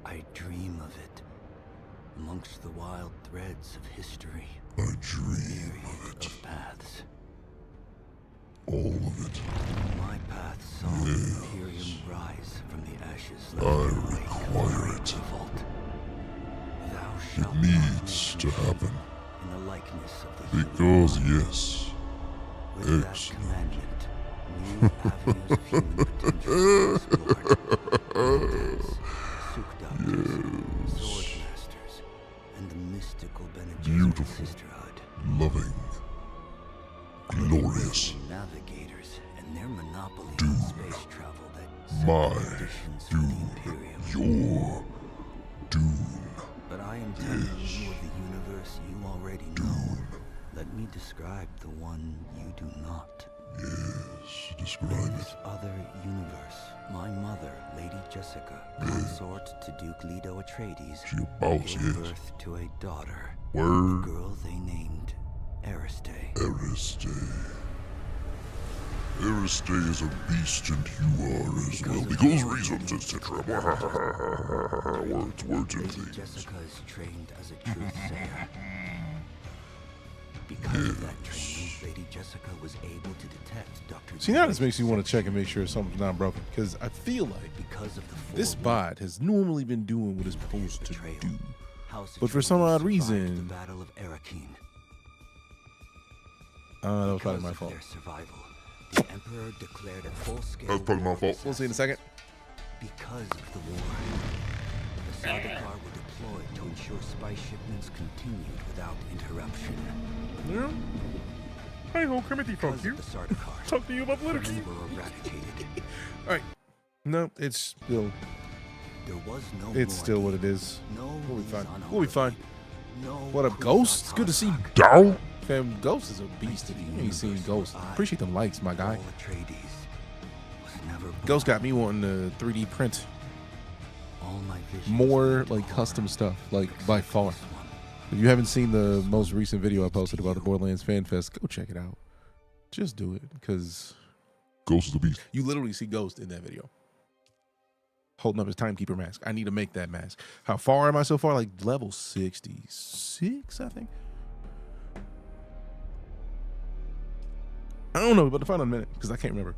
I dream of it, amongst the wild threads of history. I dream of it. Of paths. All of it. My path saw the Imperium rise from the ashes. I require it. Revolt. Thou It shalt needs to happen. in the likeness of the Because, yes, with that excellent. commandment, new avenues of human potential are explored. Sucdoctors, sword masters, and the mystical Bene Gesserit Beautiful. sisterhood. Loving. Glorious. Navigators and their monopoly Dune. on space travel that set My the conditions for the Dune. Imperium. Your Dune. But I am telling you of the universe you already know. Let me describe the one you do not. Yes, describe it. This other universe, my mother, Lady Jessica, consort to Duke Leto Atreides, She about gave it. birth to a daughter, a Word. girl they named Ariste. Ariste. Ariste is a beast and you are as well. Because reasons, etc. Words and Lady things. Jessica is trained as a truthsayer. Because of that training, Lady Jessica was able to detect Dr. See, now this makes you want to check and make sure something's not broken, because I feel like because of the this bot has normally been doing what it's supposed to betrayal. do. House But for some odd survived reason- the Battle of Arrakeen. That was probably Because my of fault. their survival, the Emperor declared a full-scale That's probably my war fault. We'll see in a second. because of the war. The Sardaukar were deployed to ensure spy shipments continued without interruption. Yeah. Hey ho, Kermit, fuck Because you. of the Sardaukar, Talk to you about they liturgy. were eradicated. Alright. No, it's still There was no it's more still what need. it is. No We'll be fine. reason We'll be fine. No What up, Kuzak Ghost? It's good to see you. Harzak. Dow? Fam, Ghost is a beast. If you ain't seen Ghost, appreciate them likes, my guy. All Atreides was never Ghost born. got me wanting to 3D print All my visions more led to like horror, custom stuff, like by except far. this one. If you haven't seen the most recent video I posted about the Borderlands Fan Fest, go check it out. Just do it, because Ghost is the beast. you literally see Ghost in that video. Holding up his timekeeper mask. I need to make that mask. How far am I so far? Like level 66, I think. I don't know, we're about to find out in a minute because I can't remember.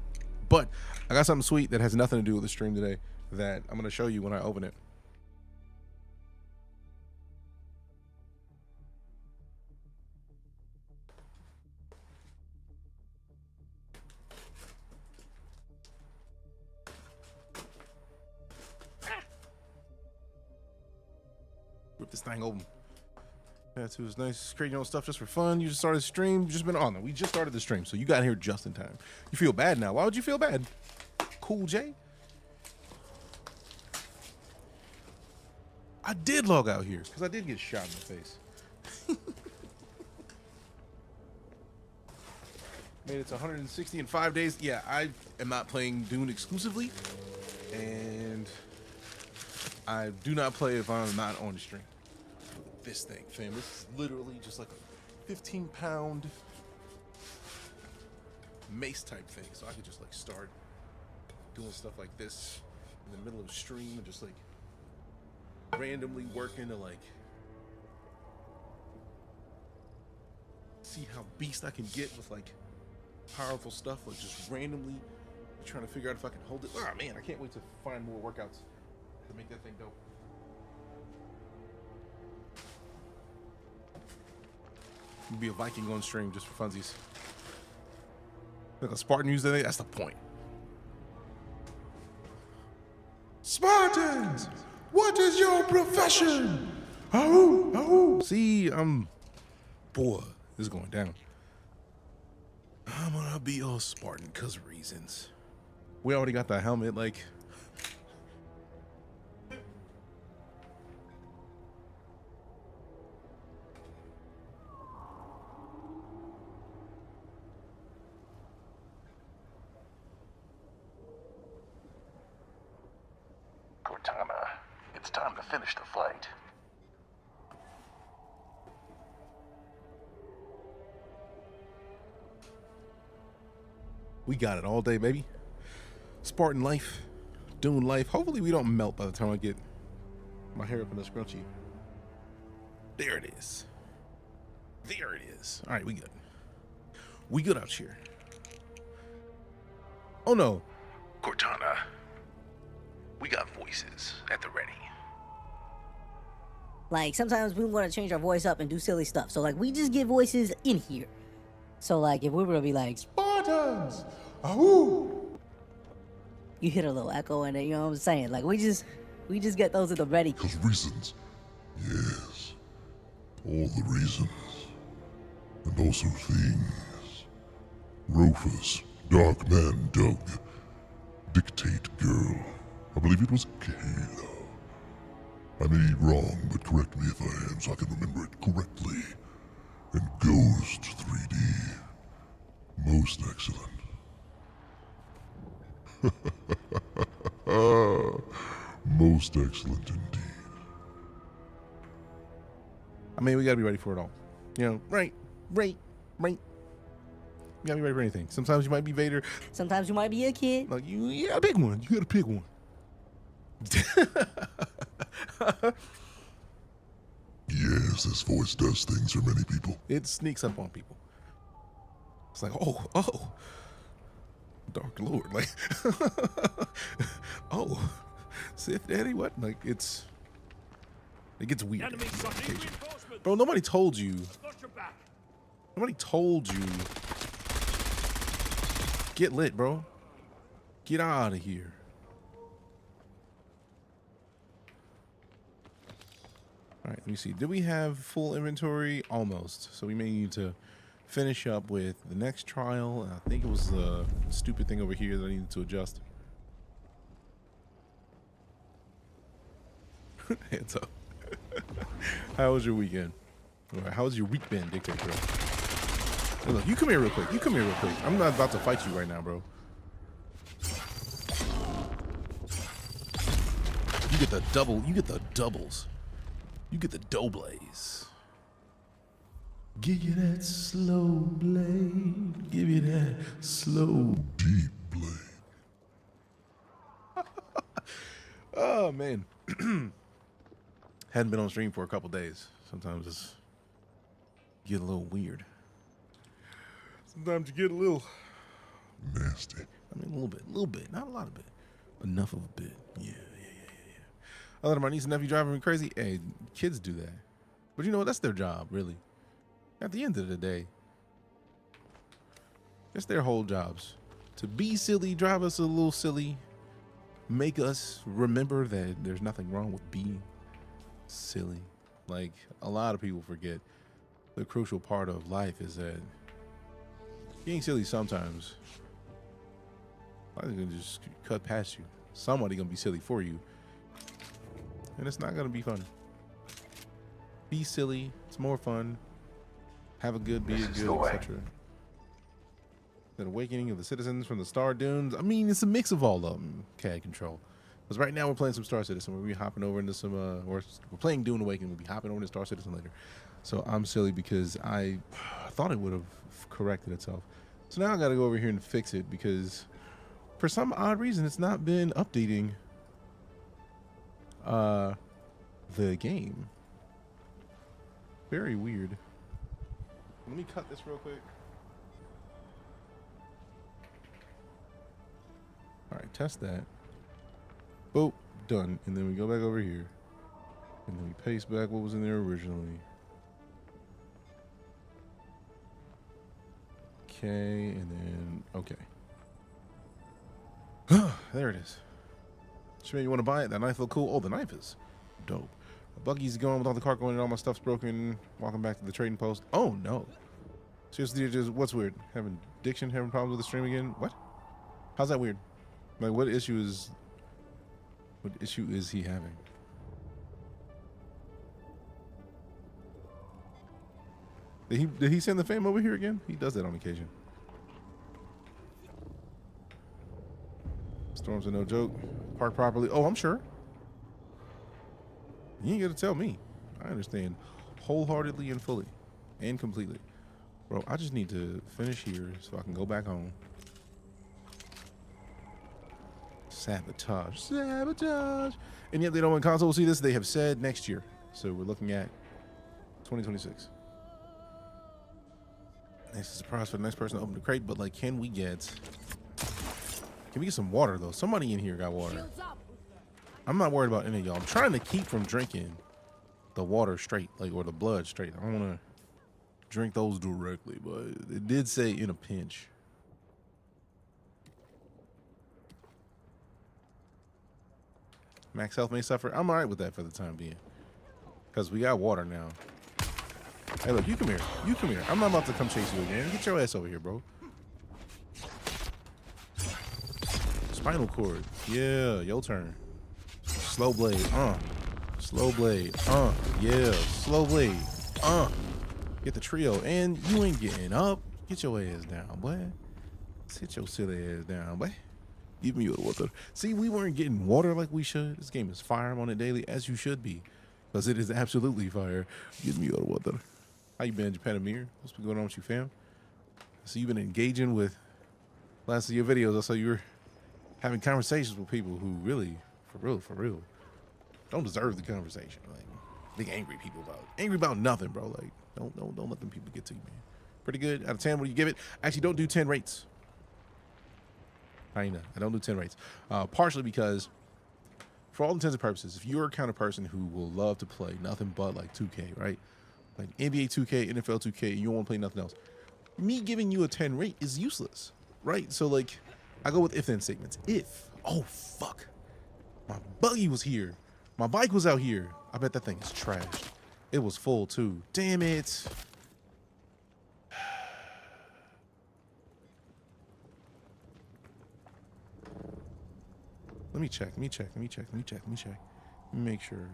But I got something sweet that has nothing to do with the stream today that I'm going to show you when I open it. Rip this thing open. That's who's nice, creating your own stuff just for fun. You just started the stream. You just been on. No, we just started the stream, so you got here just in time. You feel bad now. Why would you feel bad? Cool J. I did log out here because I did get shot in the face. Made it to 160 in 5 days. Yeah, I am not playing Dune exclusively, and I do not play if I'm not on the stream. This thing, fam. This is literally just like a 15-pound mace type thing. So I could just like start doing stuff like this in the middle of the stream and just like randomly working to like see how beast I can get with like powerful stuff, like just randomly trying to figure out if I can hold it. Oh man, I can't wait to find more workouts to make that thing dope. Be a Viking on stream just for funsies. Like a Spartan use that. That's the point. Spartans, what is your profession? Oh, oh. See, boy, this is going down. I'm gonna be all Spartan cause reasons. We already got the helmet, like. Cortana, it's time to finish the flight. We got it all day, baby. Spartan life, Dune life. Hopefully we don't melt by the time I get My hair up in a scrunchie. There it is. There it is. All right, we good. We good out here. Oh no. Cortana, we got voices at the ready. Like, sometimes we want to change our voice up and do silly stuff. So, like, we just get voices in here. So, like, if we were to be like, Spartans! Ahoo! You hit a little echo in it, you know what I'm saying? Like, we just get those at the ready. Because reasons. Yes. All the reasons. And also things. Rufus, Dark Man Doug, Dictate Girl. I believe it was Kayla. I may be wrong, but correct me if I am so I can remember it correctly. And Ghost 3D. Most excellent. Most excellent indeed. I mean, we gotta be ready for it all. You know, right. You gotta be ready for anything. Sometimes you might be Vader. Sometimes you might be a kid. Like, you gotta pick one. You gotta pick one. Yes, this voice does things for many people. It sneaks up on people. It's like, oh, Dark Lord, like, oh, Sith Daddy, what? Like, it gets weird. Bro, nobody told you. Nobody told you. Get lit, bro. Get out of here. All right, let me see. Did we have full inventory? Almost. So we may need to finish up with the next trial. I think it was the stupid thing over here that I needed to adjust. Hands up. How was your weekend? All right, how was your week been, Dictator? Hey, look, you come here real quick. I'm not about to fight you right now, bro. You get the double. You get the doubles. You get the doughblaze. Give you that slow blade. Give you that slow Deep blade. Oh man. Hadn't been on stream for a couple days. Sometimes it's get a little weird. Sometimes you get a little Nasty. I mean a little bit, not a lot of it. Enough of a bit. Yeah. I let my niece and nephew driving me crazy. Hey, kids do that. But you know what? That's their job, really. At the end of the day. It's their whole jobs. To be silly, drive us a little silly. Make us remember that there's nothing wrong with being silly. Like, a lot of people forget the crucial part of life is that being silly sometimes, I'm gonna just cut past you. Somebody gonna be silly for you. And it's not gonna be fun. Be silly. It's more fun. Have a good, be a good, etc. The awakening of the citizens from the Star Dunes. I mean, it's a mix of all of them. CAD control. Because right now we're playing some StarCitizen. We'll be hopping over into some. We're playing DuneAwakening. We'll be hopping over into StarCitizen later. So I'm silly because I thought it would have corrected itself. So now I got to go over here and fix it because for some odd reason it's not been updating. The game. Very weird. Let me cut this real quick. All right, test that. Boop, done. And then we go back over here. And then we paste back what was in there originally. Okay, and then, okay. There it is. Sure, you want to buy it? That knife look cool? Oh, the knife is dope. The buggy's going with all the car going and all my stuff's broken. Walking back to the trading post. Oh, no. Seriously, just what's weird? Having addiction, having problems with the stream again? What? How's that weird? Like, what issue is he having? Did he send the fam over here again? He does that on occasion. Storms are no joke. Park properly. Oh, I'm sure. You ain't got to tell me. I understand wholeheartedly and fully and completely. Bro, I just need to finish here so I can go back home. Sabotage. Sabotage. And yet they don't want console will see this. They have said next year. So we're looking at 2026. It's a surprise for the next person to open the crate, but like, can we get some water though? Somebody in here got water. I'm not worried about any of y'all. I'm trying to keep from drinking the water straight, like, or the blood straight. I don't want to drink those directly, but it did say in a pinch. Max health may suffer. I'm all right with that for the time being, because we got water now. Hey, look, you come here. You come here. I'm not about to come chase you again. Get your ass over here, bro. Spinal cord. Yeah, your turn. Slow blade. Slow blade. Yeah, slow blade. Get the trio. And you ain't getting up. Get your ass down, boy. Sit your silly ass down, boy. Give me your water. See, we weren't getting water like we should. This game is fire. I'm on it daily, as you should be, because it is absolutely fire. Give me your water. How you been, Japan Amir? What's been going on with you, fam? So you've been engaging with last of your videos. I saw you were having conversations with people who really, for real, don't deserve the conversation. Like, big angry people about nothing, bro. Like, don't let them people get to you, man. Pretty good. Out of 10, what do you give it? Actually, don't do 10 rates. I don't do 10 rates. Partially because, for all intents and purposes, if you're a kind of person who will love to play nothing but like 2K, right? Like NBA 2K, NFL 2K, and you don't want to play nothing else, me giving you a 10 rate is useless, right? So like, I go with if-then statements. If, oh fuck, my buggy was here, my bike was out here, I bet that thing is trashed. It was full too. Damn it. Let me check. Let me make sure.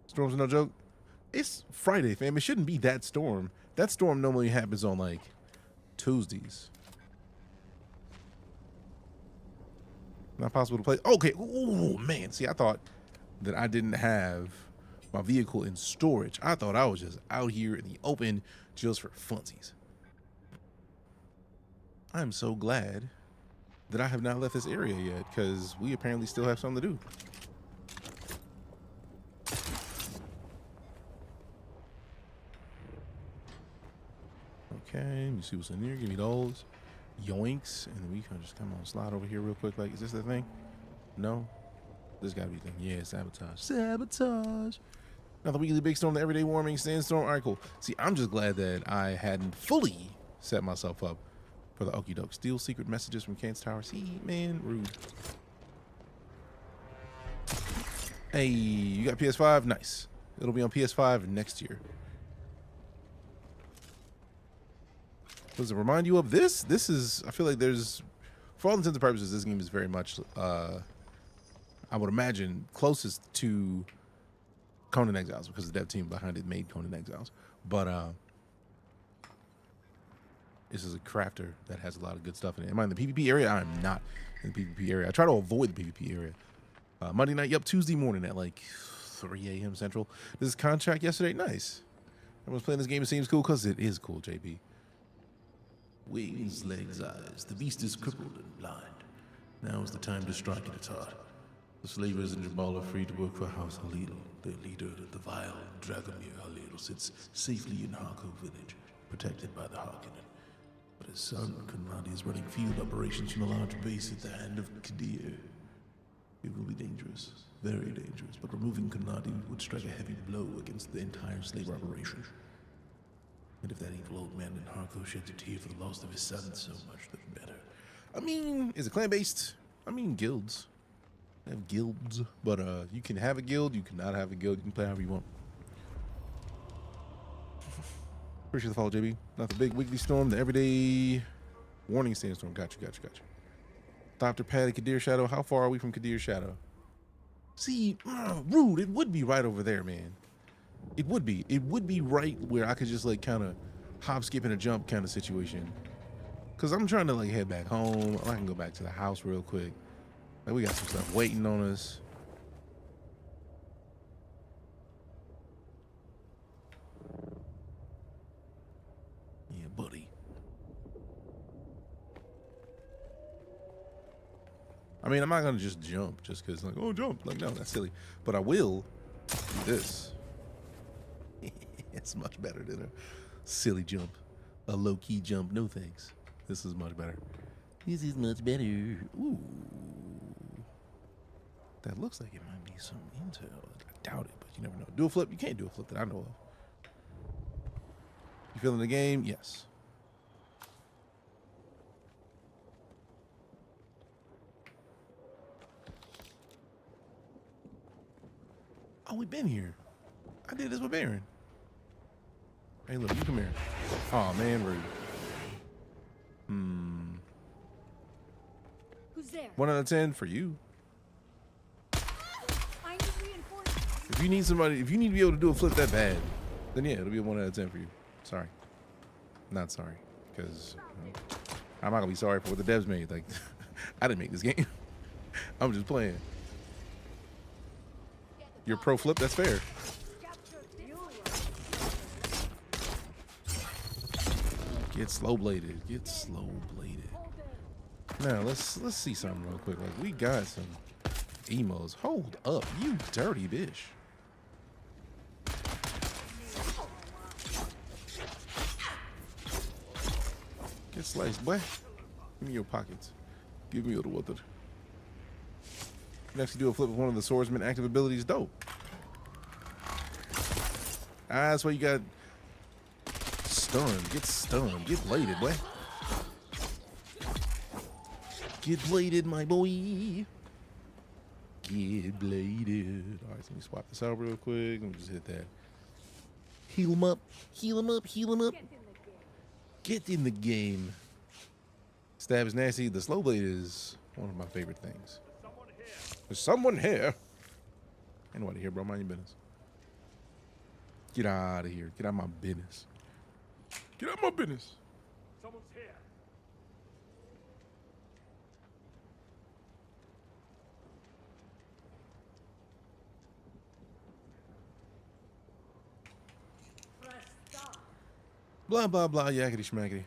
Storm's no joke. It's Friday, fam. It shouldn't be that storm. That storm normally happens on like Tuesdays. Not possible to play. Okay. Oh man. See, I thought that I didn't have my vehicle in storage. I thought I was just out here in the open just for funsies. I'm so glad that I have not left this area yet, because we apparently still have something to do. Okay, let me see what's in here. Give me those. Yoinks. And then we can just come on, slide over here real quick. Like, is this the thing? No? This gotta be the thing. Yeah, sabotage. Sabotage. Now the weekly big storm, the everyday warming, sandstorm. All right, cool. See, I'm just glad that I hadn't fully set myself up for the okie doke. Steal secret messages from Kent's Tower. See, man, rude. Hey, you got PS5? Nice. It'll be on PS5 next year. Does it remind you of this? This is, I feel like there's, for all intents and purposes, this game is very much, I would imagine, closest to Conan Exiles, because the dev team behind it made Conan Exiles. But this is a crafter that has a lot of good stuff in it. Am I in the PvP area? I'm not in the PvP area. I try to avoid the PvP area. Monday night, yep, Tuesday morning at like 3 a.m. Central. This is contract yesterday. Nice. Everyone's playing this game. It seems cool because it is cool, JB. Wings, legs, eyes. The beast is crippled and blind. Now is the time to strike at its heart. The slavers in Jabal are free to work for House Halil. Their leader, the vile Dragomir Halil, sits safely in Harko village, protected by the Harkonnen. But his son, Kanadi, is running field operations from a large base at the hand of Kadir. It will be dangerous, very dangerous, but removing Kanadi would strike a heavy blow against the entire slave operation. And if that evil old man in Harko sheds a tear for the loss of his son, so much the better. I mean, is it clan-based? I mean, guilds. They have guilds, but you can have a guild, you cannot have a guild. You can play however you want. Appreciate the follow, JB. Not the big weekly storm, the everyday warning sandstorm. Gotcha. Dr. Patty, Kadir Shadow. How far are we from Kadir Shadow? See, rude. It would be right over there, man. It would be. It would be right where I could just like kind of hop, skip, and a jump kind of situation. Cause I'm trying to like head back home. I can go back to the house real quick. Like we got some stuff waiting on us. Yeah, buddy. I mean, I'm not gonna just jump just because like, oh, jump. Like, no, that's silly. But I will do this. It's much better than a silly jump, a low-key jump. No thanks. This is much better. This is much better. Ooh, that looks like it might be some intel. I doubt it, but you never know. Do a flip. You can't do a flip that I know of. You feeling the game? Yes. Oh, we've been here. I did this with Baron. Hey, look, you come here. Oh man, rude. Who's there? 1 out of 10 for you. I need reinforcements. If you need somebody, if you need to be able to do a flip that bad, then yeah, it'll be a 1 out of 10 for you. Sorry. Not sorry. Because I'm not gonna be sorry for what the devs made. Like, I didn't make this game. I'm just playing. Your pro flip, that's fair. Get slow bladed. Get slow bladed. Now let's see something real quick. Like, we got some emos. Hold up, you dirty bitch. Get sliced, boy. Give me your pockets. Give me your water. You can actually do a flip with one of the swordsman active abilities. Dope. Ah, that's why you got stunned. Get stunned. Get bladed, boy. Get bladed, my boy. Get bladed. All right, so let me swap this out real quick. Let me just hit that. Heal him up. Heal him up. Heal him up. Get in the game. Stab is nasty. The slow blade is one of my favorite things. There's someone here. Ain't nobody here, bro. Mind your business. Get out of here. Get out of my business. Get out of my business. Someone's here. Blah, blah, blah, yakety schmackety.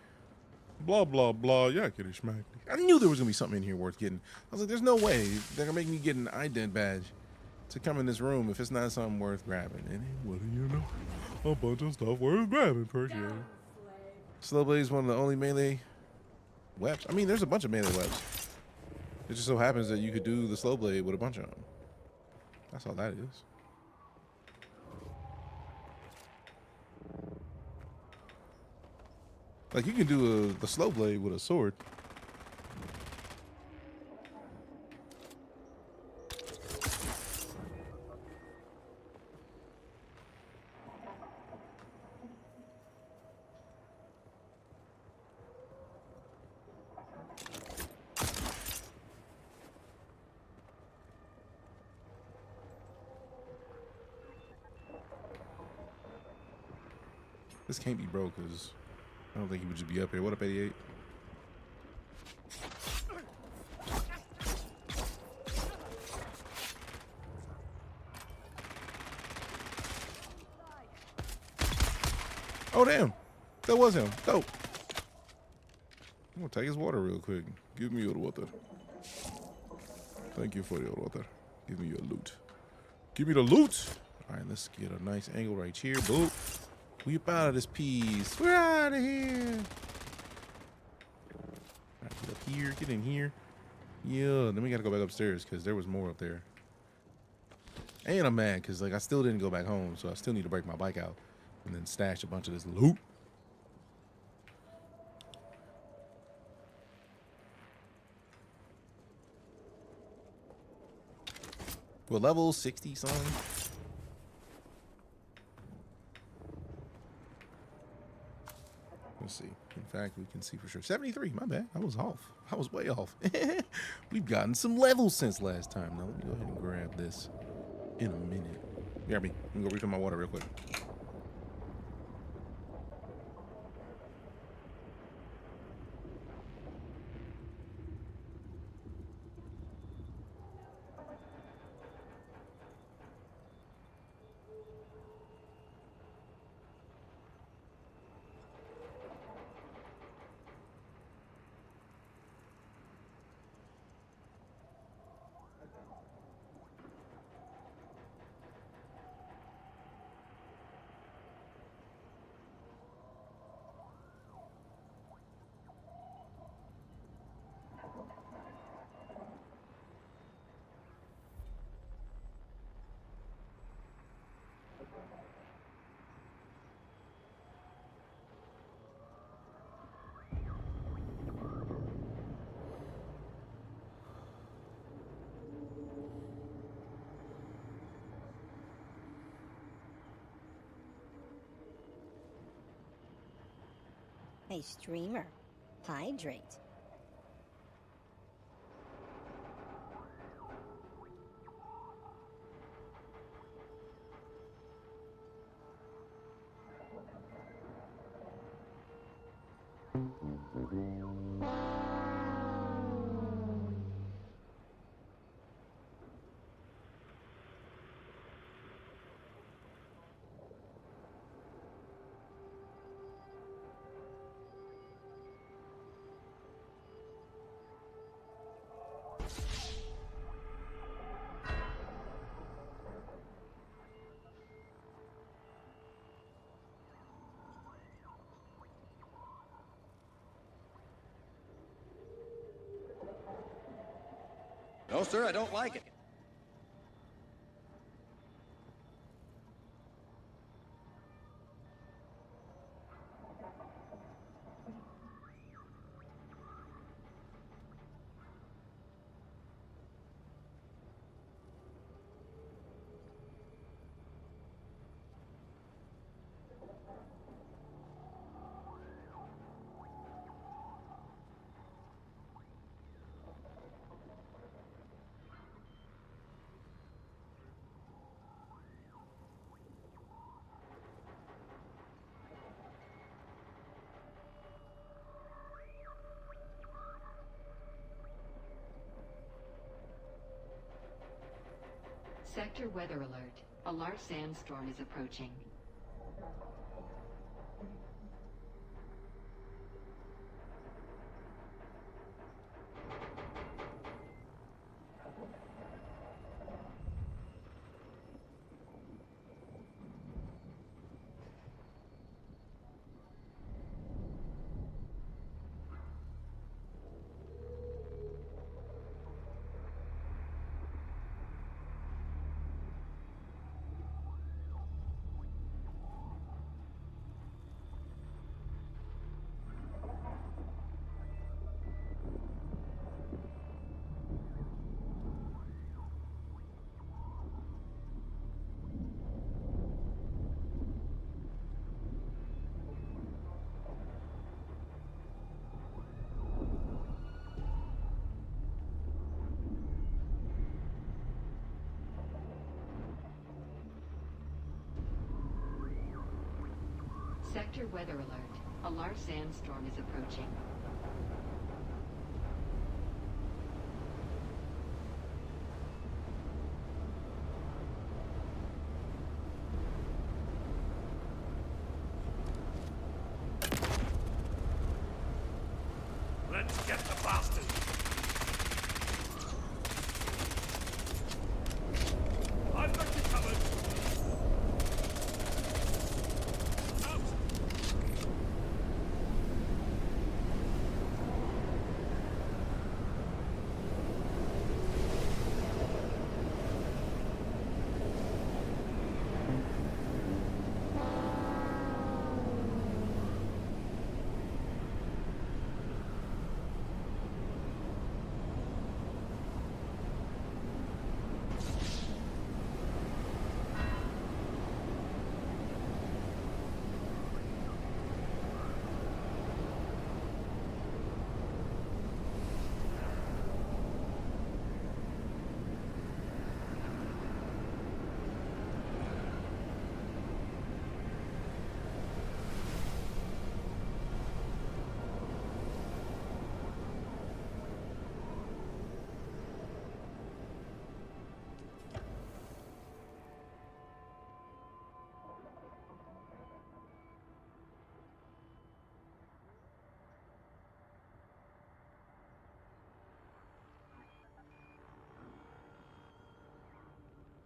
Blah, blah, blah, yakety schmackety. I knew there was going to be something in here worth getting. I was like, there's no way they're going to make me get an ident badge to come in this room if it's not something worth grabbing. And what do you know? A bunch of stuff worth grabbing, per se. Slow blade is one of the only melee webs. I mean, there's a bunch of melee webs. It just so happens that you could do the slow blade with a bunch of them. That's all that is. Like, you can do the slow blade with a sword. This can't be broke, because I don't think he would just be up here. What up, 88? Oh, damn. That was him. Dope. I'm going to take his water real quick. Give me your water. Thank you for your water. Give me your loot. Give me the loot. All right, let's get a nice angle right here. Boop. We up out of this piece. We're out of here. All right, get up here. Get in here. Yeah, then we got to go back upstairs because there was more up there. And I'm mad because, like, I still didn't go back home, so I still need to break my bike out and then stash a bunch of this loot. What level? 60 something? Let's see. In fact, we can see for sure. 73. My bad. I was off. I was way off. We've gotten some levels since last time. Now, let me go ahead and grab this in a minute. BRB. Let me go refill my water real quick. Hey, streamer, hydrate. No, sir, I don't like it. Sector weather alert. A large sandstorm is approaching. Sector weather alert. A large sandstorm is approaching. Let's get the bastard! I've got you covered! Out!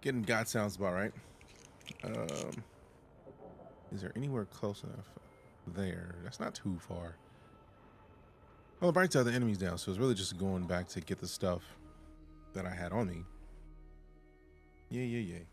Getting God sounds about right. Is there anywhere close enough? There. That's not too far. Well, the bright side, the enemy's down, so it's really just going back to get the stuff that I had on me. Yay.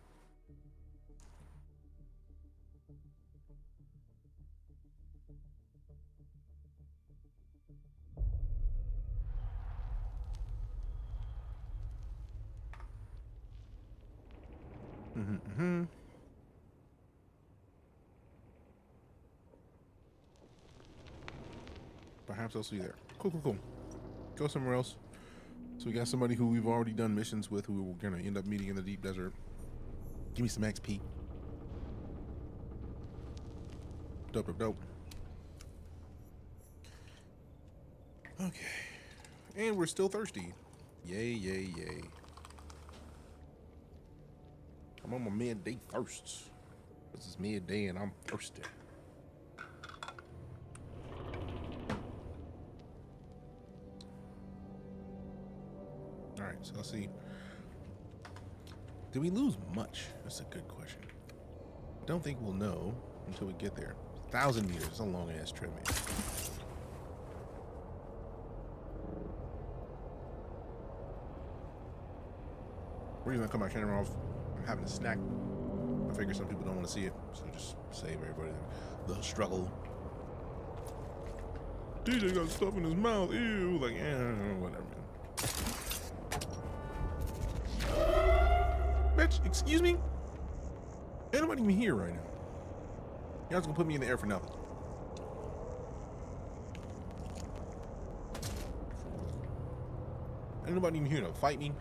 much else are you there? Cool, cool, cool. Go somewhere else. So we got somebody who we've already done missions with, who we're gonna end up meeting in the deep desert. Give me some XP. Dope, dope, dope. Okay. And we're still thirsty. Yay, yay, yay. I'm on my midday thirsts. This is midday and I'm thirsty. Alright, so let's see. Did we lose much? That's a good question. I don't think we'll know until we get there. 1,000 meters. That's a long ass trip, man. The reason I cut my camera off, I'm having a snack. I figure some people don't want to see it, so just save everybody the struggle. DJ got stuff in his mouth. Ew. Like, whatever, man. Bitch, excuse me? Ain't nobody even here right now. Y'all just gonna put me in the air for nothing. Ain't nobody even here to fight me.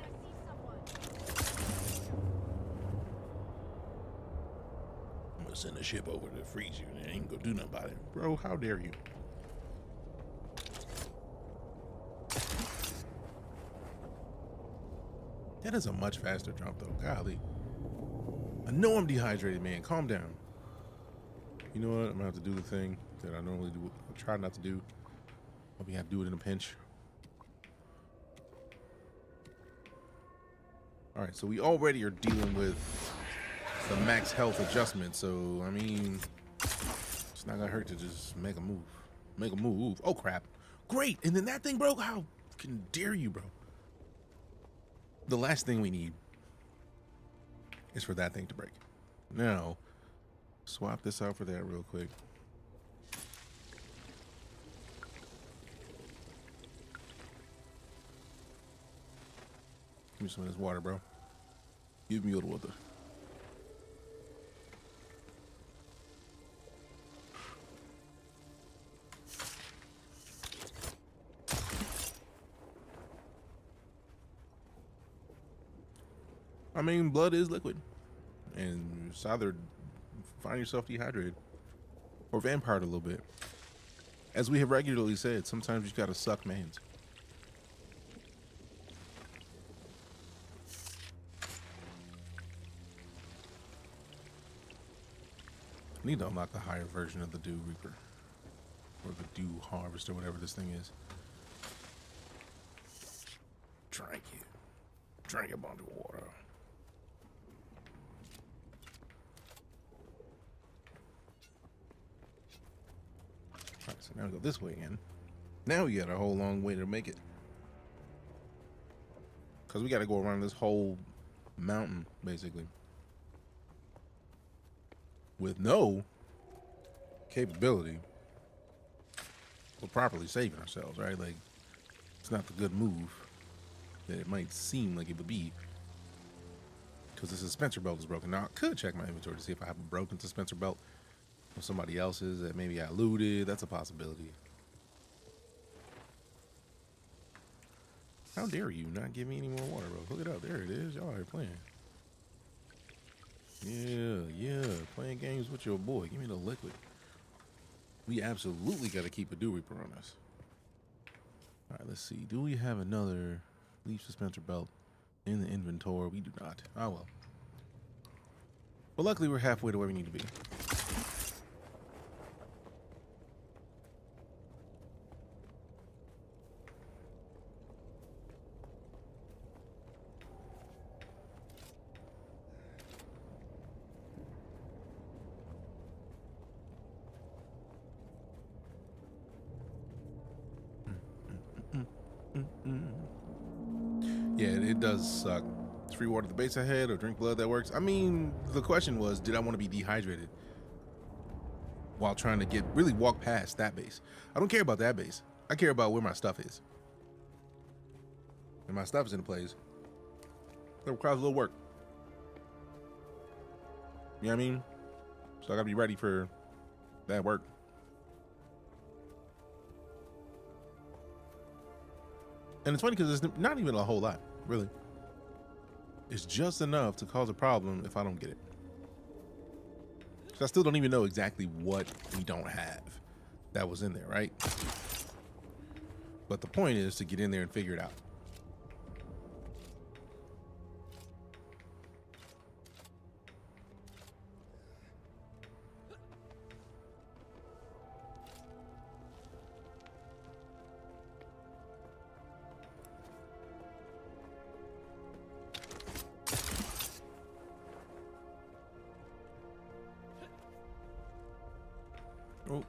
I'm gonna send a ship over to freeze you and they ain't gonna do nothing about it. Bro, how dare you? That is a much faster jump though, golly. I know I'm dehydrated, man. Calm down. You know what? I'm gonna have to do the thing that I normally do. I try not to do. I'll be have to do it in a pinch. All right, so we already are dealing with the max health adjustment. So I mean, it's not gonna hurt to just make a move. Make a move. Oh crap! Great, and then that thing broke. How can dare you, bro? The last thing we need is for that thing to break. Now, swap this out for that real quick. Give me some of this water, bro. Give me a little water. I mean, blood is liquid, and it's either find yourself dehydrated or vampired a little bit. As we have regularly said, sometimes you gotta suck mans. I need to unlock the higher version of the Dew Reaper, or the Dew Harvest, or whatever this thing is. Drink it. Drink a bunch of water. Alright, so now we go this way again. Now we got a whole long way to make it. Because we got to go around this whole mountain, basically. With no capability of properly saving ourselves, right? Like, it's not the good move that it might seem like it would be. Because the dispenser belt is broken. Now, I could check my inventory to see if I have a broken dispenser belt. Or somebody else's that maybe I looted. That's a possibility. How dare you not give me any more water, bro? Look it up. There it is. Y'all are playing. Yeah. Playing games with your boy. Give me the liquid. We absolutely got to keep a Dew Reaper on us. All right, let's see. Do we have another leaf dispenser belt in the inventory? We do not. Oh, well. But luckily, we're halfway to where we need to be. Yeah, it does suck. It's free water at the base ahead or drink blood that works. I mean, the question was, did I want to be dehydrated while trying to really walk past that base? I don't care about that base. I care about where my stuff is. And my stuff is in a place that requires a little work. You know what I mean? So I gotta be ready for that work. And it's funny because it's not even a whole lot, really. It's just enough to cause a problem if I don't get it. So I still don't even know exactly what we don't have that was in there, right? But the point is to get in there and figure it out.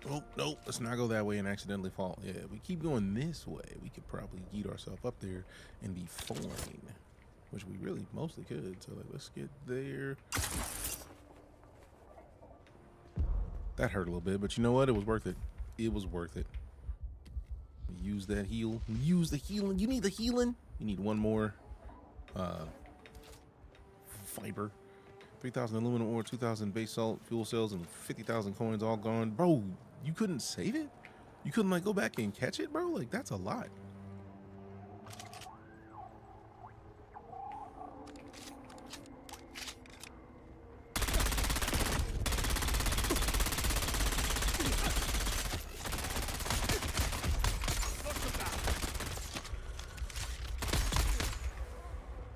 Oh, no, let's not go that way and accidentally fall. Yeah, if we keep going this way, we could probably yeet ourselves up there and be fine, which we really mostly could. So like, let's get there. That hurt a little bit, but you know what? It was worth it. It was worth it. Use that heal. Use the healing. You need the healing. You need one more fiber. 3,000 aluminum ore, 2,000 base salt, fuel cells, and 50,000 coins all gone. Bro, you couldn't save it? You couldn't like go back and catch it, bro? Like, that's a lot.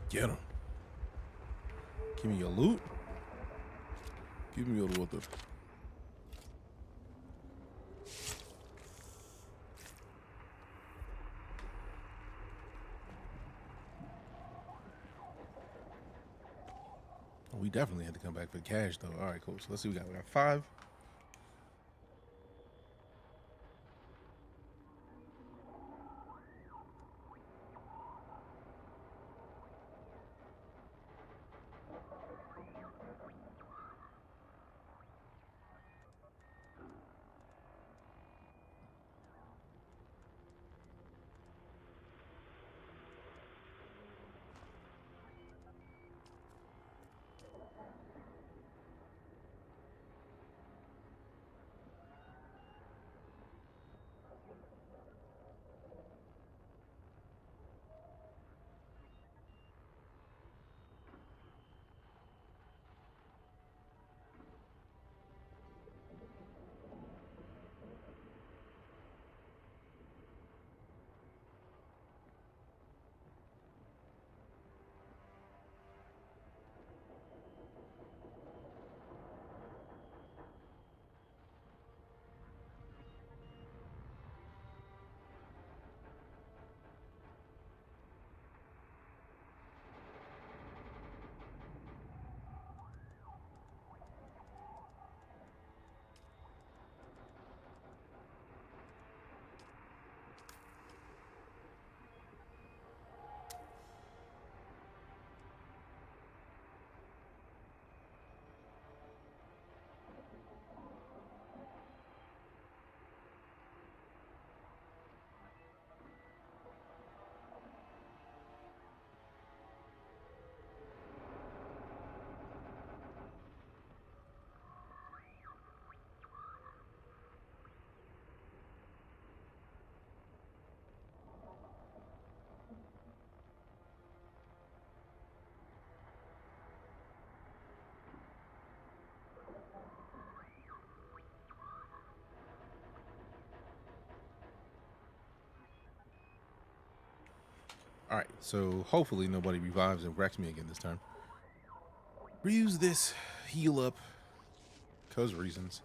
Get him. Give me your loot. Give me your water. Oh, we definitely had to come back for cash, though. All right, cool. So let's see. We got 5. All right, so hopefully nobody revives and wrecks me again this time. Reuse this heal up because reasons,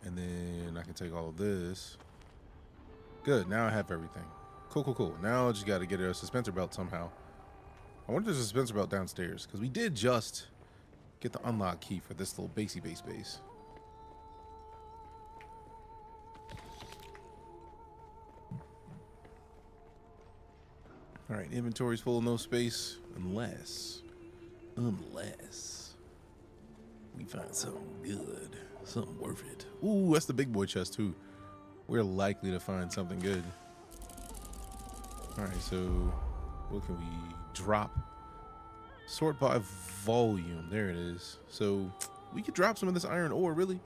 and then I can take all of this. Good, now I have everything. Cool. Now I just got to get a suspensor belt somehow. I wonder if there's a suspensor belt downstairs because we did just get the unlock key for this little base. All right, inventory's full, no space, unless we find something good, something worth it. Ooh, that's the big boy chest too. We're likely to find something good. All right, so what can we drop? Sort by volume. There it is. So we could drop some of this iron ore, really.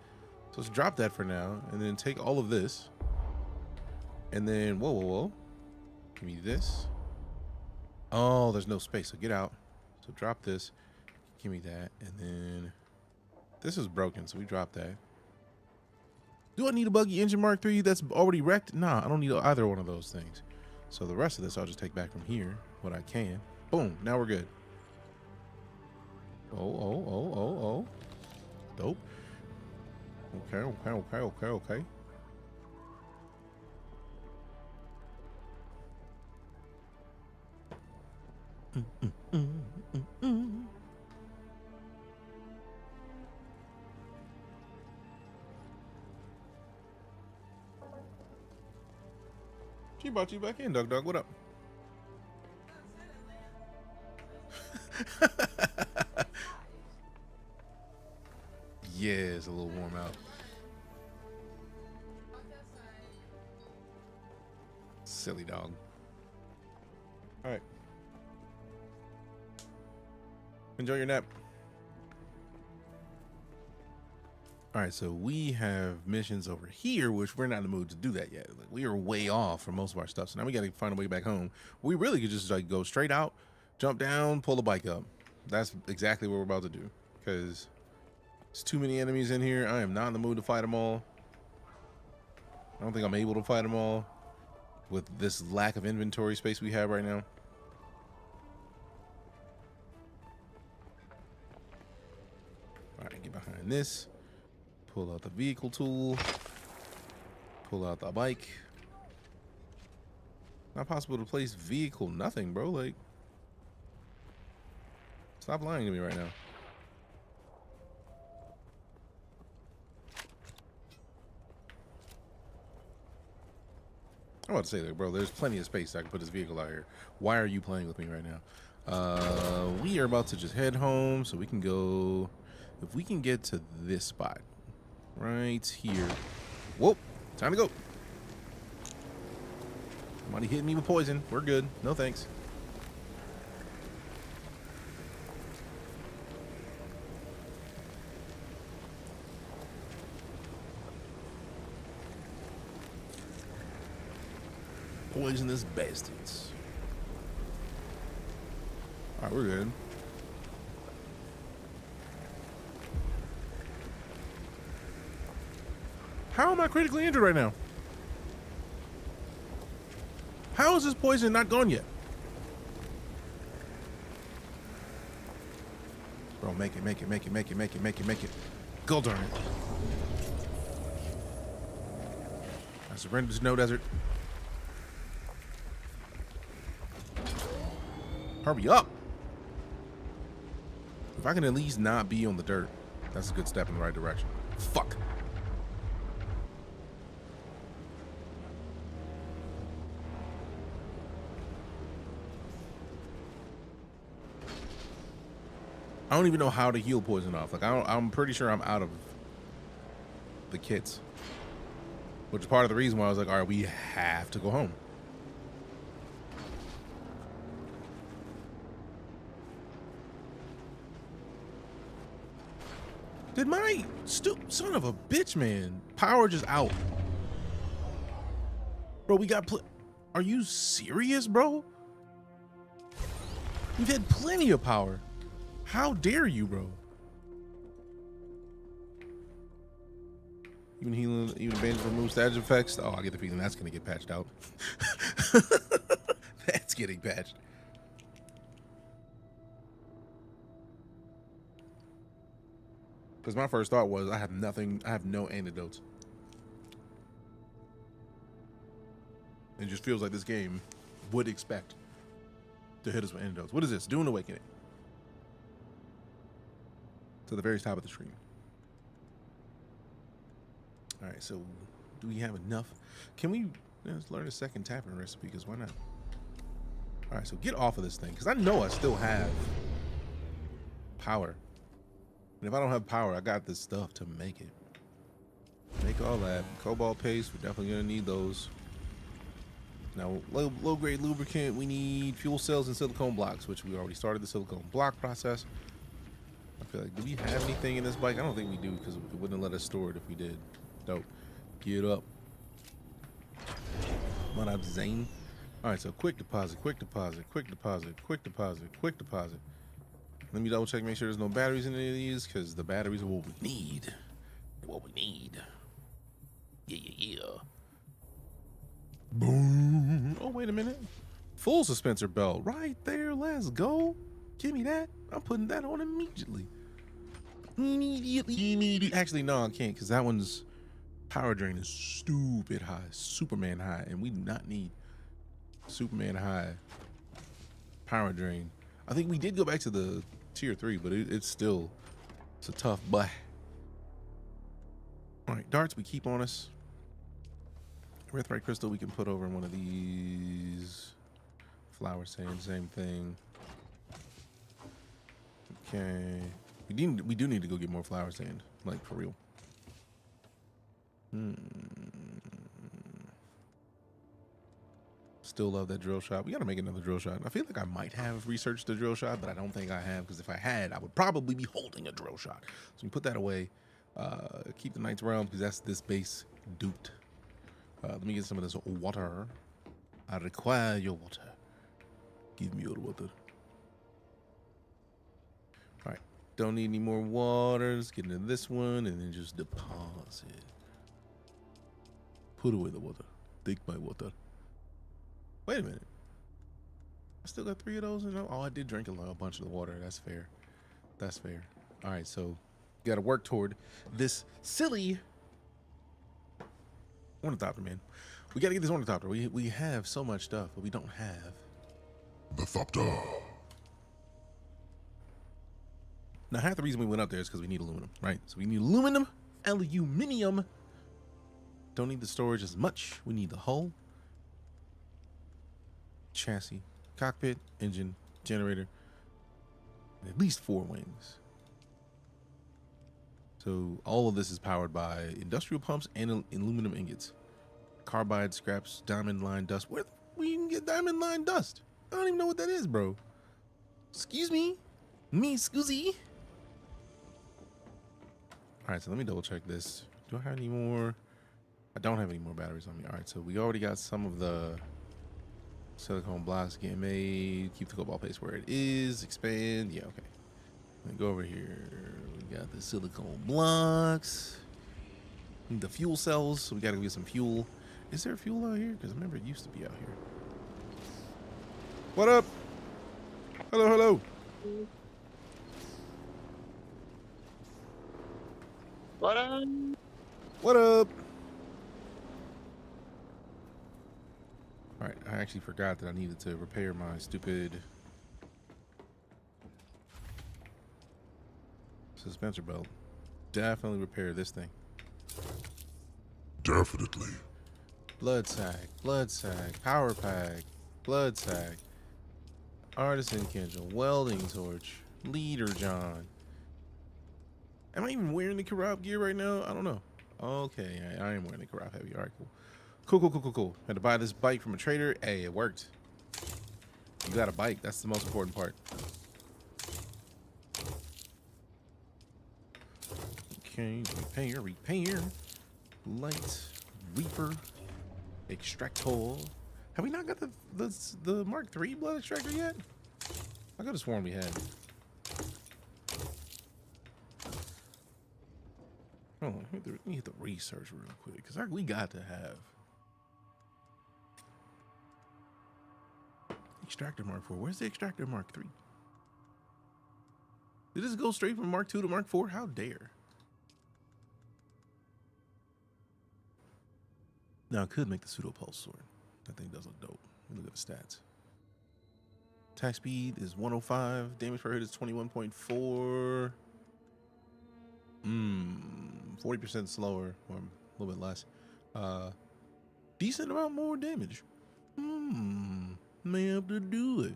So let's drop that for now, and then take all of this, and then whoa. Give me this. Oh, there's no space. So get out. So drop this. Give me that. And then this is broken. So we drop that. Do I need a buggy engine Mark III that's already wrecked? Nah, I don't need either one of those things. So the rest of this I'll just take back from here. What I can. Boom. Now we're good. Oh. Dope. Okay. She brought you back in, Dog. What up? Yeah, it's a little warm out. Silly dog. All right. Enjoy your nap. All right, so we have missions over here, which we're not in the mood to do that yet. Like, we are way off for most of our stuff, so now we got to find a way back home. We really could just like go straight out, jump down, pull the bike up. That's exactly what we're about to do, because there's too many enemies in here. I am not in the mood to fight them all. I don't think I'm able to fight them all with this lack of inventory space we have right now. All right, get behind this. Pull out the vehicle tool. Pull out the bike. Not possible to place vehicle nothing, bro. Like, stop lying to me right now. I'm about to say that, bro. There's plenty of space I can put this vehicle out here. Why are you playing with me right now? We are about to just head home so we can go. If we can get to this spot right here. Whoa, time to go. Somebody hit me with poison. We're good. No thanks. Poisonous bastards. All right, we're good. How am I critically injured right now? How is this poison not gone yet? Bro, make it. Go darn it. I surrender to Snow Desert. Hurry up. If I can at least not be on the dirt, that's a good step in the right direction. Fuck. I don't even know how to heal poison off. Like, I'm pretty sure I'm out of the kits, which is part of the reason why I was like, all right, we have to go home. Did my son of a bitch, man, power just out? Bro, we got are you serious, bro? We've had plenty of power. How dare you, bro? Even healing, even bandage remove status effects. Oh, I get the feeling that's gonna get patched out. That's getting patched. Because my first thought was, I have nothing, I have no antidotes. It just feels like this game would expect to hit us with antidotes. What is this? DuneAwakening. To the very top of the screen. All right, so do we have enough? Can we let's learn a second tapping recipe? Because why not? All right, so get off of this thing, because I know I still have power. And if I don't have power, I got this stuff to make it. Make all that. Cobalt paste, we're definitely gonna need those. Now, low grade lubricant, we need fuel cells and silicone blocks, which we already started the silicone block process. I feel like, do we have anything in this bike? I don't think we do, because it wouldn't let us store it if we did. Dope. Get up. What up, Zane? All right, so quick deposit, quick deposit, quick deposit, quick deposit, quick deposit. Let me double check, make sure there's no batteries in any of these, because the batteries are what we need. What we need. Yeah, yeah, yeah. Boom. Oh, wait a minute. Full suspensor belt right there. Let's go. Give me that. I'm putting that on immediately. Immediately. Actually, no, I can't, because that one's power drain is stupid high, Superman high, and we do not need Superman high power drain. I think we did go back to the tier 3, but it's a tough buy. All right, darts we keep on us. Earthright crystal we can put over in one of these. Flower sand, same thing. Okay, we do need to go get more flower sand, like for real. Still love that drill shot. We gotta make another drill shot. I feel like I might have researched the drill shot, but I don't think I have, because if I had, I would probably be holding a drill shot. So we put that away. Keep the Knight's Realm, because that's this base duped. Let me get some of this water. I require your water. Give me your water. All right, don't need any more water. Let's get into this one and then just deposit. Put away the water. Take my water. Wait a minute. I still got 3 of those. Oh, I did drink a bunch of the water. That's fair. That's fair. All right, so got to work toward this silly Ornithopter, man. We got to get this Ornithopter. We have so much stuff, but we don't have The Thopter. Now, half the reason we went up there is because we need aluminum, right? So we need aluminum. Don't need the storage as much. We need the hull, chassis, cockpit, engine, generator, and at least 4 wings. So all of this is powered by industrial pumps and aluminum ingots, carbide, scraps, diamond line dust. Where we can get diamond line dust? I don't even know what that is, bro. Excuse me, Scoozy. All right, so let me double check this. Do I have any more? I don't have any more batteries on me. All right, so we already got some of the silicone blocks getting made. Keep the cobalt paste where it is. Expand. Yeah, okay. Let me go over here. We got the silicone blocks. Need the fuel cells, so we got to get some fuel. Is there fuel out here? Because I remember it used to be out here. What up? Hello, hello. What up? What up? All right, I actually forgot that I needed to repair my stupid suspensor belt. Definitely repair this thing. Definitely. Blood sack, power pack, blood sack, artisan kindle, welding torch, leader John. Am I even wearing the Karab gear right now? I don't know. Okay, I am wearing the Karab heavy. All right, cool. Had to buy this bike from a trader. Hey, it worked. You got a bike. That's the most important part. Okay, repair. Light, Reaper, Extractor. Have we not got the Mark III blood extractor yet? I could have sworn we had. Hold on, let me hit the research real quick, because we got to have Extractor Mark IV. Where's the Extractor Mark III? Did this go straight from Mark II to Mark IV? How dare? Now I could make the pseudo pulse sword. That thing does look dope. Let me look at the stats. Attack speed is 105. Damage per hit is 21.4. 40% slower, or a little bit less. Decent amount more damage. May have to do it.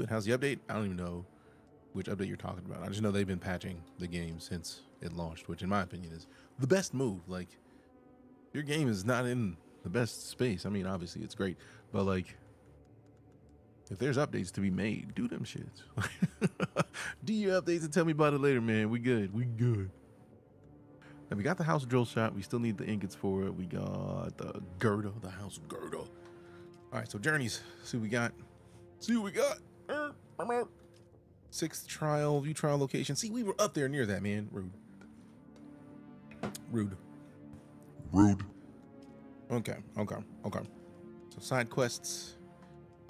How's the update? I don't even know which update you're talking about. I just know they've been patching the game since it launched, which in my opinion is the best move. Like, your game is not in the best space. I mean, obviously it's great, but like, if there's updates to be made, do them shits. Do your updates and tell me about it later, man. We good. And we got the house drill shot. We still need the ingots for it. We got the girdle, the house girdle. All right, so journeys. See what we got. See what we got. 6th trial, view trial location. See, we were up there near that, man. Rude. Rude. Rude. Okay. So side quests.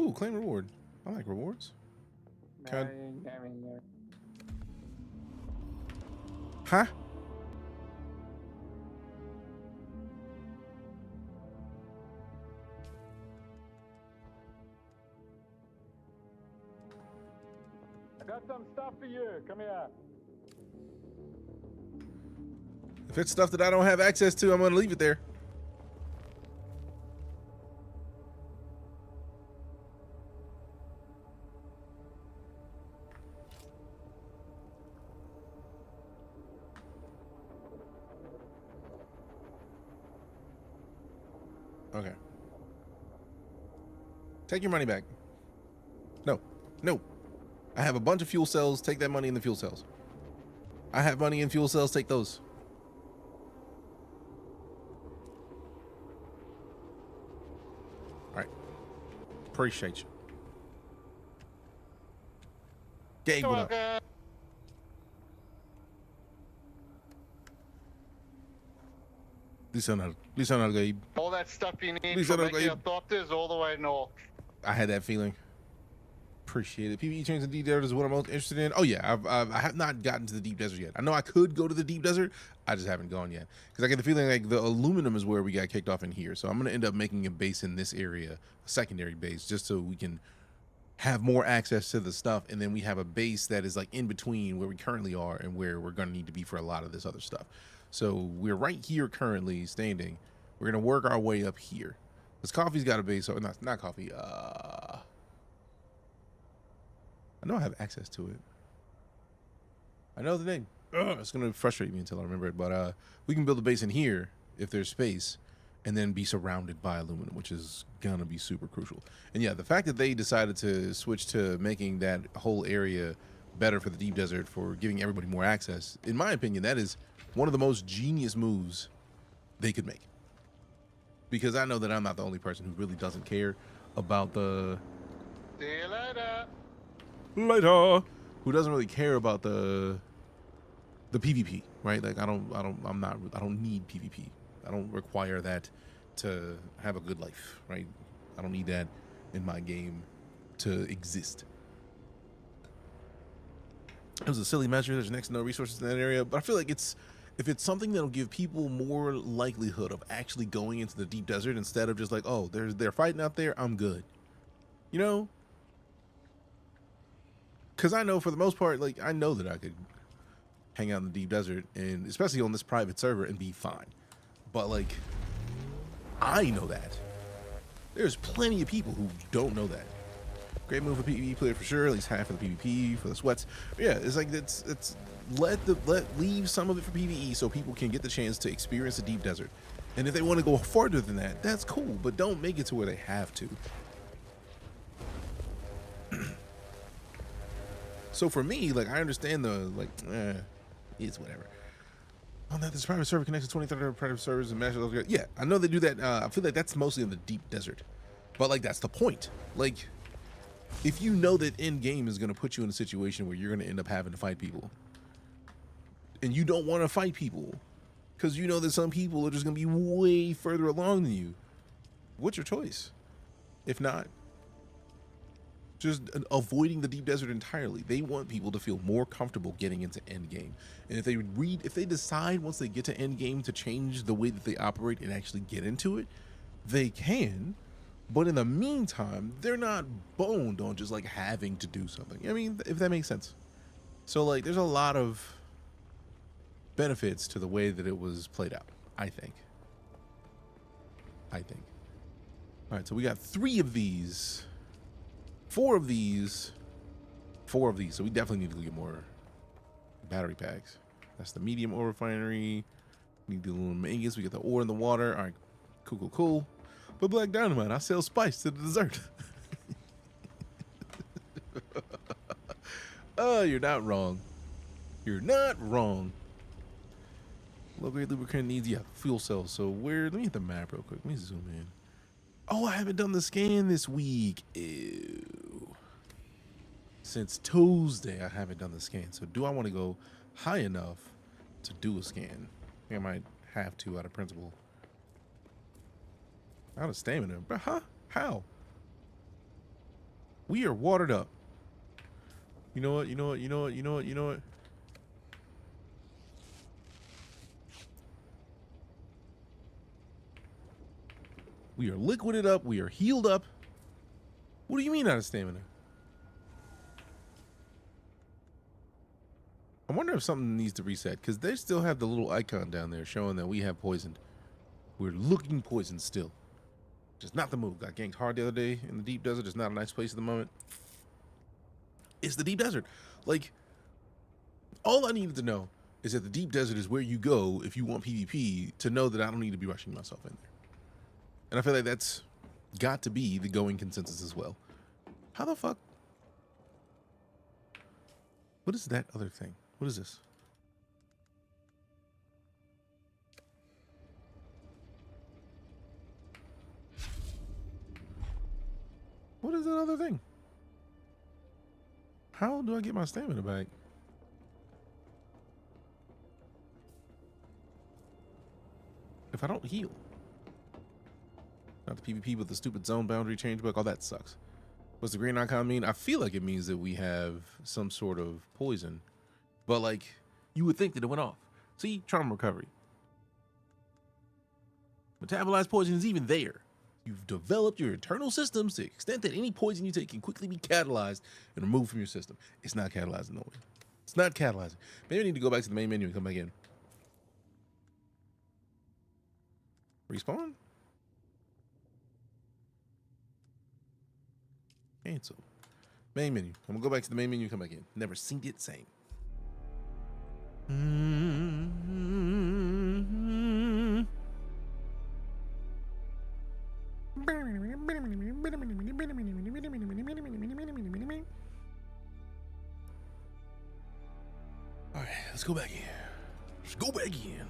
Ooh, claim reward. I like rewards. Huh? I got some stuff for you. Come here. If it's stuff that I don't have access to, I'm gonna leave it there. Okay. Take your money back. No. I have a bunch of fuel cells. Take that money in the fuel cells. I have money in fuel cells. Take those. All right. Appreciate you. Gabe, what up? Listen, Gabe. All that stuff you need Listen, for making Gabe. your doctors all the way north. I had that feeling. Appreciate it. PvE chains in deep desert is what I'm most interested in. Oh yeah, I have not gotten to the deep desert yet. I know I could go to the deep desert. I just haven't gone yet because I get the feeling like the aluminum is where we got kicked off in here. So I'm gonna end up making a base in this area, a secondary base, just so we can have more access to the stuff, and then we have a base that is like in between where we currently are and where we're gonna need to be for a lot of this other stuff. So we're right here currently standing. We're gonna work our way up here. Because Coffee's got a base, so not Coffee. I know I have access to it. I know the name. It's gonna frustrate me until I remember it. But we can build a base in here if there's space, and then be surrounded by aluminum, which is gonna be super crucial. And yeah, the fact that they decided to switch to making that whole area better for the deep desert, for giving everybody more access, in my opinion, that is one of the most genius moves they could make. Because I know that I'm not the only person who really doesn't care about the See you later. who doesn't really care about the PvP, right? Like I don't need PvP. I don't require that to have a good life, right? I don't need that in my game to exist. It was a silly measure. There's next to no resources in that area, but I feel like if it's something that'll give people more likelihood of actually going into the deep desert instead of just like, oh, they're fighting out there, I'm good. You know? Because I know for the most part, like, I know that I could hang out in the deep desert, and especially on this private server, and be fine. But, like, I know that. There's plenty of people who don't know that. Great move for PvP player for sure, at least half of the PvP for the sweats. But yeah, it's like, it's leave some of it for PvE so people can get the chance to experience the deep desert. And if they want to go farther than that, that's cool, but don't make it to where they have to. So for me, like, I understand the, like, it's whatever. Oh, that this private server connects to 23 private servers and matches. Yeah, I know they do that. I feel like that's mostly in the deep desert, but like that's the point. Like, if you know that end game is going to put you in a situation where you're going to end up having to fight people, and you don't want to fight people because you know that some people are just going to be way further along than you, what's your choice? If not, just avoiding the deep desert entirely. They want people to feel more comfortable getting into end game. And if they decide once they get to end game to change the way that they operate and actually get into it, they can. But in the meantime, they're not boned on just like having to do something. I mean, if that makes sense. So like, there's a lot of benefits to the way that it was played out, I think. All right, so we got 3 of these. 4 of these. So we definitely need to get more battery packs. That's the medium ore refinery. We need the aluminum ingots. We get the ore in the water. All right, cool. But Black Dynamite, I sell spice to the dessert. Oh, you're not wrong. You're not wrong. Low grade lubricant needs, fuel cells. So let me hit the map real quick. Let me zoom in. Oh, I haven't done the scan this week. Ew. Since Tuesday, I haven't done the scan. So do I want to go high enough to do a scan? I think I might have to out of principle. Out of stamina. But huh? How? We are watered up. You know what? You know what? You know what? You know what? You know what? We are liquided up. We are healed up. What do you mean out of stamina? I wonder if something needs to reset, because they still have the little icon down there showing that we have poisoned. We're looking poisoned still. Just not the move. Got ganked hard the other day in the deep desert. It's not a nice place at the moment. It's the deep desert. Like, all I needed to know is that the deep desert is where you go if you want PvP, to know that I don't need to be rushing myself in there. And I feel like that's got to be the going consensus as well. How the fuck? What is that other thing? What is this? What is that other thing? How do I get my stamina back? If I don't heal. Not the PvP with the stupid zone boundary change bug. Oh, that sucks. What's the green icon mean? I feel like it means that we have some sort of poison. But like, you would think that it went off. See, trauma recovery. Metabolized poison is even there. You've developed your internal systems to the extent that any poison you take can quickly be catalyzed and removed from your system. It's not catalyzing no way. It's not catalyzing. Maybe I need to go back to the main menu and come back in. Respawn? Cancel. Main menu. I'm gonna go back to the main menu and come back in. Never seen it same. All right, let's go back in. Let's go back in.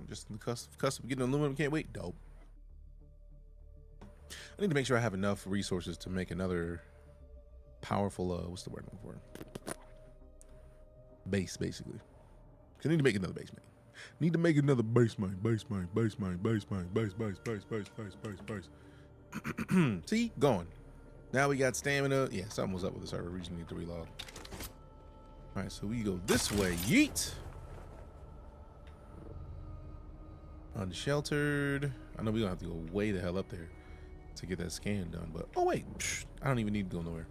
Just in the cusp of getting aluminum. Can't wait. Dope. I need to make sure I have enough resources to make another powerful, what's the word I'm looking for? Base, basically. I need to make another base, man. Need to make another base mine. See? Going. Now we got stamina. Yeah, something was up with the server. We just need to relog. Alright, so we go this way. Yeet! Unsheltered. I know we're gonna have to go way the hell up there to get that scan done, but oh wait, I don't even need to go nowhere.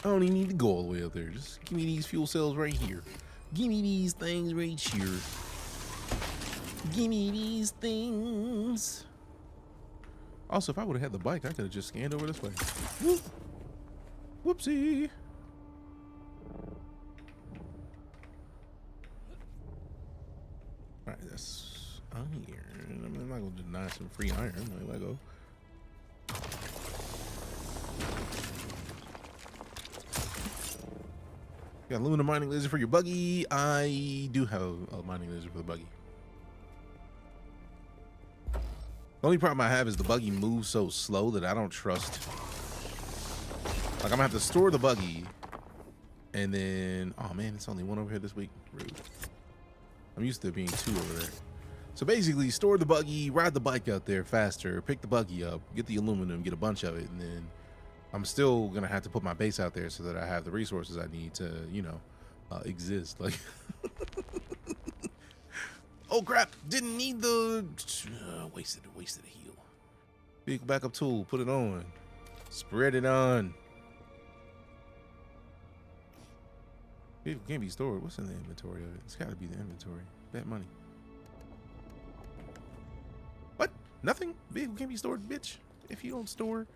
I don't even need to go all the way up there. Just give me these fuel cells right here. Give me these things right here. Give me these things. Also, if I would have had the bike, I could have just scanned over this way. Whoop. Whoopsie. All right, that's iron. I mean, I'm not gonna deny some free iron. Like, let go. Got aluminum mining laser for your buggy. I do have a mining laser for the buggy. The only problem I have is the buggy moves so slow that I don't trust. Like, I'm gonna have to store the buggy, and then, oh man, it's only one over here this week. Rude. I'm used to it being two over there. So basically, store the buggy, ride the bike out there faster, pick the buggy up, get the aluminum, get a bunch of it, and then I'm still gonna have to put my base out there so that I have the resources I need to, you know, exist. Like, oh crap! Didn't need the wasted a heal. Vehicle backup tool. Put it on. Spread it on. Vehicle can't be stored. What's in the inventory of it? It's got to be the inventory. Bet money. What? Nothing? Vehicle can't be stored, bitch. If you don't store.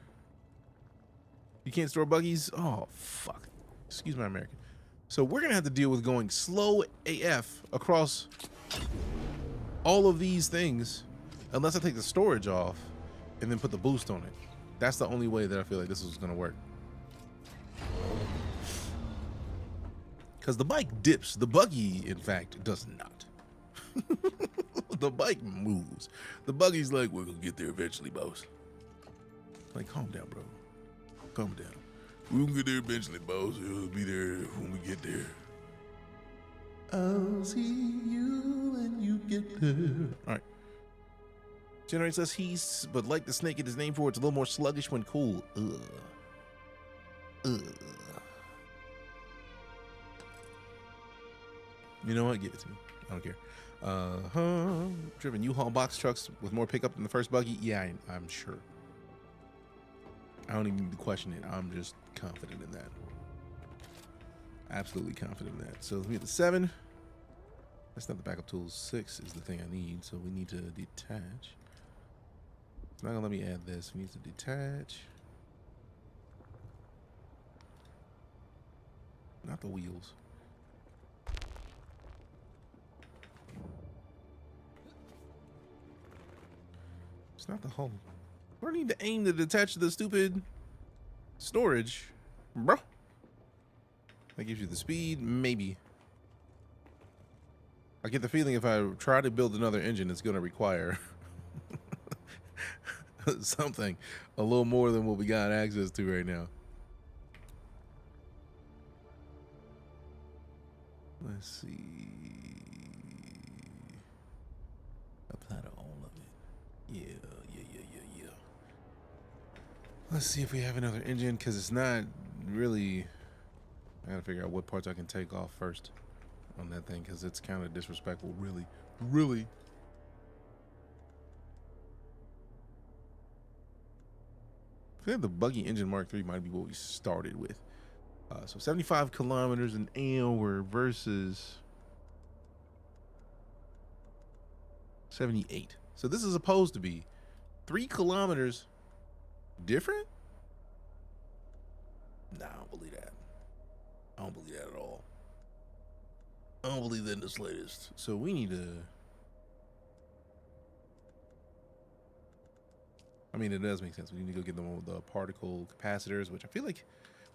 You can't store buggies? Oh, fuck. Excuse my American. So we're going to have to deal with going slow AF across all of these things unless I take the storage off and then put the boost on it. That's the only way that I feel like this was gonna work. Because the bike dips. The buggy, in fact, does not. The bike moves. The buggy's like, we're gonna get there eventually, boss. Like, calm down, bro. Calm down. We'll get there eventually, boss. We'll be there when we get there. I'll see you when you get there. All right. Generates less heat, but like the snake it is named for, it's a little more sluggish when cool. Ugh. You know what? Give it to me. I don't care. Driven U-Haul box trucks with more pickup than the first buggy. Yeah, I'm sure. I don't even need to question it. I'm just confident in that. Absolutely confident in that. So let me get the 7. That's not the backup tool. 6 is the thing I need. So we need to detach. It's not gonna let me add this. We need to detach. Not the wheels. It's not the hull. I need to aim to detach the stupid storage, bro. That gives you the speed, maybe. I get the feeling if I try to build another engine, it's going to require something a little more than what we got access to right now. Let's see. Apply to all of it. Yeah. Let's see if we have another engine, because it's not really... I gotta figure out what parts I can take off first on that thing, because it's kind of disrespectful, really. I think the buggy engine Mark III might be what we started with. So 75 kilometers an hour versus 78. So this is supposed to be 3 kilometers different? Nah, I don't believe that. I don't believe that at all. I don't believe that in the slightest. So we need to... I mean, it does make sense. We need to go get them with the particle capacitors, which I feel like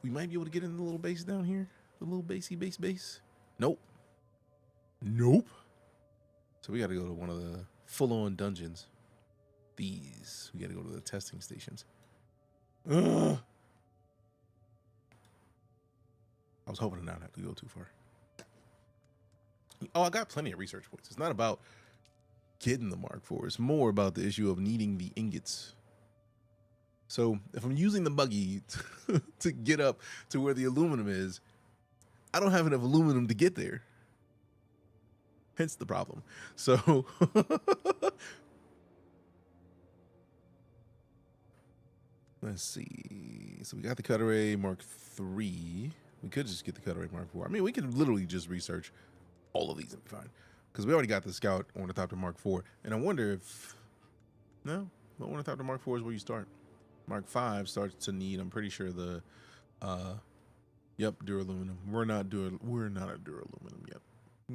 we might be able to get in the little base down here. The little base. Nope. So we got to go to one of the full-on dungeons. These. We got to go to the testing stations. Ugh. I was hoping to not have to go too far. Oh, I got plenty of research points. It's not about getting the Mark IV. It's more about the issue of needing the ingots. So if I'm using the buggy to get up to where the aluminum is, I don't have enough aluminum to get there. Hence the problem. So let's see. So we got the Cutaway Mark III. We could just get the Cutaway Mark IV. I mean, we could literally just research all of these and be fine. Because we already got the Scout Ornithopter Mark IV. And I wonder if... No, the Ornithopter Mark IV is where you start. Mark V starts to need, I'm pretty sure, the... Yep, duraluminum. We're not a duraluminum yet.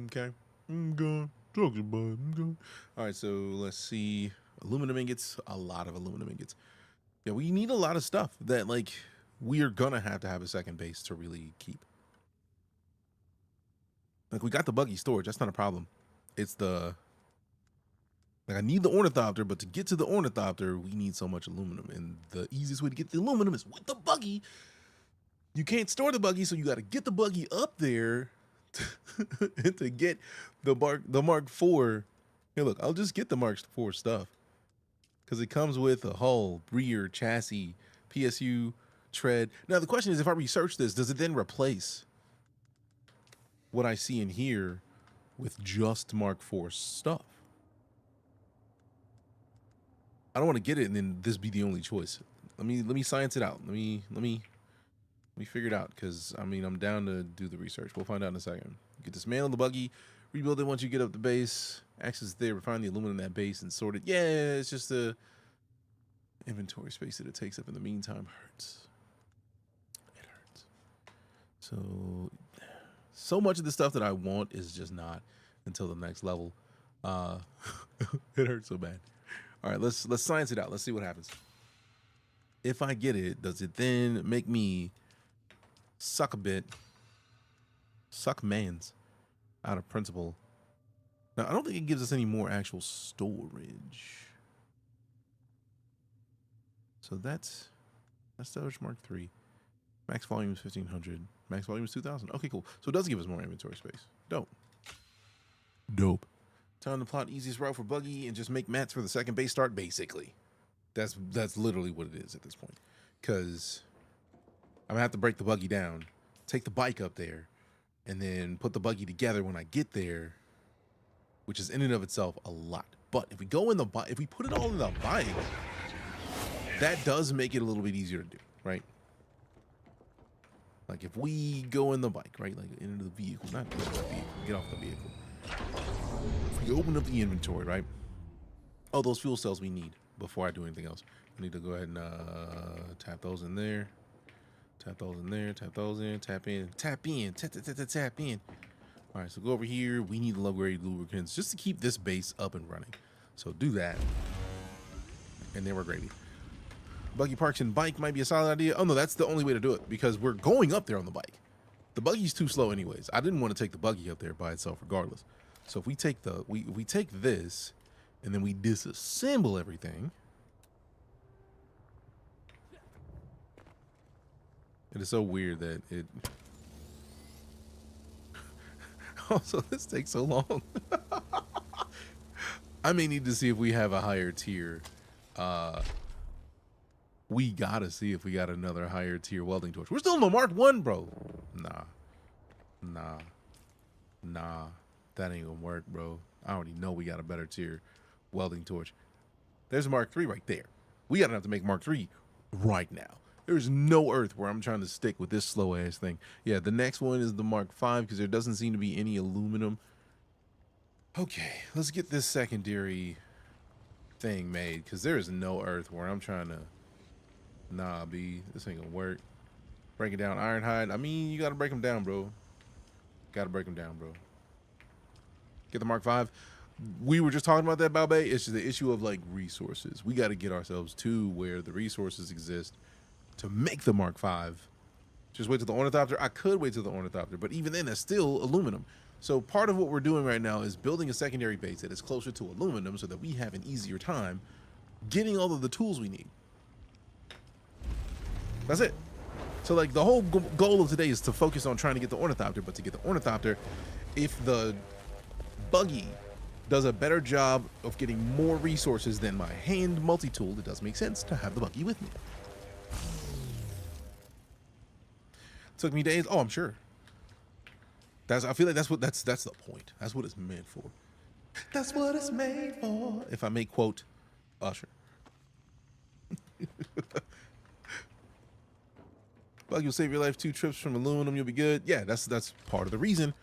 Okay? I'm going. Talk to you, bud. I'm going. All right, so let's see. Aluminum ingots. A lot of aluminum ingots. Yeah, we need a lot of stuff that, like, we are gonna have to have a second base to really keep. Like, we got the buggy storage. That's not a problem. It's the... Like, I need the Ornithopter, but to get to the Ornithopter, we need so much aluminum. And the easiest way to get the aluminum is with the buggy. You can't store the buggy, so you got to get the buggy up there to get the Mark IV. Hey, look, I'll just get the Mark IV stuff. Because it comes with a hull, rear, chassis, PSU, tread. Now, the question is, if I research this, does it then replace what I see in here with just Mark IV stuff? I don't want to get it and then this be the only choice. Let me science it out. Let me figure it out, because I mean, I'm down to do the research. We'll find out in a second. Get dismantle the buggy, rebuild it once you get up the base, access there, refine the aluminum in that base, and sort it. Yeah, it's just the inventory space that it takes up in the meantime hurts. It hurts. So much of the stuff that I want is just not until the next level. It hurts so bad. All right, let's science it out. Let's see what happens. if I get it, does it then make me suck mans out of principle? Now, I don't think it gives us any more actual storage. So that's storage Mark III. Max volume is 1500. Max volume is 2000. Okay, cool. So it does give us more inventory space. Dope. Time to plot easiest route for buggy and just make mats for the second base start, basically. That's literally what it is at this point. Because I'm going to have to break the buggy down, take the bike up there, and then put the buggy together when I get there, which is in and of itself a lot. But if we go in the bike, if we put it all in the bike, that does make it a little bit easier to do, right? Like if we go in the bike, right? Like into the vehicle, not into the vehicle, get off the vehicle. If we open up the inventory, right? Oh, those fuel cells we need before I do anything else. I need to go ahead and tap those in there. Tap those in there, tap those in, tap in. All right, so go over here. We need the low-grade lubricants just to keep this base up and running. So do that. And then we're gravy. Buggy parks and bike might be a solid idea. Oh, no, that's the only way to do it because we're going up there on the bike. The buggy's too slow anyways. I didn't want to take the buggy up there by itself regardless. So if we take we take this and then we disassemble everything. It is so weird that it... Also, this takes so long. I may need to see if we have a higher tier. We gotta see if we got another higher tier welding torch. We're still in the Mark 1, bro. Nah. That ain't gonna work, bro. I already know we got a better tier welding torch. There's a Mark 3 right there. We gotta have to make Mark 3 right now. There's no earth where I'm trying to stick with this slow ass thing. Yeah, the next one is the Mark 5 because there doesn't seem to be any aluminum. Okay, let's get this secondary thing made because there is no earth where I'm trying to... Nah, B, this ain't gonna work. Break it down, Ironhide. I mean, you gotta break them down, bro. Gotta break them down, bro. Get the Mark 5. We were just talking about that, Balbay. It's just the issue of like resources. We got to get ourselves to where the resources exist to make the Mark 5. Just wait till the Ornithopter. I could wait till the Ornithopter, but even then, that's still aluminum. So part of what we're doing right now is building a secondary base that is closer to aluminum so that we have an easier time getting all of the tools we need. That's it. So like the whole goal of today is to focus on trying to get the Ornithopter, but to get the Ornithopter, if the buggy does a better job of getting more resources than my hand multi-tool, it does make sense to have the buggy with me. Took me days. Oh, I'm sure. I feel like that's the point. That's what it's meant for. That's what it's made for. If I may quote Usher. Buggy will save your life. 2 trips from aluminum, you'll be good. Yeah, that's part of the reason.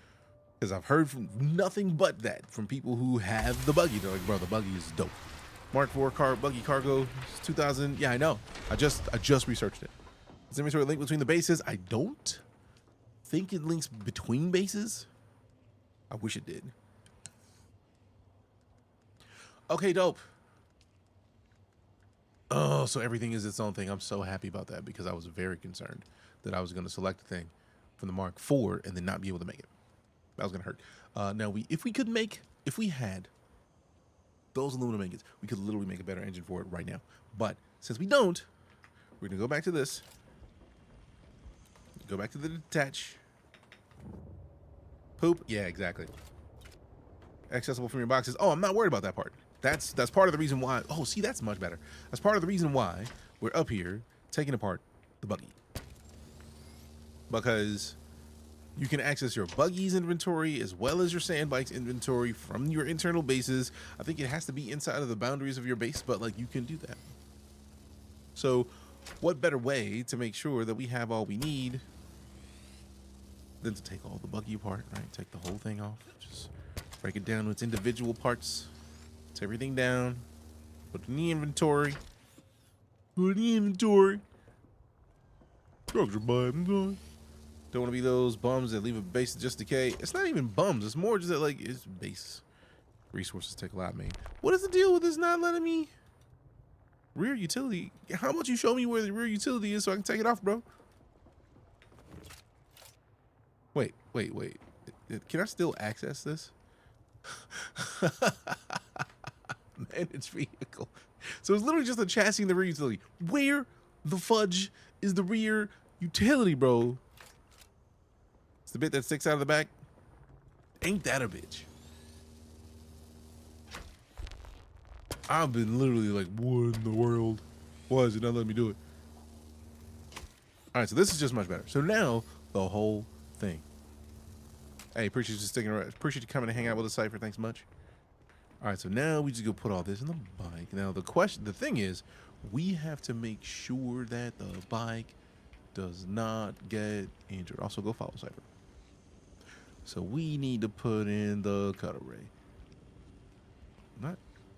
Because I've heard from nothing but that from people who have the buggy. They're like, bro, the buggy is dope. Mark IV buggy cargo, 2000. Yeah, I know. I just researched it. Is inventory link between the bases? I don't think it links between bases. I wish it did. Okay, dope. Oh, so everything is its own thing. I'm so happy about that because I was very concerned that I was going to select a thing from the Mark IV and then not be able to make it. That was going to hurt. Now, if we had those aluminum ingots, we could literally make a better engine for it right now. But since we don't, we're going to go back to this. Go back to the detach. Poop. Yeah, exactly. Accessible from your boxes. Oh, I'm not worried about that part. That's part of the reason why. Oh, see, that's much better. That's part of the reason why we're up here taking apart the buggy. Because you can access your buggy's inventory as well as your sandbike's inventory from your internal bases. I think it has to be inside of the boundaries of your base, but like you can do that. So what better way to make sure that we have all we need than to take all the buggy apart, right? Take the whole thing off. Just break it down to its individual parts. Take everything down. Put it in the inventory. Put it in the inventory. Drugs are buying. Don't want to be those bums that leave a base to just decay. It's not even bums. It's more just that like it's base resources take a lot, man. What is the deal with this not letting me? Rear utility? How about you show me where the rear utility is so I can take it off, bro? Wait. Can I still access this? Manage vehicle. So it's literally just a chassis and the rear utility. Where the fudge is the rear utility, bro? It's the bit that sticks out of the back. Ain't that a bitch? I've been literally like, what in the world? Why is it not letting me do it? All right, so this is just much better. So now the whole thing. Hey, appreciate you sticking around. Appreciate you coming to hang out with us, Cypher. Thanks much. All right, so now we just go put all this in the bike. Now the thing is, we have to make sure that the bike does not get injured. Also, go follow Cypher. So we need to put in the cut array.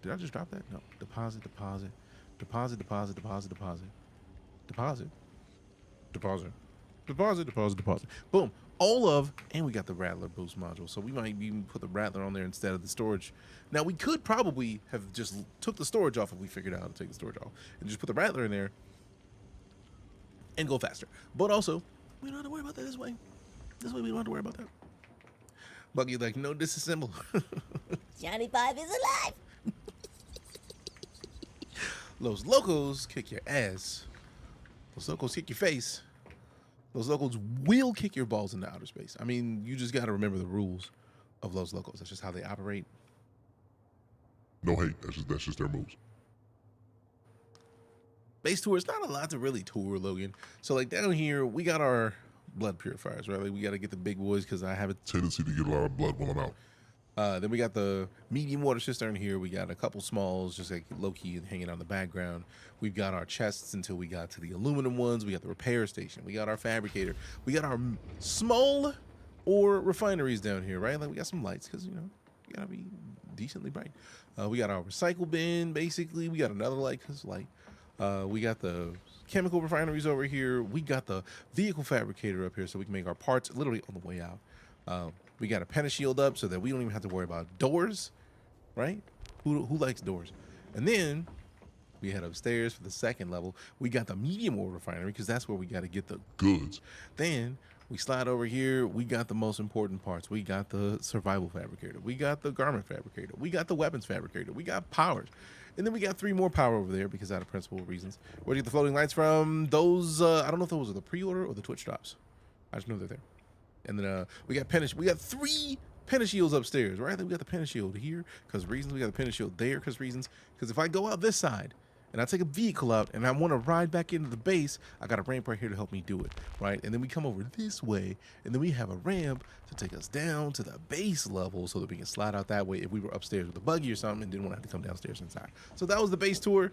Did I just drop that? No. Deposit. Boom. All of, and we got the Rattler boost module. So we might even put the Rattler on there instead of the storage. Now we could probably have just took the storage off if we figured out how to take the storage off and just put the Rattler in there and go faster. But also, we don't have to worry about that this way. This way we don't have to worry about that. Buggy like, no disassemble. Johnny 5 is alive. Los Locos kick your ass. Los Locos kick your face. Los Locos will kick your balls into outer space. I mean, you just got to remember the rules of Los Locos. That's just how they operate. No hate. That's just their moves. Base tour is not a lot to really tour, Logan. So like down here, we got our blood purifiers, right? Like we got to get the big boys because I have a tendency to get a lot of blood while I'm out. Then we got the medium water cistern here. We got a couple smalls, just like low-key hanging out in the background. We've got our chests until we got to the aluminum ones. We got the repair station. We got our fabricator. We got our small ore refineries down here, right? Like we got some lights because, you know, you gotta be decently bright. We got our recycle bin, basically. We got another light because light. We got the chemical refineries over here. We got the vehicle fabricator up here so we can make our parts literally on the way out. We got a pentashield up so that we don't even have to worry about doors, right? Who likes doors? And then we head upstairs for the second level. We got the medium ore refinery because that's where we got to get the goods. Then we slide over here. We got the most important parts. We got the survival fabricator. We got the garment fabricator. We got the weapons fabricator. We got powers. And then we got 3 more power over there because out of principal reasons. Where do you get the floating lights from? Those, I don't know if those are the pre-order or the Twitch drops. I just know they're there. And then we got 3 pentashields upstairs, right? We got the pentashield here because reasons. We got the pentashield there because reasons. Because if I go out this side and I take a vehicle out and I want to ride back into the base, I got a ramp right here to help me do it, right? And then we come over this way and then we have a ramp to take us down to the base level so that we can slide out that way if we were upstairs with a buggy or something and didn't want to have to come downstairs inside. So that was the base tour.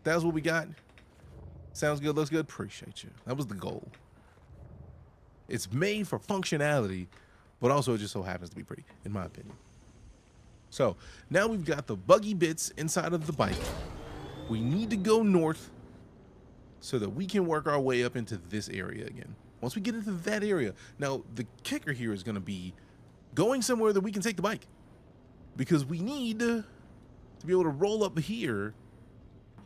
That was what we got. Sounds good, looks good. Appreciate you. That was the goal. It's made for functionality, but also it just so happens to be pretty, in my opinion. So now we've got the buggy bits inside of the bike. We need to go north so that we can work our way up into this area again. Once we get into that area, now the kicker here is going to be going somewhere that we can take the bike, because we need to be able to roll up here.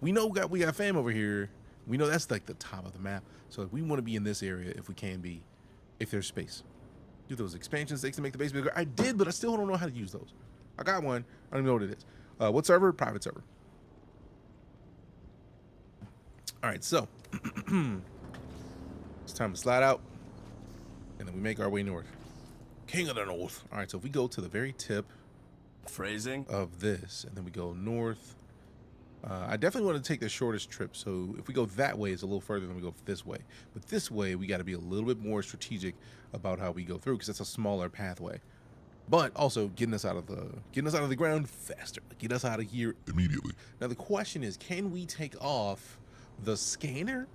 We know we got fam over here. We know that's like the top of the map. So we want to be in this area if we can be. If there's space. Do those expansion stakes to make the base bigger. I did, but I still don't know how to use those. I got one. I don't even know what it is. What server? Private server. All right, so it's time to slide out, and then we make our way north. King of the North. All right, so if we go to the very tip Phrasing of this, and then we go north. I definitely want to take the shortest trip. So if we go that way, it's a little further than we go this way. But this way, we got to be a little bit more strategic about how we go through because it's a smaller pathway. But also getting us out of the ground faster. Get us out of here immediately. Now the question is, can we take off the scanner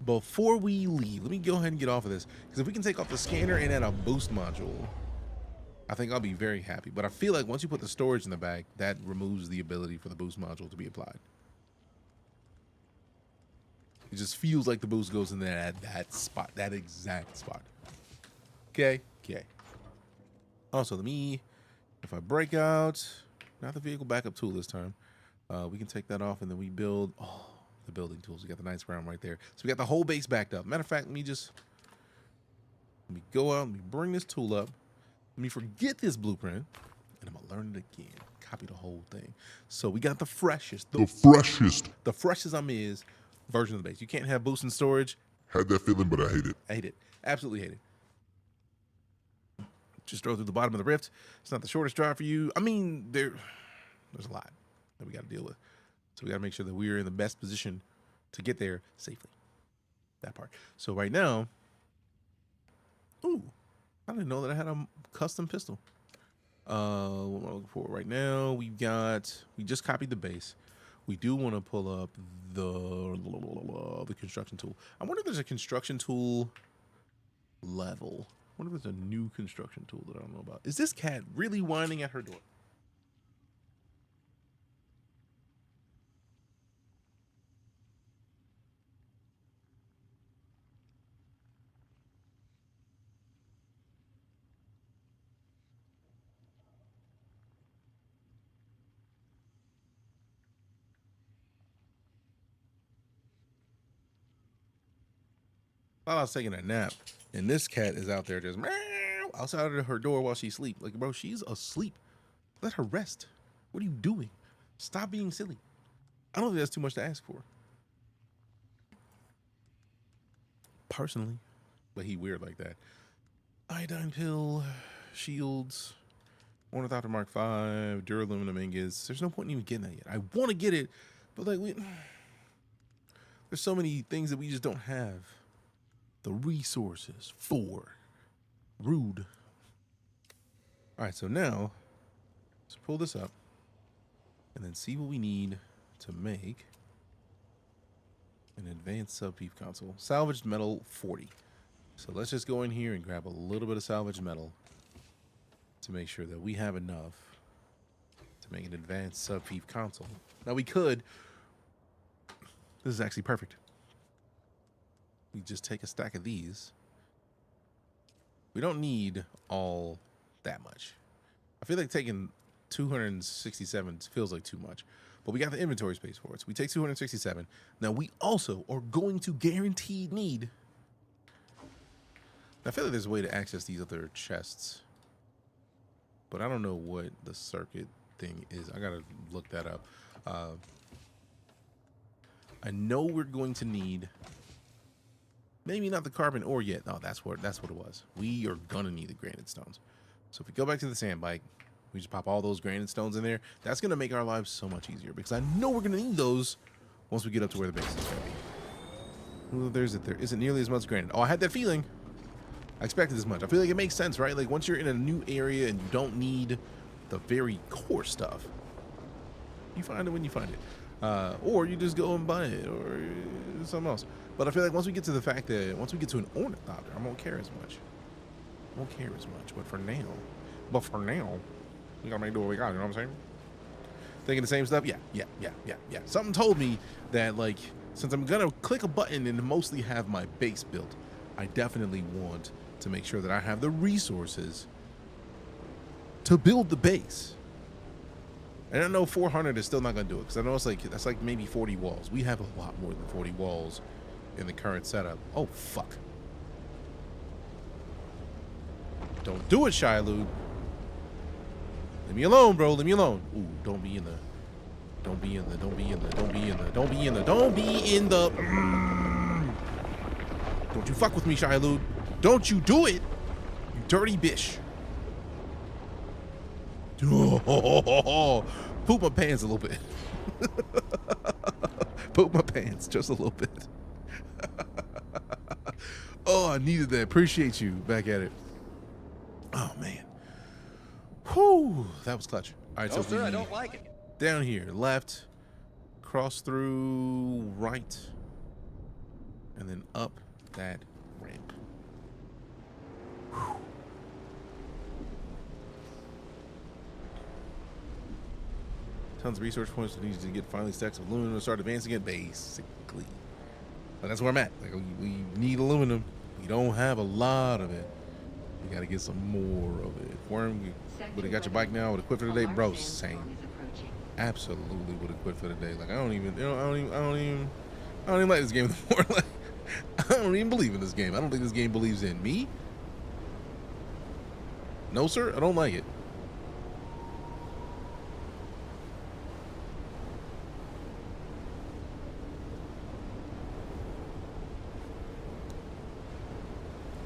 before we leave? Let me go ahead and get off of this because if we can take off the scanner and add a boost module, I think I'll be very happy. But I feel like once you put the storage in the back, that removes the ability for the boost module to be applied. It just feels like the boost goes in there at that spot, that exact spot. Okay. Also, if I break out, not the vehicle backup tool this time. We can take that off, and then we build the building tools. We got the nice ground right there. So we got the whole base backed up. Matter of fact, let me go out and bring this tool up. Let me forget this blueprint, and I'm gonna learn it again. Copy the whole thing. So we got the freshest is version of the base. You can't have boost and storage. Had that feeling, but I hate it. I hate it. Absolutely hate it. Just throw through the bottom of the rift. It's not the shortest drive for you. I mean, there's a lot that we got to deal with. So we got to make sure that we're in the best position to get there safely. That part. So right now, ooh, I didn't know that I had a custom pistol. What am I looking for right now? We just copied the base. We do want to pull up the construction tool. I wonder if there's a construction tool level. I wonder if there's a new construction tool that I don't know about. Is this cat really whining at her door? While I was taking a nap, and this cat is out there just meow outside of her door while she's asleep. Like, bro, she's asleep. Let her rest. What are you doing? Stop being silly. I don't think that's too much to ask for. Personally. But he weird like that. Iodine pill, shields, Ornithopter Mark V, Duraluminum ingots. There's no point in even getting that yet. I want to get it, but like, there's so many things that we just don't have the resources for. Rude. All right, so now let's pull this up and then see what we need to make an advanced sub-peep console. Salvaged metal 40. So let's just go in here and grab a little bit of salvaged metal to make sure that we have enough to make an advanced sub-peep console. Now we could, this is actually perfect. We just take a stack of these. We don't need all that much. I feel like taking 267 feels like too much, but we got the inventory space for it. So we take 267. Now we also are going to guaranteed need. I feel like there's a way to access these other chests, but I don't know what the circuit thing is. I gotta look that up. I know we're going to need, maybe not the carbon ore yet. No, that's what it was. We are gonna need the granite stones. So if we go back to the sand bike, we just pop all those granite stones in there. That's gonna make our lives so much easier because I know we're gonna need those once we get up to where the base is gonna be. Ooh, there isn't nearly as much granite. Oh, I had that feeling. I expected this much. I feel like it makes sense, right? Like once you're in a new area and you don't need the very core stuff, you find it when you find it. Or you just go and buy it or something else. But I feel like once we get to the fact that once we get to an Ornithopter, I won't care as much. But for now, we gotta make do what we got, you know what I'm saying? Thinking the same stuff? Yeah. Something told me that, like, since I'm gonna click a button and mostly have my base built, I definitely want to make sure that I have the resources to build the base. And I know 400 is still not gonna do it because I know it's like, that's like maybe 40 walls. We have a lot more than 40 walls in the current setup. Oh, fuck. Don't do it, Shiloh. Leave me alone, bro. Leave me alone. Ooh, don't be in the. Don't you fuck with me, Shiloh. Don't you do it, you dirty bitch. Oh, poop my pants a little bit. Poop my pants just a little bit. Oh, I needed that. Appreciate you. Back at it. Oh, man. Whew. That was clutch. All right, No, so sir, I don't like it. Down here, left, cross through, right, and then up that ramp. Whew. Tons of research points we need to get finally stacks of aluminum to start advancing it, basically. But that's where I'm at. Like, we need aluminum. We don't have a lot of it. We gotta get some more of it. Worm, would have got your bike now with equip for today, bro. Same. absolutely would have quit for the day. Like I don't even like this game anymore. Like I don't even believe in this game. I don't think this game believes in me. No, sir, I don't like it.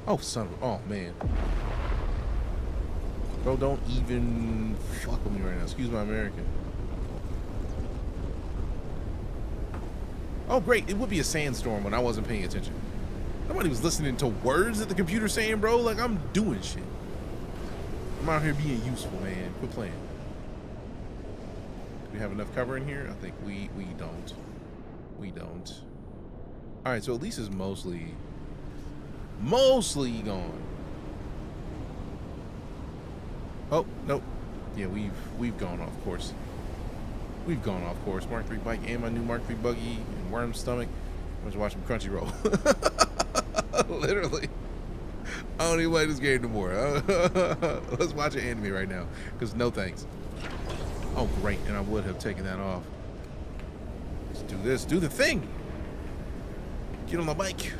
Oh, son of a, oh man. Bro, don't even fuck with me right now. Excuse my American. Oh, great. It would be a sandstorm when I wasn't paying attention. Nobody was listening to words that the computer's saying, bro. Like, I'm doing shit. I'm out here being useful, man. Quit playing. Do we have enough cover in here? I think we don't. We don't. All right, so at least it's mostly gone. Oh, nope. Yeah, we've gone off course. We've gone off course. Mark 3 bike and my new Mark 3 buggy and worm stomach. I was watching Crunchyroll. Literally. I don't even play this game no more. Let's watch an anime right now. Because no thanks. Oh, great. And I would have taken that off. Let's do this. Do the thing. Get on the bike.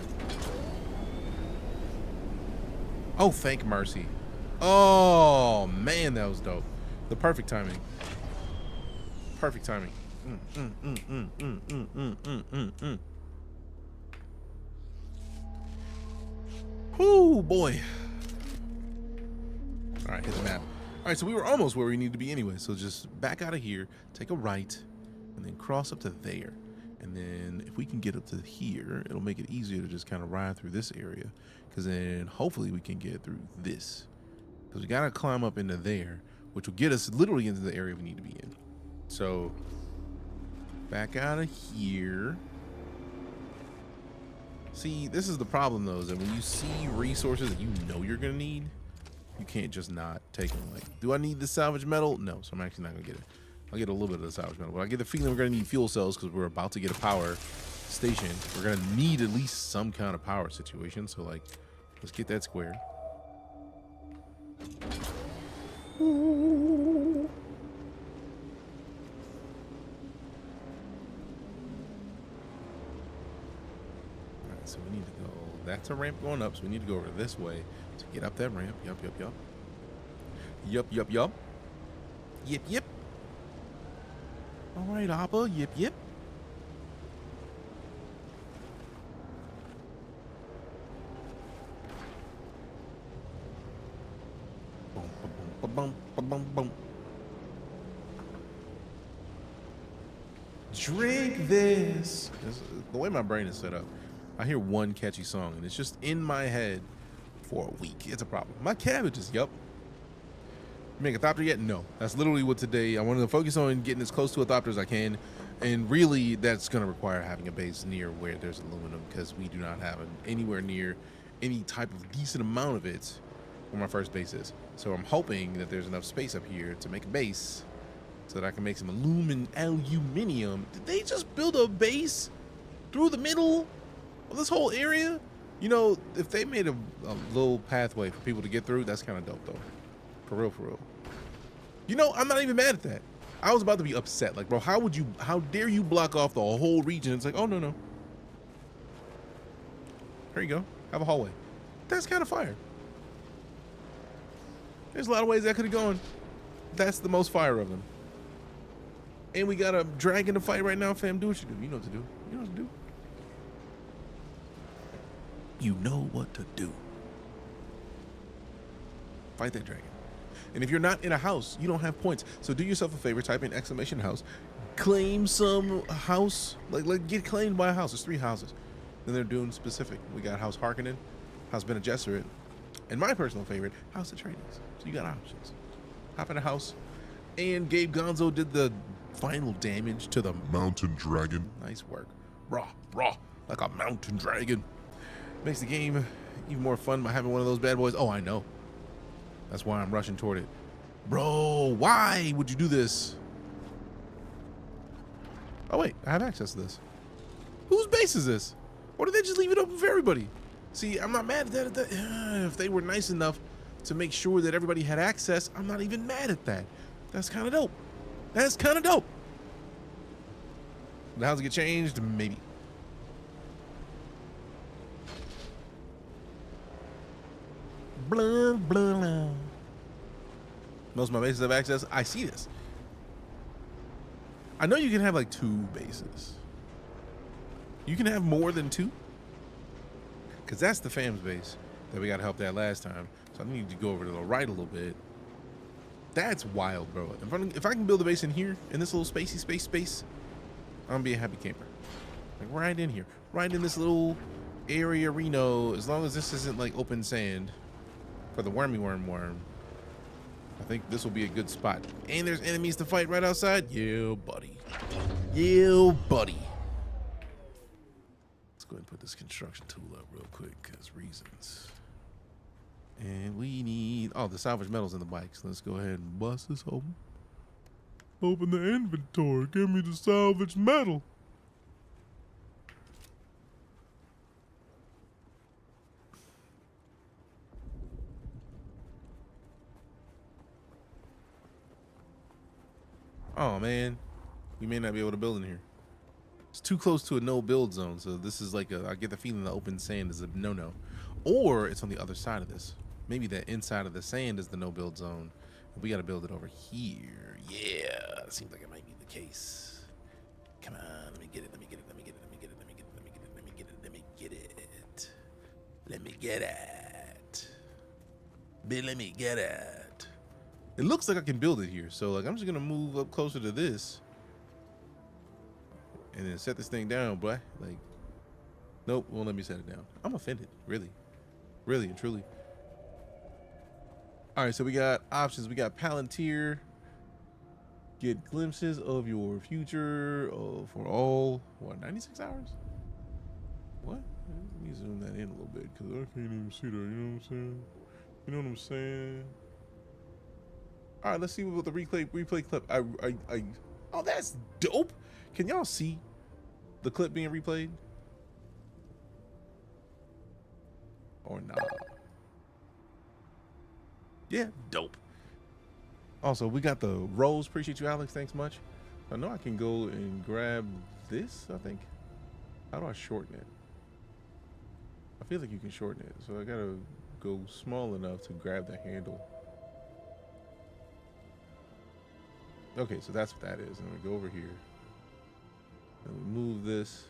Oh, thank mercy. Oh, man, that was dope. The perfect timing. Perfect timing. Whoo, boy. All right, hit the map. All right, so we were almost where we need to be anyway. So just back out of here, take a right, and then cross up to there. And then if we can get up to here, it'll make it easier to just kind of ride through this area. Because then hopefully we can get through this. Because we got to climb up into there, which will get us literally into the area we need to be in. So back out of here. See, this is the problem though, is that when you see resources that you know you're gonna need, you can't just not take them. Like, do I need the salvage metal? No, so I'm actually not gonna get it. I'll get a little bit of the salvage metal, but I get the feeling we're gonna need fuel cells because we're about to get a power station. We're gonna need at least some kind of power situation. So like, let's get that square. Ooh. So we need to go, that's a ramp going up, so we need to go over this way to get up that ramp. Yup. Yep. All right, Appa. Yep. Boom. Drink this. The way my brain is set up, I hear one catchy song and it's just in my head for a week. It's a problem. My cabbages, yup. Make a thopter yet? No. That's literally what today, I wanted to focus on getting as close to a thopter as I can. And really, that's going to require having a base near where there's aluminum because we do not have anywhere near any type of decent amount of it where my first base is. So I'm hoping that there's enough space up here to make a base so that I can make some aluminium. Did they just build a base through the middle of this whole area? You know, if they made a little pathway for people to get through, that's kind of dope though. For real. You know, I'm not even mad at that. I was about to be upset. Like, bro, how dare you block off the whole region? It's like, oh, no. There you go. Have a hallway. That's kind of fire. There's a lot of ways that could have gone. That's the most fire of them. And we got a dragon to fight right now, fam. Do what you do. You know what to do. You know what to do. You know what to do. Fight that dragon. And if you're not in a house, you don't have points. So do yourself a favor, type in !house, claim some house, like get claimed by a house. There's 3 houses. Then they're Dune specific. We got House Harkonnen, House Bene Gesserit, and my personal favorite, House Atreides. So you got options. Hop in a house. And Gabe Gonzo did the final damage to the mountain dragon. Nice work. Raw, like a mountain dragon. Makes the game even more fun by having one of those bad boys. Oh, I know. That's why I'm rushing toward it. Bro, why would you do this? Oh, wait, I have access to this. Whose base is this? Or did they just leave it open for everybody? See, I'm not mad at that. If they were nice enough to make sure that everybody had access, I'm not even mad at that. That's kind of dope. The houses get changed? Maybe. Blah, blah, blah. Most of my bases have access. I see this. I know you can have like 2 bases. You can have more than 2. Because that's the fam's base that we got help that last time. So I need to go over to the right a little bit. That's wild, bro. If I can build a base in here, in this little spacey space, I'm gonna be a happy camper. Like right in here. Right in this little area Reno. As long as this isn't like open sand for the wormy worm. I think this will be a good spot. And there's enemies to fight right outside. Yeah, buddy. Yeah, buddy. Let's go ahead and put this construction tool up real quick because reasons. And we need, oh, the salvage metals in the bikes. Let's go ahead and bust this open. Open the inventory. Give me the salvage metal. Oh man, we may not be able to build in here. It's too close to a no build zone, so this is like I get the feeling the open sand is a no-no. Or it's on the other side of this. Maybe the inside of the sand is the no build zone. We gotta build it over here. Yeah, seems like it might be the case. Come on, let me get it, let me get it, let me get it, let me get it, let me get it, let me get it, let me get it, let me get it. Let me get it. Let me get it. It looks like I can build it here, so like I'm just gonna move up closer to this and then set this thing down, boy. Like, nope, won't let me set it down. I'm offended, really and truly. All right, so we got options. We got Palantir. Get glimpses of your future for all, what, 96 hours? What? Let me zoom that in a little bit because I can't even see that. You know what I'm saying? You know what I'm saying? All right, let's see what the replay clip. Oh, that's dope. Can y'all see the clip being replayed? Or not? Yeah, dope. Also, we got the rolls. Appreciate you, Alex. Thanks much. I know I can go and grab this, I think. How do I shorten it? I feel like you can shorten it. So I gotta go small enough to grab the handle. Okay, so that's what that is. And we go over here. And we move this.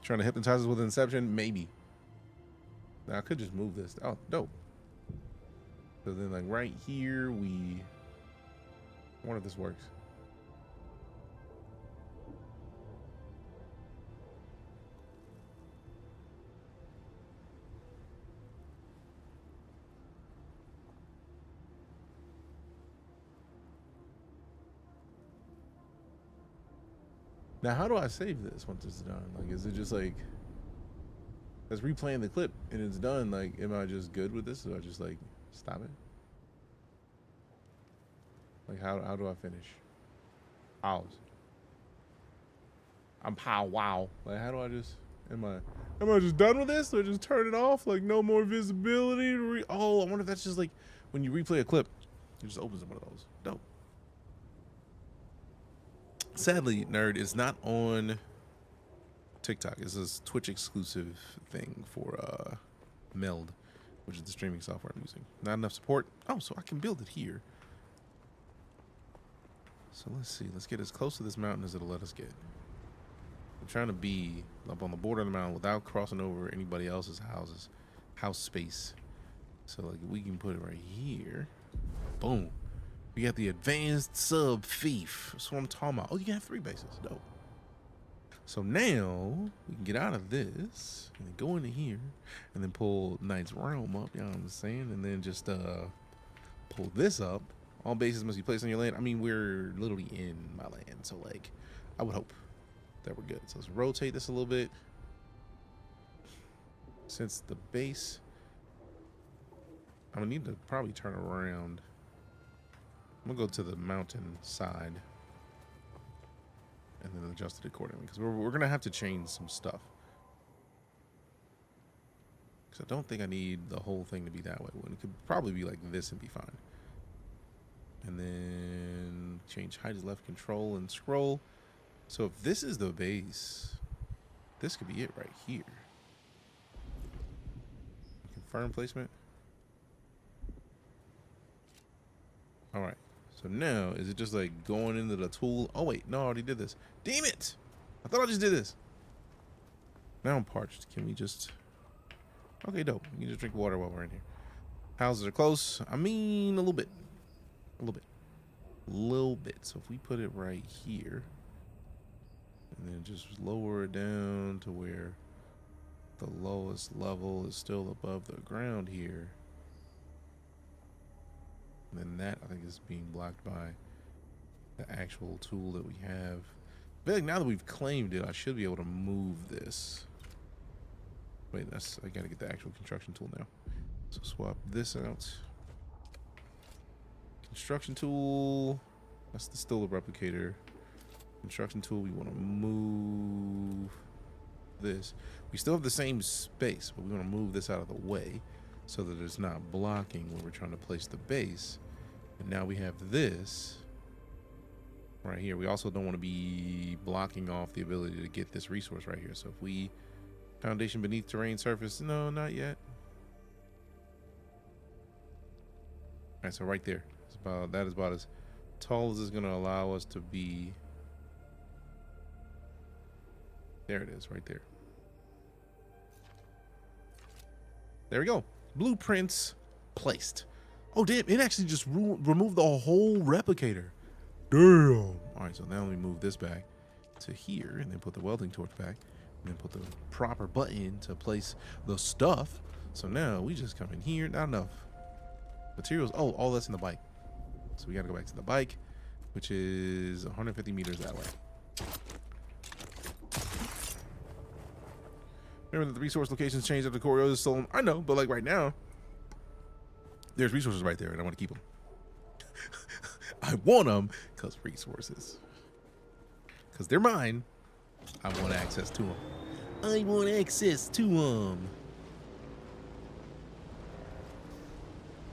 Trying to hypnotize us with Inception? Maybe. Now I could just move this. Oh, dope. So then like right here, I wonder if this works. Now, how do I save this once it's done? Like, is it just like, that's replaying the clip and it's done? Like, am I just good with this? Or do I just like stop it? Like, how do I finish? Pause. I'm wow. Like, how do I just, am I just done with this? Or just turn it off? Like, no more visibility? Oh, I wonder if that's just like, when you replay a clip, it just opens up one of those. Dope. Sadly, Nerd is not on TikTok. It's a Twitch exclusive thing for Meld, which is the streaming software I'm using. Not enough support. Oh, so I can build it here. So let's see. Let's get as close to this mountain as it'll let us get. I'm trying to be up on the border of the mountain without crossing over anybody else's house space. So like we can put it right here. Boom. We got the advanced sub thief. That's what I'm talking about. Oh, you can have 3 bases. Dope. So now we can get out of this and then go into here and then pull Knight's Realm up. You know what I'm saying? And then just pull this up. All bases must be placed on your land. I mean, we're literally in my land. So like, I would hope that we're good. So let's rotate this a little bit. Since the base, I'm gonna need to probably turn around. I'm gonna go to the mountain side and then adjust it accordingly because we're gonna have to change some stuff. I don't think I need the whole thing to be that way. It could probably be like this and be fine. And then change height is left control and scroll. So if this is the base, this could be it right here. Confirm placement. All right. So now, is it just like going into the tool? Oh wait, no, I already did this. Damn it! I thought I just did this. Now I'm parched. Can we just... Okay, dope. We can just drink water while we're in here. Houses are close. I mean, a little bit. A little bit. A little bit. So if we put it right here, and then just lower it down to where the lowest level is still above the ground here. And then that, I think, is being blocked by the actual tool that we have. I feel like now that we've claimed it, I should be able to move this. Wait, I gotta get the actual construction tool now. So swap this out. Construction tool. That's still a replicator. Construction tool, we want to move this. We still have the same space, but we want to move this out of the way so that it's not blocking where we're trying to place the base. And now we have this right here. We also don't want to be blocking off the ability to get this resource right here. So if we foundation beneath terrain surface, no, not yet. All right, so right there, that is about as tall as it's going to allow us to be. There it is, right there. There we go. Blueprints placed. Oh, damn, it actually just removed the whole replicator. Damn. All right, so now let me move this back to here and then put the welding torch back and then put the proper button to place the stuff. So now we just come in here. Not enough materials. Oh, all that's in the bike. So we got to go back to the bike, which is 150 meters that way. Remember that the resource locations changed after the corridor is stolen. I know, but like right now, there's resources right there, and I want to keep them. I want them because resources. Because they're mine. I want access to them. I want access to them.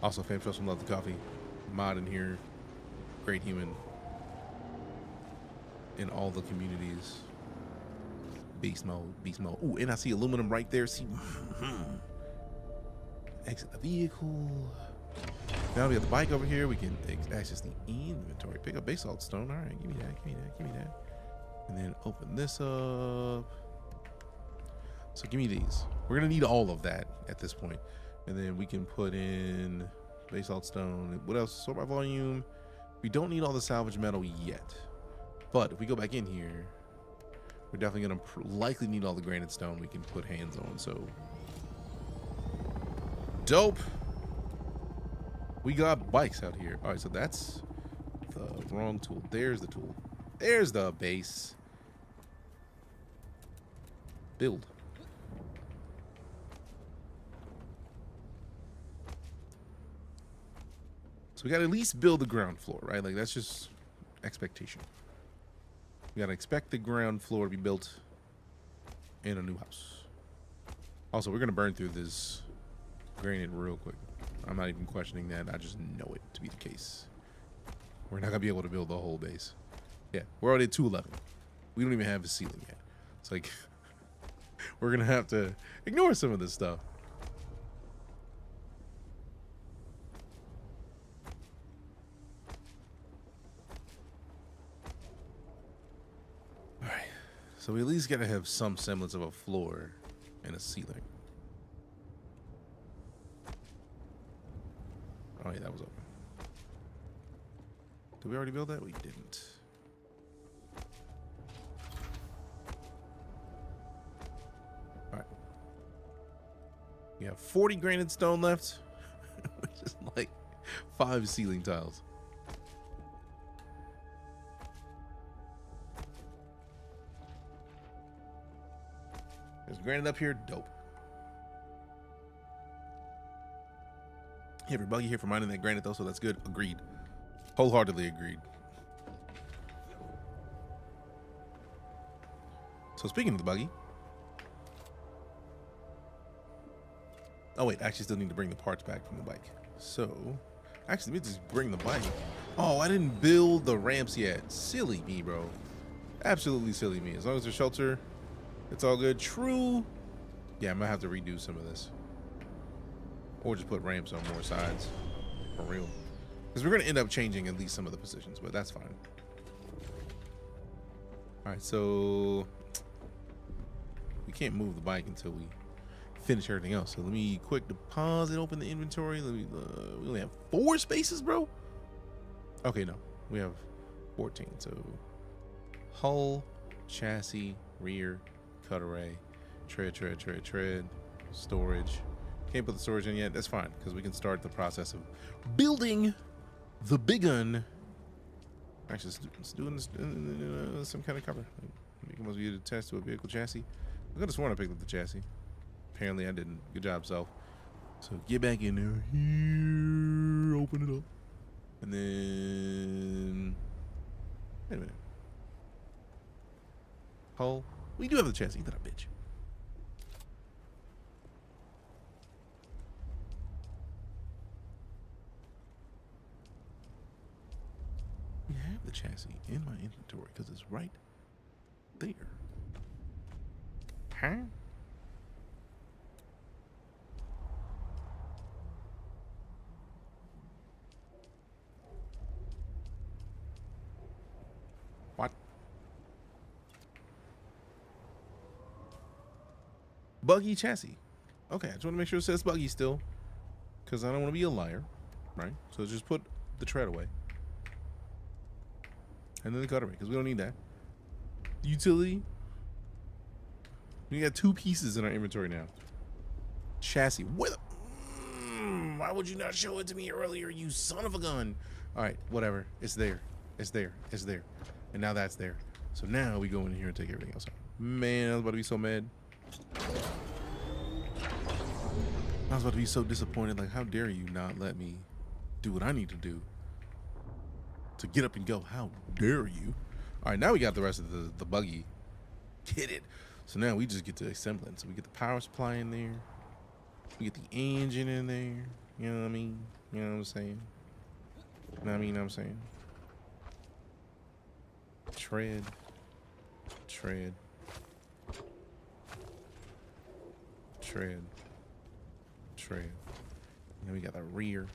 Also, fam, show some love to coffee. Mod in here. Great human. In all the communities. Beast mode, beast mode. Ooh, and I see aluminum right there. See, exit the vehicle. Now we have the bike over here. We can access the inventory. Pick up basalt stone. All right, give me that, give me that, give me that. And then open this up. So give me these. We're gonna need all of that at this point. And then we can put in basalt stone. What else? Sort by volume. We don't need all the salvage metal yet. But if we go back in here, we're definitely going to likely need all the granite stone we can put hands on, so. Dope. We got bikes out here. All right, so that's the wrong tool. There's the tool. There's the base. Build. So we got to at least build the ground floor, right? Like, that's just expectation. We gotta expect the ground floor to be built in a new house. Also, we're gonna burn through this granite real quick. I'm not even questioning that. I just know it to be the case. We're not gonna be able to build the whole base. Yeah, we're already at 211. We don't even have a ceiling yet. It's like we're gonna have to ignore some of this stuff. So we at least gotta have some semblance of a floor and a ceiling. Oh yeah, that was open. Did we already build that? We didn't. All right. We have 40 granite stone left, which is like 5 ceiling tiles. There's granite up here, dope. Yeah, every buggy here for mining that granite though, so that's good. Agreed. Wholeheartedly agreed. So speaking of the buggy, Oh wait, I actually still need to bring the parts back from the bike. So, actually, let me just bring the bike. Oh, I didn't build the ramps yet. Silly me, bro. Absolutely silly me. As long as there's shelter, it's all good. True. Yeah, I'm gonna have to redo some of this. Or just put ramps on more sides. For real. Because we're gonna end up changing at least some of the positions, but that's fine. Alright, so we can't move the bike until we finish everything else. So let me quick deposit, open the inventory. Let me we only have 4 spaces, bro. Okay, no, we have 14. So hull, chassis, rear, cut array, tread, storage. Can't put the storage in yet. That's fine, because we can start the process of building the big gun. Actually, let's do this, some kind of cover. It must be attached to a vehicle chassis. I could have sworn I picked up the chassis. Apparently I didn't. Good job, self. So get back in there. Here, open it up. And then, wait a minute. Hull. We do have the chassis. That a bitch. We have the chassis in my inventory because it's right there. Huh? What? Buggy chassis. Okay, I just want to make sure it says buggy still, because I don't want to be a liar, right? So just put the tread away. And then the cutaway, because we don't need that. Utility. We got 2 pieces in our inventory now. Chassis. Where the, why would you not show it to me earlier, you son of a gun? All right, whatever. It's there. It's there. It's there. And now that's there. So now we go in here and take everything else out. Man, I was about to be so mad. I was about to be so disappointed. Like, how dare you not let me do what I need to do to get up and go? How dare you? All right, now we got the rest of the buggy. Get it. So now we just get to assemble it. So we get the power supply in there. We get the engine in there. You know what I mean? You know what I'm saying? You know what I mean? I'm saying? Tread. Tread. Tread. Tread. And then we got the rear.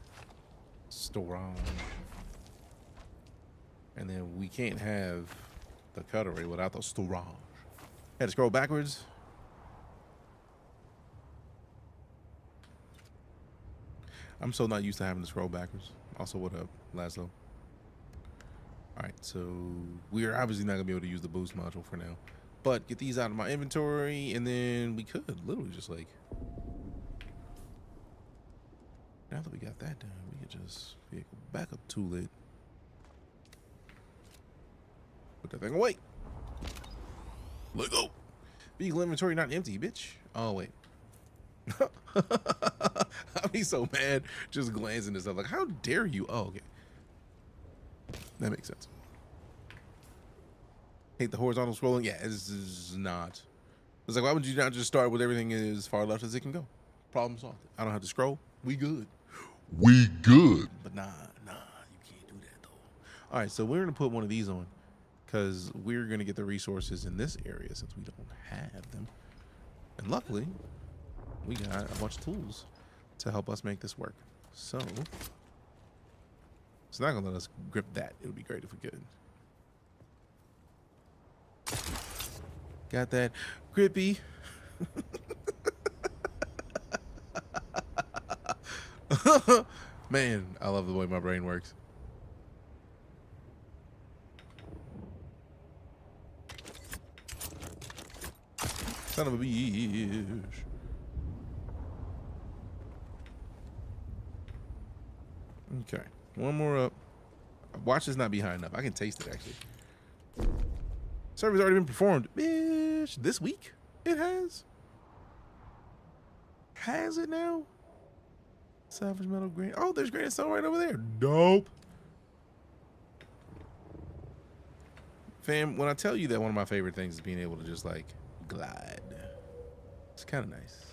Storage. And then we can't have the cutaway without the storage. Had to scroll backwards. I'm so not used to having to scroll backwards. Also, what up, Laszlo? Alright, so we're obviously not going to be able to use the boost module for now. But get these out of my inventory, and then we could literally just like... Now that we got that done, we could just vehicle backup tool it. Put that thing away. Let go. Vehicle inventory not empty, bitch. Oh, wait. I'd be so mad just glancing at stuff. Like, how dare you? Oh, okay. That makes sense. Hate the horizontal scrolling. Yeah, this is not. It's like, why would you not just start with everything as far left as it can go? Problem solved. I don't have to scroll. We good. We good. But nah, you can't do that, though. All right, so we're going to put one of these on, because we're going to get the resources in this area since we don't have them. And luckily, we got a bunch of tools to help us make this work. So, it's not going to let us grip that. It would be great if we could. Got that grippy. Man, I love the way my brain works. Son of a bitch. Okay, one more up. Watch this not be high enough. I can taste it actually. Survey's already been performed. Bitch, this week it has? Has it now? Salvage metal green. Oh, there's granite stone right over there. Dope. Fam, when I tell you that one of my favorite things is being able to just like glide. It's kind of nice.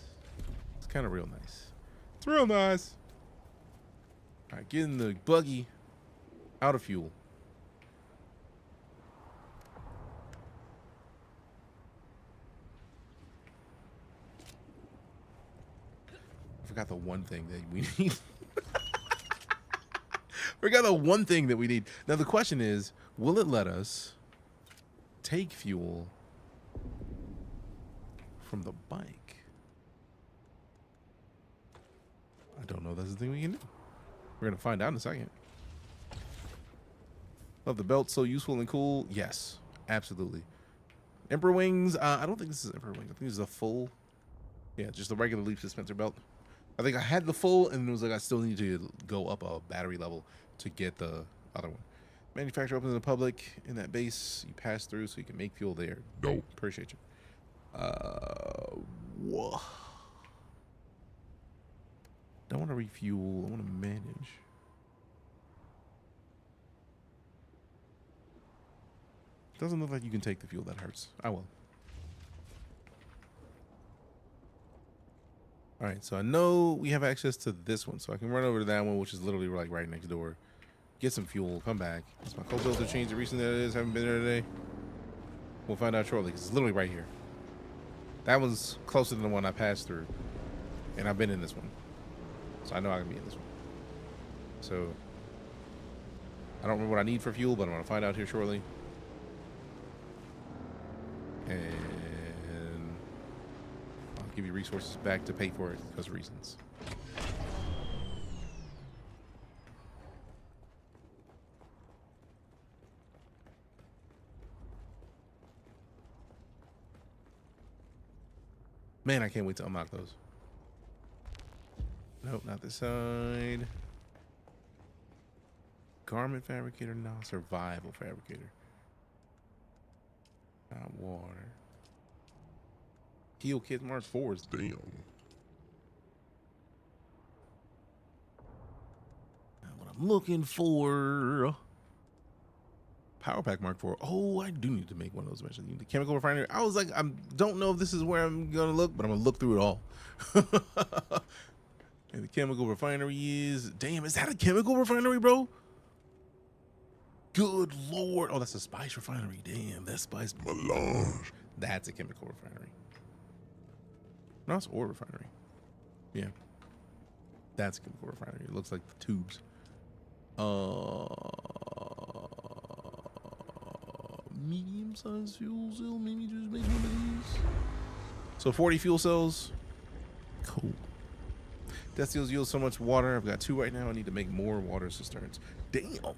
It's kind of real nice. It's real nice. All right, getting the buggy out of fuel. I forgot the one thing that we need. Forgot the one thing that we need. Now the question is, will it let us take fuel from the bike? I don't know. That's the thing we can do. We're gonna find out in a second. Love the belt, so useful and cool. Yes, absolutely. Emperor wings. I don't think this is Emperor wings. I think this is a full. Yeah, just the regular leaf dispenser belt. I think I had the full, and it was like I still need to go up a battery level to get the other one. Manufacturer open to the public in that base. You pass through so you can make fuel there. Nope. Appreciate you. Whoa. Don't want to refuel. I want to manage. Doesn't look like you can take the fuel. That hurts. I will. All right, so I know we have access to this one, so I can run over to that one, which is literally like right next door. Get some fuel, come back. Has my cold filter changed the recent that it is? Haven't been there today. We'll find out shortly, because it's literally right here. That one's closer than the one I passed through, and I've been in this one, so I know I can be in this one. So I don't remember what I need for fuel, but I'm gonna find out here shortly. And I'll give you resources back to pay for it because of reasons. Man, I can't wait to unlock those. Nope, not this side. Garment fabricator, no. Survival fabricator. Not water. Heal kit Mark 4s. Damn. Not what I'm looking for. Power pack Mark 4. Oh, I do need to make one of those eventually. The chemical refinery. I was like, I don't know if this is where I'm gonna look, but I'm gonna look through it all. And the chemical refinery is, damn, is that a chemical refinery, bro? Good Lord. Oh, that's a spice refinery. Damn, that's spice. Melange. That's a chemical refinery. No, it's ore refinery. Yeah. That's a chemical refinery. It looks like the tubes. Medium-sized fuel cell. Maybe just make one of these. So 40 fuel cells. Cool. That steals yield so much water. I've got 2 right now. I need to make more water cisterns. Damn.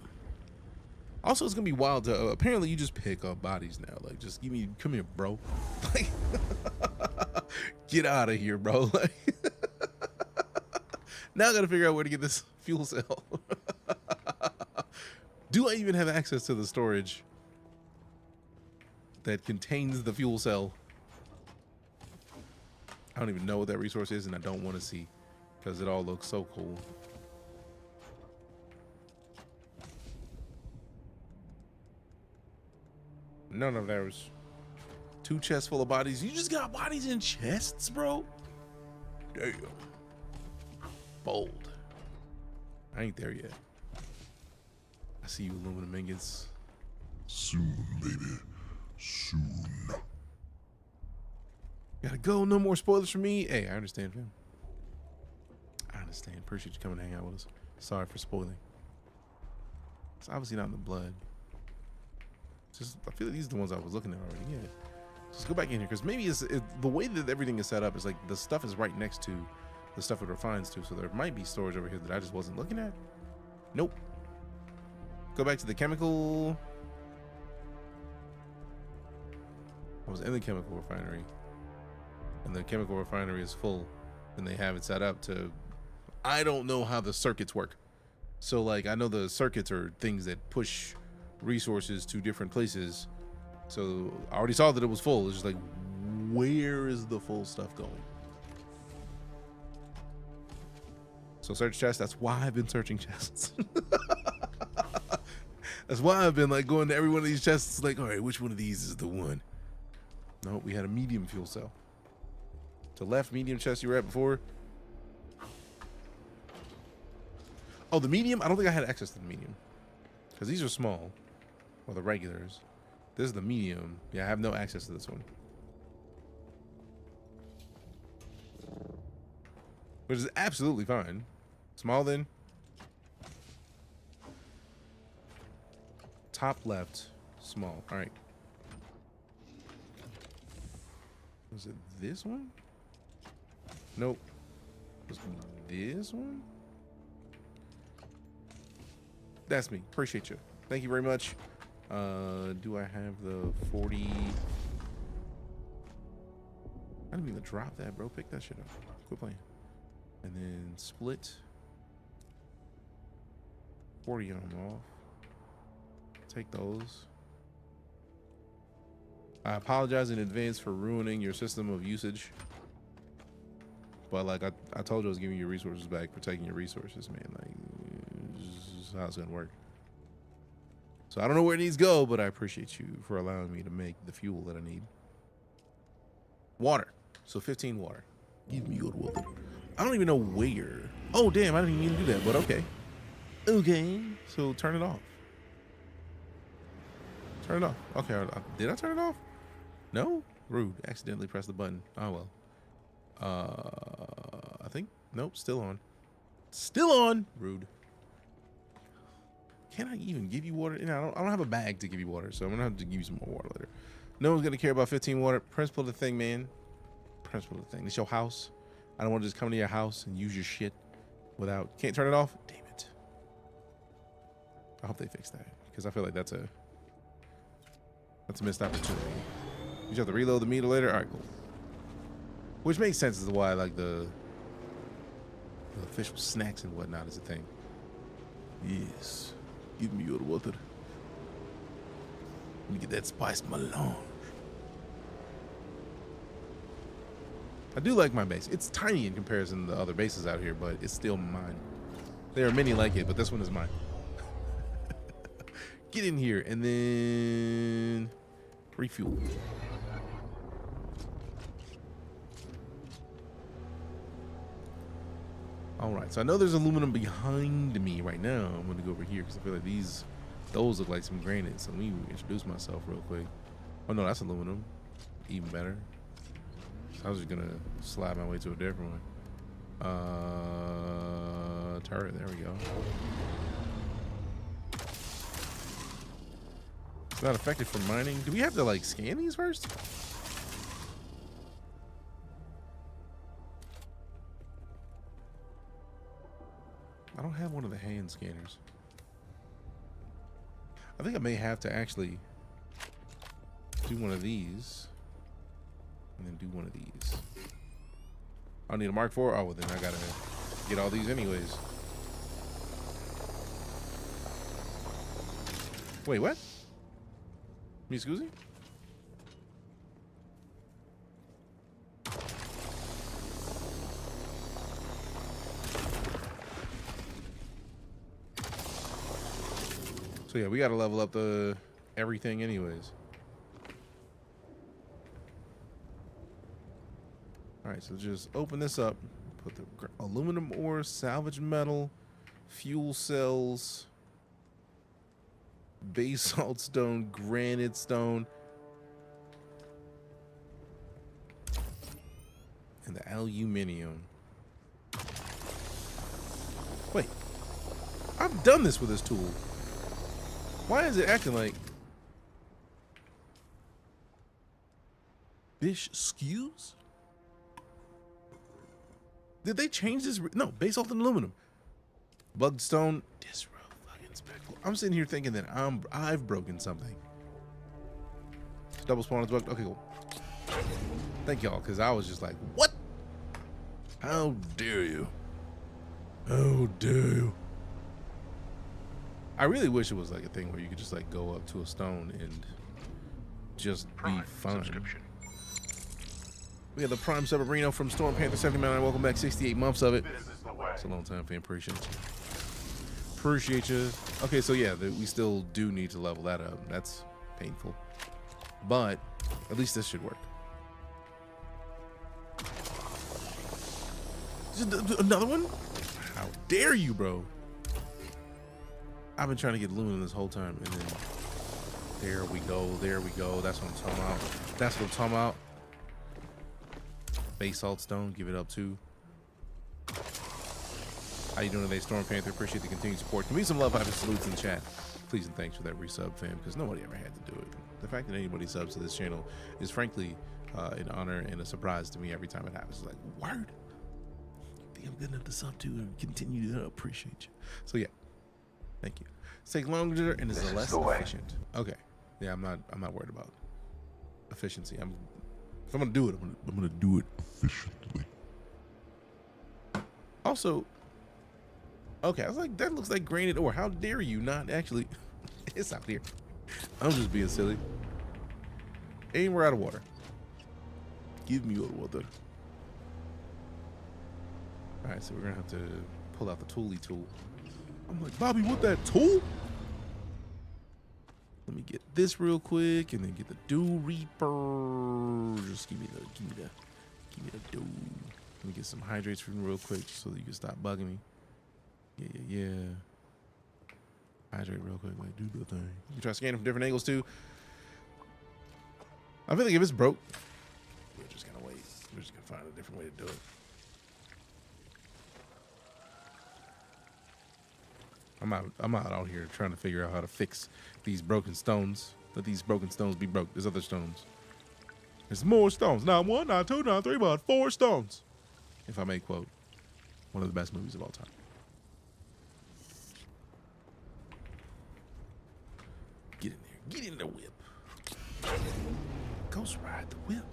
Also, it's gonna be wild to apparently you just pick up bodies now. Like, just give me, come here, bro. Like, get out of here, bro. Like, now I gotta figure out where to get this fuel cell. Do I even have access to the storage that contains the fuel cell? I don't even know what that resource is, and I don't want to see because it all looks so cool. None of those. 2 chests full of bodies. You just got bodies in chests, bro? Damn. Bold. I ain't there yet. I see you, aluminum ingots. Soon, baby. Soon. Gotta go. No more spoilers for me. Hey, I understand, fam. I understand. Appreciate you coming to hang out with us. Sorry for spoiling. It's obviously not in the blood. Just, I feel like these are the ones I was looking at already. Yeah. Just go back in here because maybe the way that everything is set up is like the stuff is right next to the stuff it refines to. So there might be storage over here that I just wasn't looking at. Nope. Go back to the chemical. I was in the chemical refinery, and the chemical refinery is full, and they have it set up to. I don't know how the circuits work. So like I know the circuits are things that push resources to different places. So I already saw that it was full. It's just like, where is the full stuff going? So search chests. That's why I've been searching chests. That's why I've been like going to every one of these chests. Like, all right, which one of these is the one? No, we had a medium fuel cell. To left medium chest you were at before. Oh, the medium? I don't think I had access to the medium. Because these are small. Or the regulars. This is the medium. Yeah, I have no access to this one. Which is absolutely fine. Small then. Top left. Small. Alright. Was it this one? Nope. Was it this one? That's me. Appreciate you. Thank you very much. Do I have the 40? I didn't mean to drop that, bro. Pick that shit up. Quit playing. And then split. 40 on them off. Take those. I apologize in advance for ruining your system of usage. But like I told you I was giving you your resources back, protecting your resources, man. Like, this is how it's gonna work. So I don't know where it needs to go, but I appreciate you for allowing me to make the fuel that I need. Water. So 15 water. Give me your water. I don't even know where. Oh, damn. I didn't even mean to do that, but okay. Okay. So turn it off. Turn it off. Okay. Did I turn it off? No? Rude. Accidentally pressed the button. Oh, well. I think. Nope. Still on. Still on. Rude. Can I even give you water? I don't have a bag to give you water, so I'm gonna have to give you some more water later. No one's gonna care about 15 water. Principle of the thing, man. Principle of the thing. It's your house. I don't want to just come to your house and use your shit without. Can't turn it off. Damn it. I hope they fix that because I feel like that's a missed opportunity. You just have to reload the meter later. All right, cool. Which makes sense as to why like the official snacks and whatnot is a thing. Yes. Give me your water. Let me get that spice melange. I do like my base. It's tiny in comparison to the other bases out here, but it's still mine. There are many like it, but this one is mine. Get in here and then refuel. All right, so I know there's aluminum behind me right now. I'm gonna go over here because I feel like those look like some granite. So let me introduce myself real quick. Oh no, that's aluminum. Even better. So I was just gonna slide my way to a different one. Turret, there we go. It's not effective for mining. Do we have to like scan these first? I don't have one of the hand scanners. I think I may have to actually do one of these and then do one of these. I need a Mark IV. Oh, well, then I gotta get all these anyways. Wait, what? Me scusi? So yeah, we gotta level up the everything anyways. All right, so just open this up, put the aluminum ore, salvage metal, fuel cells, basalt stone, granite stone, and the aluminium. Wait, I've done this with this tool. Why is it acting like Bish skews? Did they change this? No, basalt and aluminum. Bugged stone. Disro fucking spectacle. I'm sitting here thinking that I've broken something. Double spawn is bugged. Okay, cool. Thank y'all, because I was just like, what? How dare you? How dare you? I really wish it was like a thing where you could just like go up to a stone and just be fine. We have the Prime Subarino from Storm Panther 79. Welcome back, 68 months of it. It's a long time, fan. Appreciate you. Appreciate you. Okay, so yeah, we still do need to level that up. That's painful, but at least this should work. Just another one? How dare you, bro? I've been trying to get aluminum this whole time, and then there we go. That's what I'm talking about. Basalt stone, give it up too. How you doing today, Storm Panther? Appreciate the continued support. Give me some love, having salutes in chat. Please and thanks for that resub, fam, because nobody ever had to do it. The fact that anybody subs to this channel is frankly an honor and a surprise to me every time it happens. It's like, word. I think I'm good enough to sub to and continue to appreciate you. So yeah, thank you. It's take longer and is less efficient. Okay, yeah, I'm not worried about efficiency. If I'm gonna do it, I'm gonna do it efficiently. Also, okay, I was like, that looks like granite ore. How dare you not actually? It's out here. I'm just being silly. And we're out of water. Give me all the water. All right, so we're gonna have to pull out the tooly tool. I'm like, Bobby, what, that tool? Let me get this real quick, and then get the Dew Reaper. Just give me the Dew. Let me get some hydrates from you real quick, so that you can stop bugging me. Yeah. Hydrate real quick, like do the thing. You try scanning from different angles too. I feel like if it's broke, we're just gonna wait. We're just gonna find a different way to do it. I'm out here trying to figure out how to fix these broken stones. Let these broken stones be broke. There's other stones. There's more stones. Not one, not two, not three, but 4 stones. If I may quote one of the best movies of all time. Get in there. Get in the whip. Ghost ride the whip.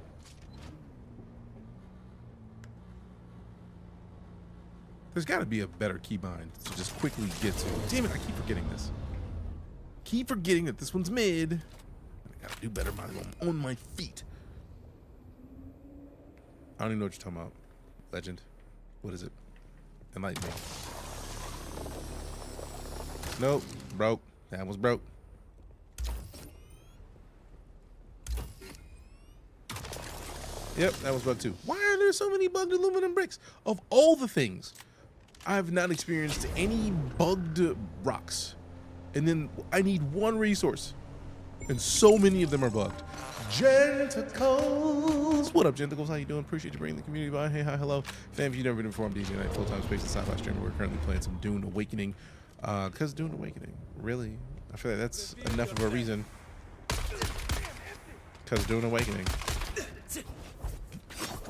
There's got to be a better keybind to just quickly get to. Damn it, I keep forgetting this. Keep forgetting that this one's mid. I gotta do better while I'm on my feet. I don't even know what you're talking about. Legend. What is it? Enlighten me. Nope. Broke. That was broke. Yep, that was bugged too. Why are there so many bugged aluminum bricks? Of all the things, I've not experienced any bugged rocks. And then I need one resource. And so many of them are bugged. Gentacles. What up, Gentacles? How you doing? Appreciate you bringing the community by. Hey, hi, hello. Fam, if you've never been informed, Deejay Night, full-time space and Sci-Fi streamer. We're currently playing some DuneAwakening. Because DuneAwakening, really? I feel like that's enough of a reason. Because DuneAwakening.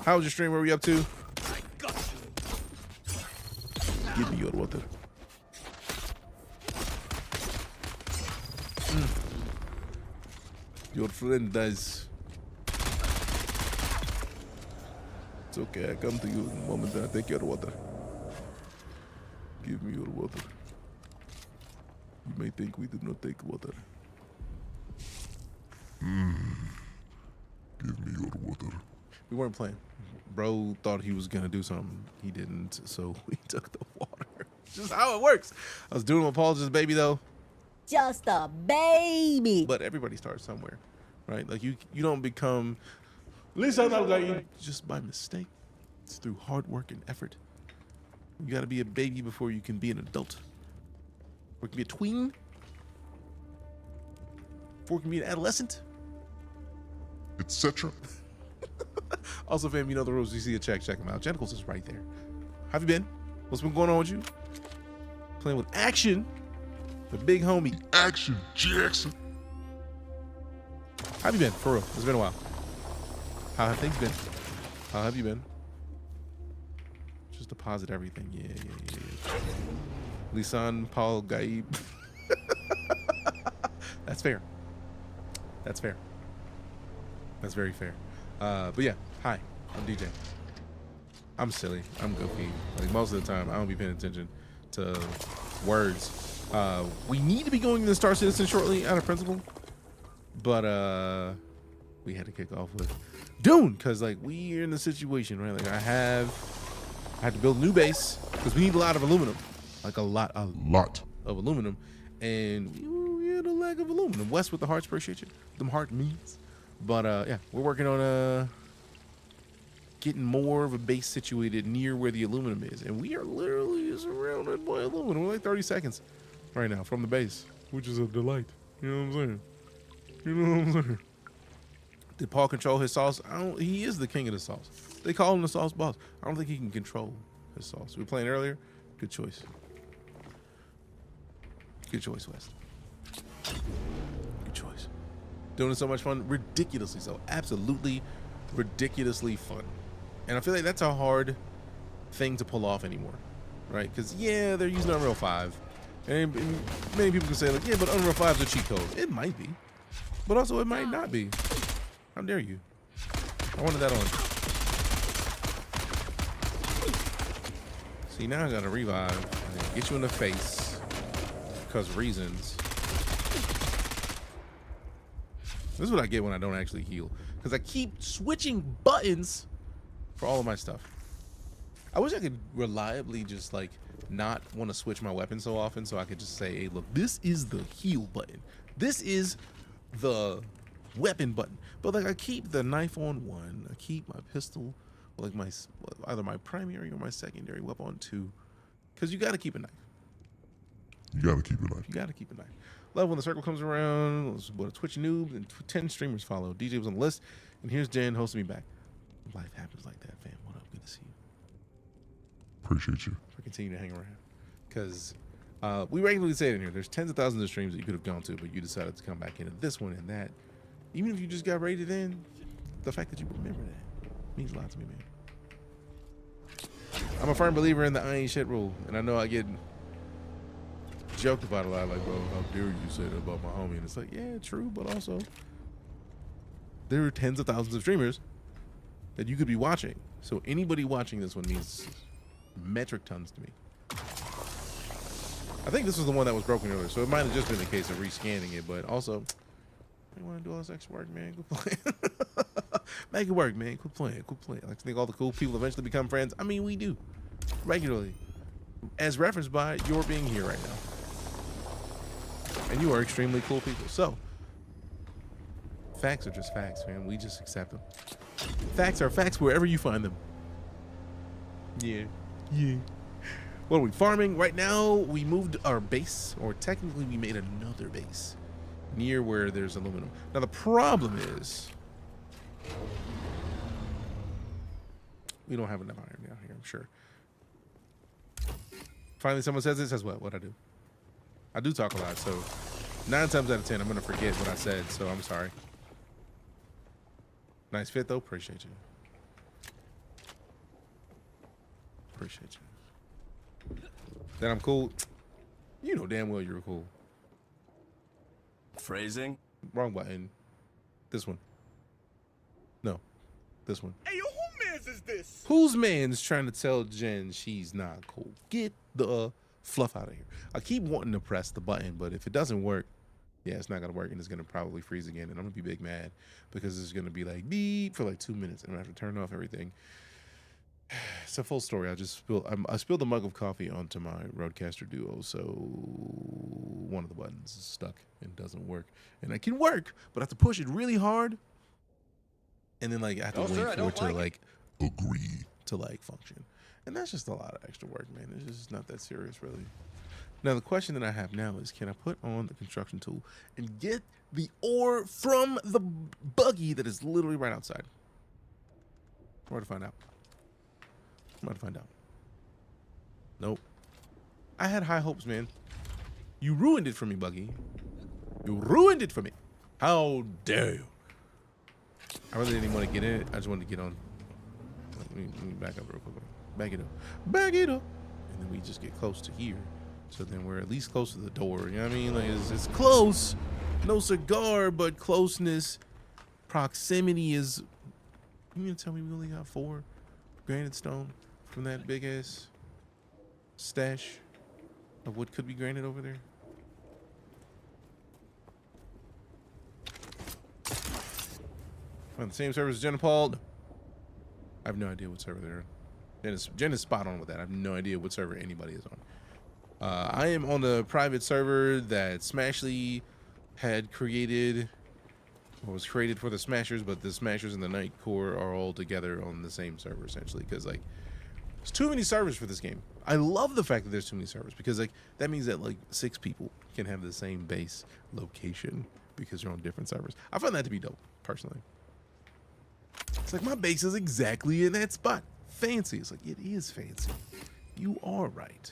How was your stream? Where were we up to? Give me your water. Your friend dies. It's okay, I come to you in a moment and I take your water. Give me your water. You may think we did not take water. Give me your water. We weren't playing. Bro thought he was gonna do something. He didn't, so we took the water. Just how it works. I was doing my apologies, baby, though. Just a baby. But everybody starts somewhere, right? Like you don't become just by mistake. It's through hard work and effort. You gotta be a baby before you can be an adult. Or you can be a tween. Before you can be an adolescent. Etc. Also, fam, you know the rules. You see a check them out. Genitals is right there. How have you been? What's been going on with you? Playing with action. The big homie. Action Jackson. How have you been? For real. It's been a while. How have things been? How have you been? Just deposit everything. Yeah. Lisan Paul Gaib. That's fair. That's fair. That's very fair. But yeah, hi, I'm DJ. I'm silly. I'm goofy. Like most of the time, I don't be paying attention to words. We need to be going to the StarCitizen shortly out of principle, but we had to kick off with Dune because like we're in the situation, right? Like I had to build a new base because we need a lot of aluminum, like a lot of aluminum, and we had a lack of aluminum. Wes with the hearts, appreciate you. Them heart means. But yeah, we're working on getting more of a base situated near where the aluminum is, and we are literally surrounded by aluminum. We're like 30 seconds right now from the base, which is a delight. You know what I'm saying? You know what I'm saying? Did Paul control his sauce? He is the king of the sauce. They call him the sauce boss. I don't think he can control his sauce. We were playing earlier. Good choice. Good choice, West. Good choice. Doing it so much fun. Ridiculously so. Absolutely ridiculously fun. And I feel like that's a hard thing to pull off anymore. Right? Because, yeah, they're using Unreal 5. And many people can say, like, yeah, but Unreal 5 is a cheat code. It might be. But also, it might not be. How dare you? I wanted that on. See, now I gotta revive and get you in the face because reasons. This is what I get when I don't actually heal, because I keep switching buttons for all of my stuff. I wish I could reliably just like not want to switch my weapon so often, so I could just say, hey, look, this is the heal button. This is the weapon button. But like I keep the knife on one, I keep my pistol, like my either my primary or my secondary weapon on two, because you got to keep a knife. You gotta keep a knife. You got to keep a knife. Love when the circle comes around. What a Twitch noob and 10 streamers follow. Deejay was on the list, and here's Jen hosting me back. Life happens like that, fam. What up? Good to see you. Appreciate you. For continuing to hang around, because we regularly say it in here. There's tens of thousands of streams that you could have gone to, but you decided to come back into this one and that. Even if you just got rated in, the fact that you remember that means a lot to me, man. I'm a firm believer in the I ain't shit rule, and I know I get joked about a lot, like, bro, how dare you say that about my homie? And it's like, yeah, true, but also there are tens of thousands of streamers that you could be watching. So anybody watching this one means metric tons to me. I think this was the one that was broken earlier, so it might have just been a case of rescanning it, but also, I want to do all this extra work, man. Quit playing. Make it work, man. Quit playing. Quit playing. Like, to think all the cool people eventually become friends. I mean, we do regularly, as referenced by your being here right now. And you are extremely cool people. So, facts are just facts, man. We just accept them. Facts are facts wherever you find them. Yeah. Yeah. What are we farming? Right now, we moved our base, or technically we made another base near where there's aluminum. Now, the problem is we don't have enough iron down here, I'm sure. Finally, someone says it, says what? What'd I do? I do talk a lot, so 9 times out of 10, I'm going to forget what I said, so I'm sorry. Nice fit, though. Appreciate you. Appreciate you. That I'm cool. You know damn well you're cool. Phrasing? Wrong button. This one. No. This one. Hey, yo, who mans is this? Whose man's trying to tell Jen she's not cool? Get the fluff out of here. I keep wanting to press the button, but if it doesn't work, yeah, it's not going to work, and it's going to probably freeze again, and I'm going to be big mad because it's going to be like beep for like 2 minutes, and I'm going to have to turn off everything. It's a full story. I spilled a mug of coffee onto my Rodecaster Duo, so one of the buttons is stuck and doesn't work. And it can work, but I have to push it really hard, and then like I have to wait for it to like agree to like function. And that's just a lot of extra work, man. It's just not that serious, really. Now the question that I have now is, can I put on the construction tool and get the ore from the buggy that is literally right outside? I'm about to find out. I'm about to find out. Nope. I had high hopes, man. You ruined it for me, Buggy. You ruined it for me. How dare you? I really didn't want to get in it. I just wanted to get on. Let me back up real quick. Back it up. Back it up. And then we just get close to here. So then we're at least close to the door. You know what I mean? Like, it's close. No cigar, but closeness. Proximity is... You mean to tell me we only got 4 granite stone from that big ass stash of what could be granite over there? On the same server as Jen and Paul? No. I have no idea what server they're on. Jen is spot on with that. I have no idea what server anybody is on. I am on the private server that Smashly had created, or was created for the Smashers, but the Smashers and the Night Core are all together on the same server, essentially, because like There's too many servers for this game. I love the fact that there's too many servers because like that means that like 6 people can have the same base location because you're on different servers. I find that to be dope, personally. It's like my base is exactly in that spot. Fancy. It's like, it is fancy. You are right.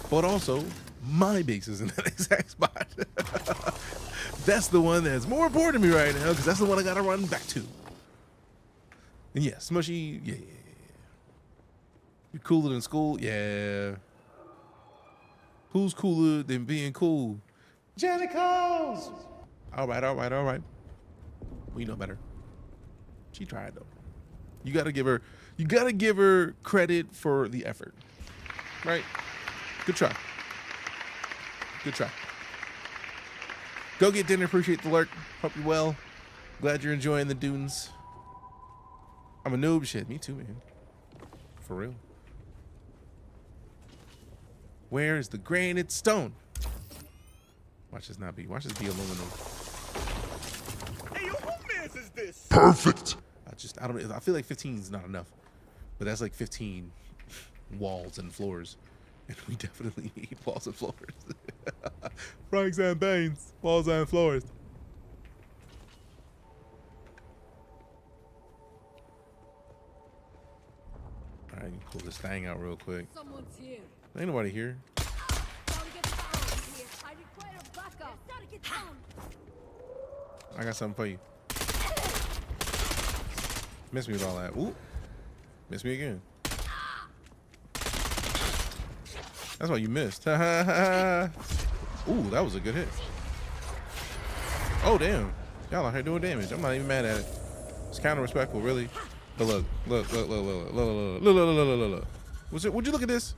But also, my base is in that exact spot. That's the one that's more important to me right now because that's the one I gotta run back to. And yeah, Smushy, yeah. You cooler than school? Yeah. Who's cooler than being cool? Jenny Calls! All right. We know better. She tried though. You gotta give her credit for the effort. Right? Good try. Go get dinner. Appreciate the lurk. Hope you're well. Glad you're enjoying the dunes. I'm a noob. Shit, me too, man. For real. Where is the granite stone? Watch this be aluminum. Hey, yo, who mans is this? Perfect. I feel like 15 is not enough, but that's like 15 walls and floors, and we definitely need walls and floors. Franks and Baines, walls and floors. All right, pull this thing out real quick. Someone's here. Ain't nobody here. Gotta get down here. I require backup. Gotta get down. I got something for you. Miss me with all that. Ooh. Miss me again. That's why you missed. Ooh, that was a good hit. Oh, damn. Y'all out here doing damage. I'm not even mad at it. It's kind of respectful, really. But look. Would you look at this?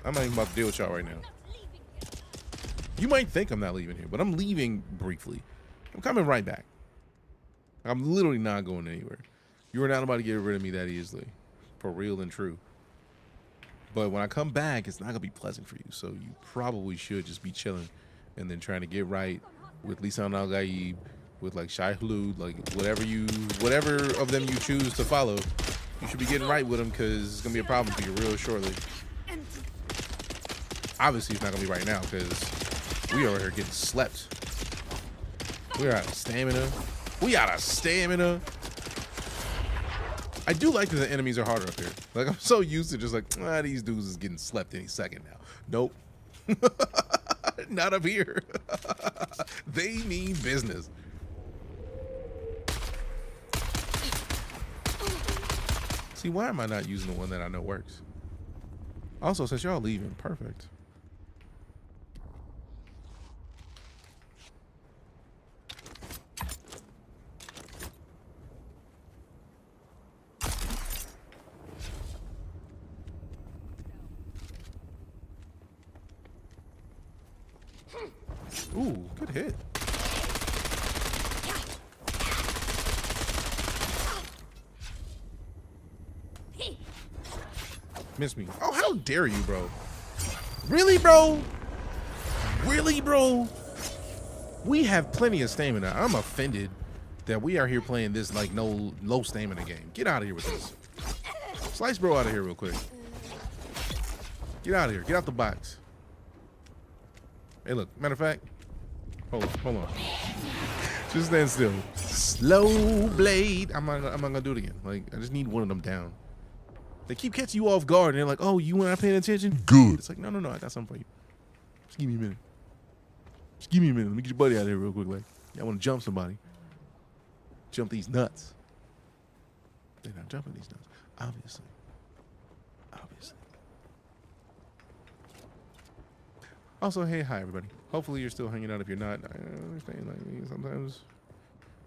I'm not even about to deal with y'all right now. You might think I'm not leaving here, but I'm leaving briefly. I'm coming right back. I'm literally not going anywhere. You are not about to get rid of me that easily. For real and true. But when I come back, it's not going to be pleasant for you. So you probably should just be chilling and then trying to get right with Lisan Al-Gaib, with like Shai Hulud, like whatever of them you choose to follow. You should be getting right with them because it's going to be a problem for you real shortly. Obviously, it's not going to be right now because we are here getting slept. We're out of stamina. I do like that the enemies are harder up here. Like, I'm so used to just like, these dudes is getting slept any second now. Nope. Not up here. They mean business. See, why am I not using the one that I know works? Also, since y'all leaving, perfect. Ooh, good hit. Miss me. Oh, how dare you, bro? Really, bro? Really, bro? We have plenty of stamina. I'm offended that we are here playing this like no low stamina game. Get out of here with this. Slice bro out of here real quick. Get out of here. Get out the box. Hey, look. Matter of fact, hold on. Just stand still. Slow blade. I'm not gonna do it again. Like, I just need one of them down. They keep catching you off guard, and they're like, "Oh, you weren't paying attention." Good. It's like, no, I got something for you. Just give me a minute. Let me get your buddy out of here real quick. Like, y'all want to jump somebody? Jump these nuts. They're not jumping these nuts, obviously. Also, hey, hi everybody. Hopefully you're still hanging out. If you're not, I understand. Like, sometimes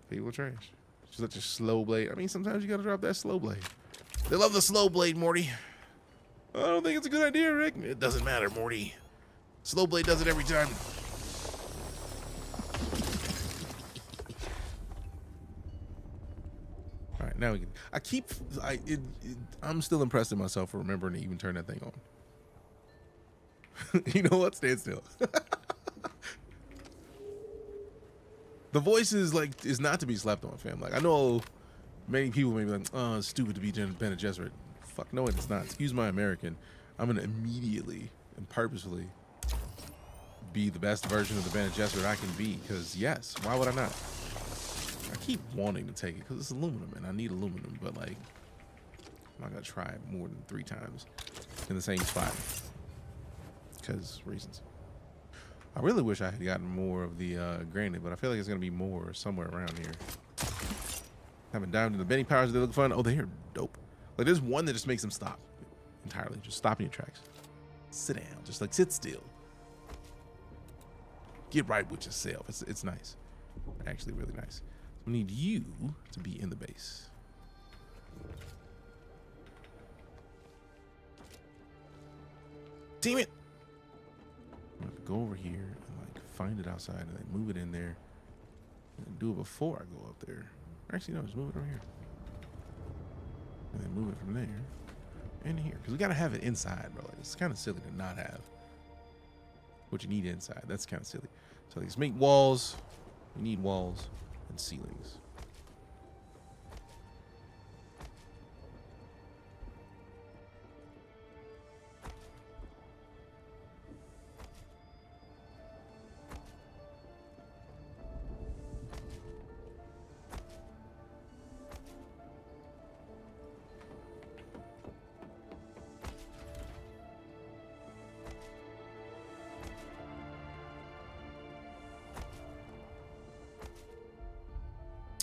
people are trash. Just let your slow blade. I mean, sometimes you gotta drop that slow blade. They love the slow blade, Morty. I don't think it's a good idea, Rick. It doesn't matter, Morty. Slow blade does it every time. All right, now we can. I'm still impressed with myself for remembering to even turn that thing on. You know what? Stand still. The voice is not to be slept on, fam. Like, I know many people may be like, "Oh, it's stupid to be Bene Gesserit." fuck no, it's not. Excuse my American. I'm gonna immediately and purposefully be the best version of the Bene Gesserit I can be, because yes, why would I not? I keep wanting to take it because it's aluminum and I need aluminum, but like I'm not gonna try it more than 3 times in the same spot because reasons. I really wish I had gotten more of the granite, but I feel like it's gonna be more somewhere around here. Haven't dived into the bending powers. They look fun. Oh, they're dope. Like there's one that just makes them stop entirely, just stop in your tracks. Sit down, just like sit still. Get right with yourself. It's nice, actually really nice. We need you to be in the base. Damn it! I'm gonna go over here and like find it outside and then move it in there and do it before I go up there. Actually, no, just move it over here and then move it from there in here, because we gotta have it inside, bro. Like, it's kind of silly to not have what you need inside. That's kind of silly. So let's make walls. We need walls and ceilings.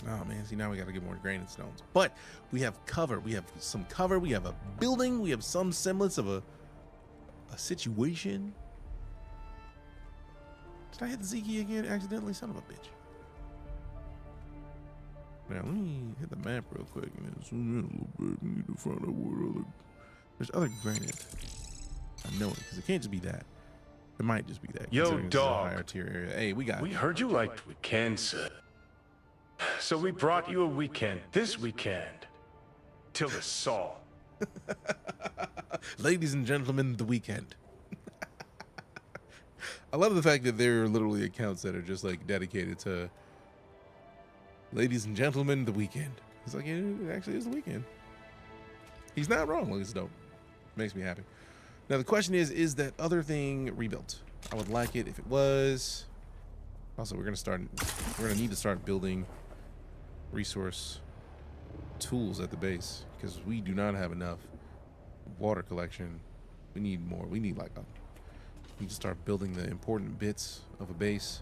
Oh man, see now we gotta get more granite stones. But we have cover. We have some cover. We have a building. We have some semblance of a situation. Did I hit the Z key again accidentally? Son of a bitch. Now let me hit the map real quick and then zoom in a little bit. We need to find out what other. There's other granite. I know it, because it can't just be that. It might just be that. Yo, dog. Higher tier area. Hey, we heard you liked weekends, sir. So we brought you a weekend this weekend. Till the Saul. Ladies and gentlemen, the weekend. I love the fact that there are literally accounts that are just like dedicated to ladies and gentlemen, the weekend. It's like, yeah, it actually is the weekend. He's not wrong. Look, it's dope. Makes me happy. Now the question is that other thing rebuilt? I would like it if it was. Also, we're gonna need to start building resource tools at the base, because we do not have enough water collection. We need more. We need we need to start building the important bits of a base.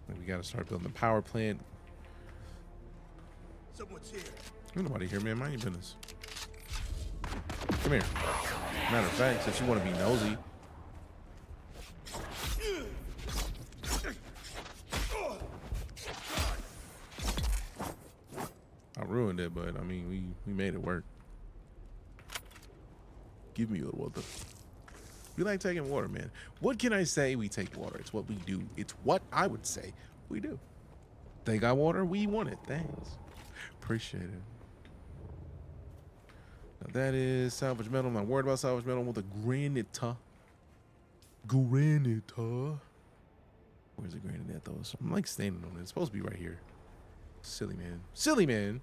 Like we got to start building the power plant. Someone's here. Ain't nobody here, man. Mind your business. Come here. Matter of fact, since you want to be nosy. I ruined it, but I mean, we made it work. Give me your water. We like taking water, man. What can I say? We take water. It's what we do. It's what I would say we do. They got water. We want it. Thanks. Appreciate it. Now that is salvage metal. I'm not worried about salvage metal. I want the granite. Granite. Where's the granite at, though? So I'm like standing on it. It's supposed to be right here. Silly man. Silly man.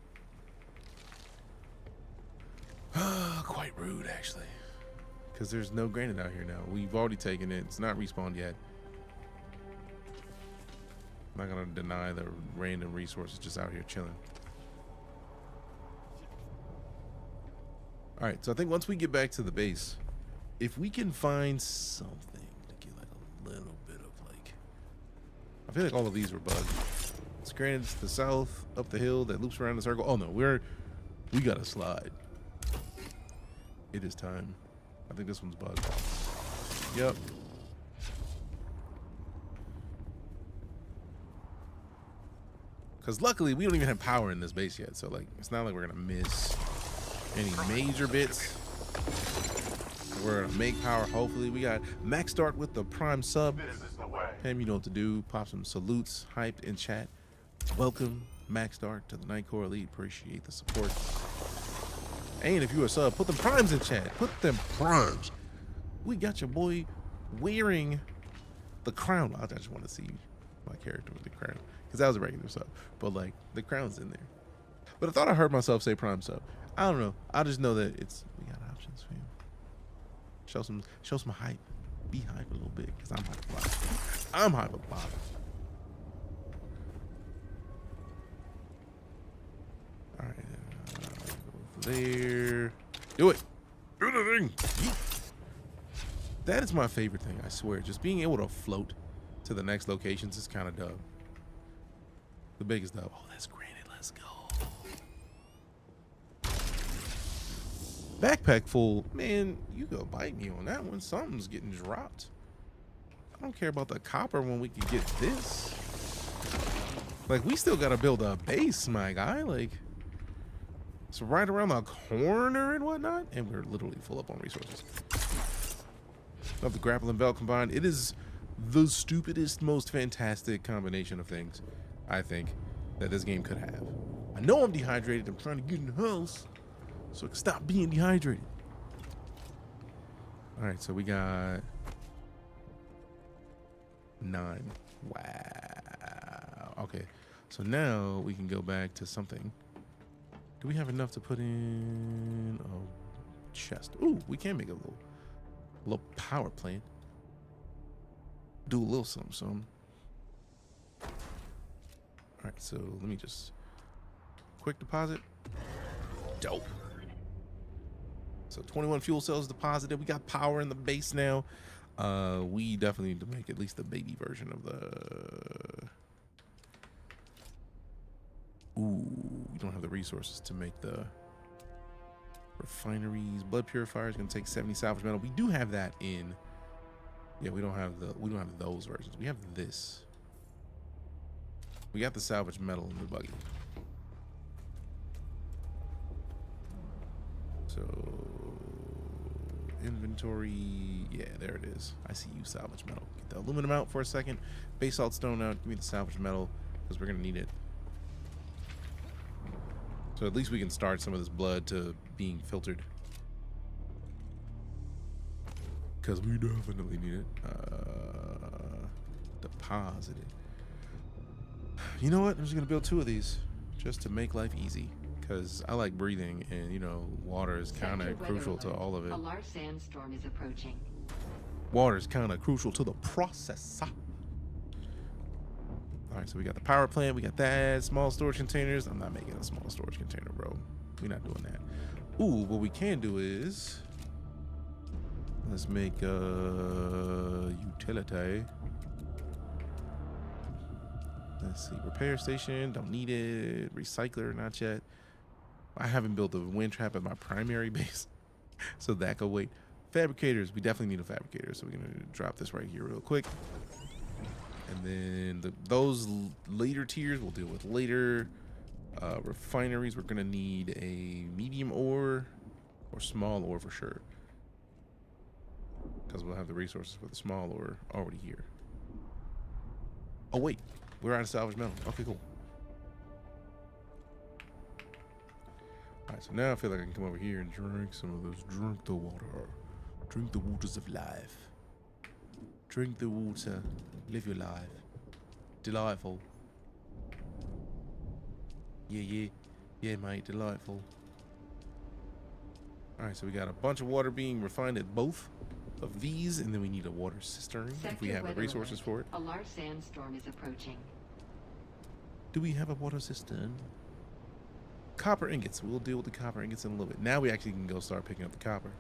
Quite rude, actually. Because there's no granite out here now. We've already taken it. It's not respawned yet. I'm not going to deny the random resources just out here chilling. All right, so I think once we get back to the base, if we can find something to get like a little bit of like... I feel like all of these were bugged. It's granted to the south, up the hill that loops around the circle. Oh no, we got to slide. It is time. I think this one's bugged. Yep. Because luckily we don't even have power in this base yet, so like it's not like we're gonna miss any major bits. We're gonna make power. Hopefully, we got Max start with the prime sub. Pam, you know what to do. Pop some salutes, hyped in chat. Welcome, Max Start, to the Night Core Elite. Appreciate the support. And if you're a sub, put them primes in chat. Put them primes. We got your boy wearing the crown. I just want to see my character with the crown, because that was a regular sub. But like the crown's in there. But I thought I heard myself say prime sub. I don't know. I just know that we got options for you. Show some hype. Be hype a little bit, because I'm hype about it. I'm hype about it. All right, go there. Do it. Do the thing. Yeet. That is my favorite thing, I swear. Just being able to float to the next locations is kind of dope. The biggest dub. Oh, that's granted. Let's go. Backpack full. Man, you go bite me on that one. Something's getting dropped. I don't care about the copper when we can get this. Like, we still got to build a base, my guy. Like, it's right around the corner and whatnot. And we're literally full up on resources. Love the grappling belt combined. It is the stupidest, most fantastic combination of things, I think, that this game could have. I know I'm dehydrated. I'm trying to get in the house so I can stop being dehydrated. All right, so we got 9. Wow. Okay, so now we can go back to something. Do we have enough to put in a chest? Ooh, we can make a little power plant. Do a little something. All right, so let me just quick deposit. Dope. So 21 fuel cells deposited. We got power in the base now. We definitely need to make at least the baby version of the. Ooh, we don't have the resources to make the refineries. Blood purifier is gonna take 70 salvage metal. We do have that in. Yeah, we don't have those versions. We have this. We got the salvage metal in the buggy. So inventory, yeah, there it is. I see you, salvage metal. Get the aluminum out for a second. Basalt stone out. Give me the salvage metal because we're gonna need it. So at least we can start some of this blood to being filtered. Because we definitely need it. Deposited. You know what? I'm just going to build 2 of these just to make life easy. Because I like breathing, and, you know, water is kind of crucial to all of it. A large sandstorm is approaching. Water is kind of crucial to the process. All right, so we got the power plant. We got that. Small storage containers. I'm not making a small storage container, bro. We're not doing that. Ooh, what we can do is... let's make a utility. Let's see. Repair station. Don't need it. Recycler. Not yet. I haven't built a wind trap at my primary base. So that could wait. Fabricators. We definitely need a fabricator. So we're going to drop this right here real quick. And then those later tiers we'll deal with later. Refineries. We're going to need a medium ore or small ore for sure. Because we'll have the resources for the small ore already here. Oh wait, we're out of salvage metal. Okay, cool. All right, so now I feel like I can come over here and drink some of this. Drink the water. Drink the waters of life. Drink the water. Live your life. Delightful. Yeah, mate. Delightful. All right, so we got a bunch of water being refined at both of these, and then we need a water cistern if we have the resources for it. A large sandstorm is approaching. Do we have a water cistern? Copper ingots. We'll deal with the copper ingots in a little bit. Now we actually can go start picking up the copper.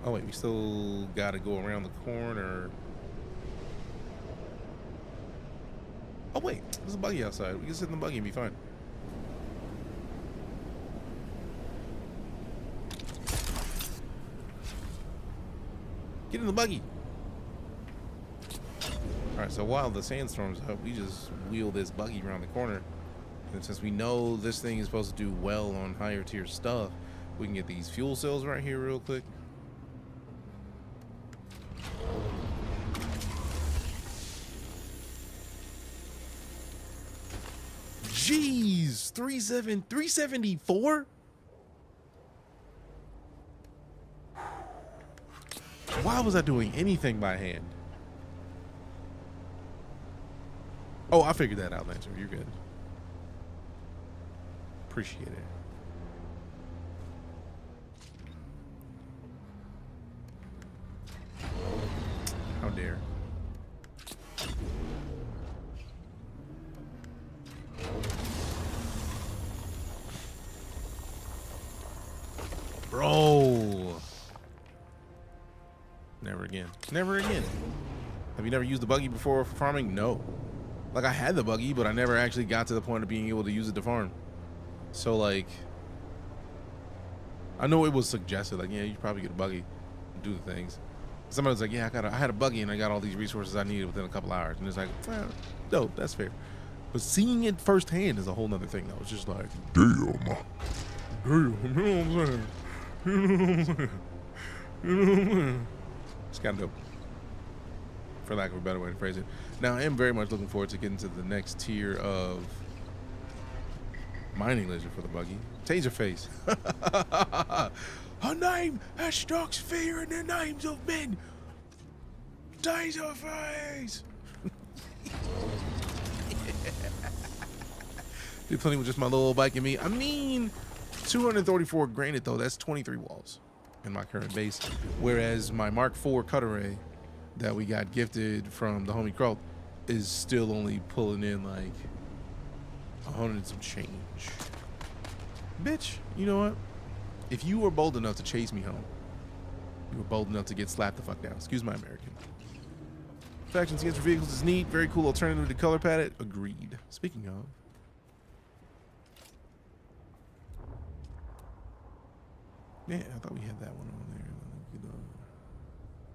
Oh wait, we still gotta go around the corner. Oh wait, there's a buggy outside. We can sit in the buggy and be fine. Get in the buggy. Alright, so while the sandstorm's up, we just wheel this buggy around the corner. And since we know this thing is supposed to do well on higher tier stuff, we can get these fuel cells right here real quick. Jeez, 374? Why was I doing anything by hand? Oh, I figured that out, Lancer. You're good. Appreciate it. How dare. Bro. Never again. Never again. Have you never used the buggy before for farming? No. Like, I had the buggy, but I never actually got to the point of being able to use it to farm. So, like, I know it was suggested, like, yeah, you should probably get a buggy and do the things. Somebody was like, yeah, I had a buggy and I got all these resources I needed within a couple hours. And it's like, well, dope, that's fair. But seeing it firsthand is a whole nother thing, though. It's just like, Damn. you know what I'm saying? It's kind of dope, for lack of a better way to phrase it. Now, I am very much looking forward to getting to the next tier of mining laser for the buggy. Taserface. Her name has struck fear in the names of men. Taserface. Did plenty with just my little bike and me. I mean, 234 granted though, that's 23 walls in my current base. Whereas my Mark IV Cutaway that we got gifted from the homie Crow is still only pulling in like 100 and some change. Bitch, you know what? If you were bold enough to chase me home, you were bold enough to get slapped the fuck down. Excuse my American. Factions against your vehicles is neat. Very cool alternative to color palette. Agreed. Speaking of, yeah, I thought we had that one on there. We could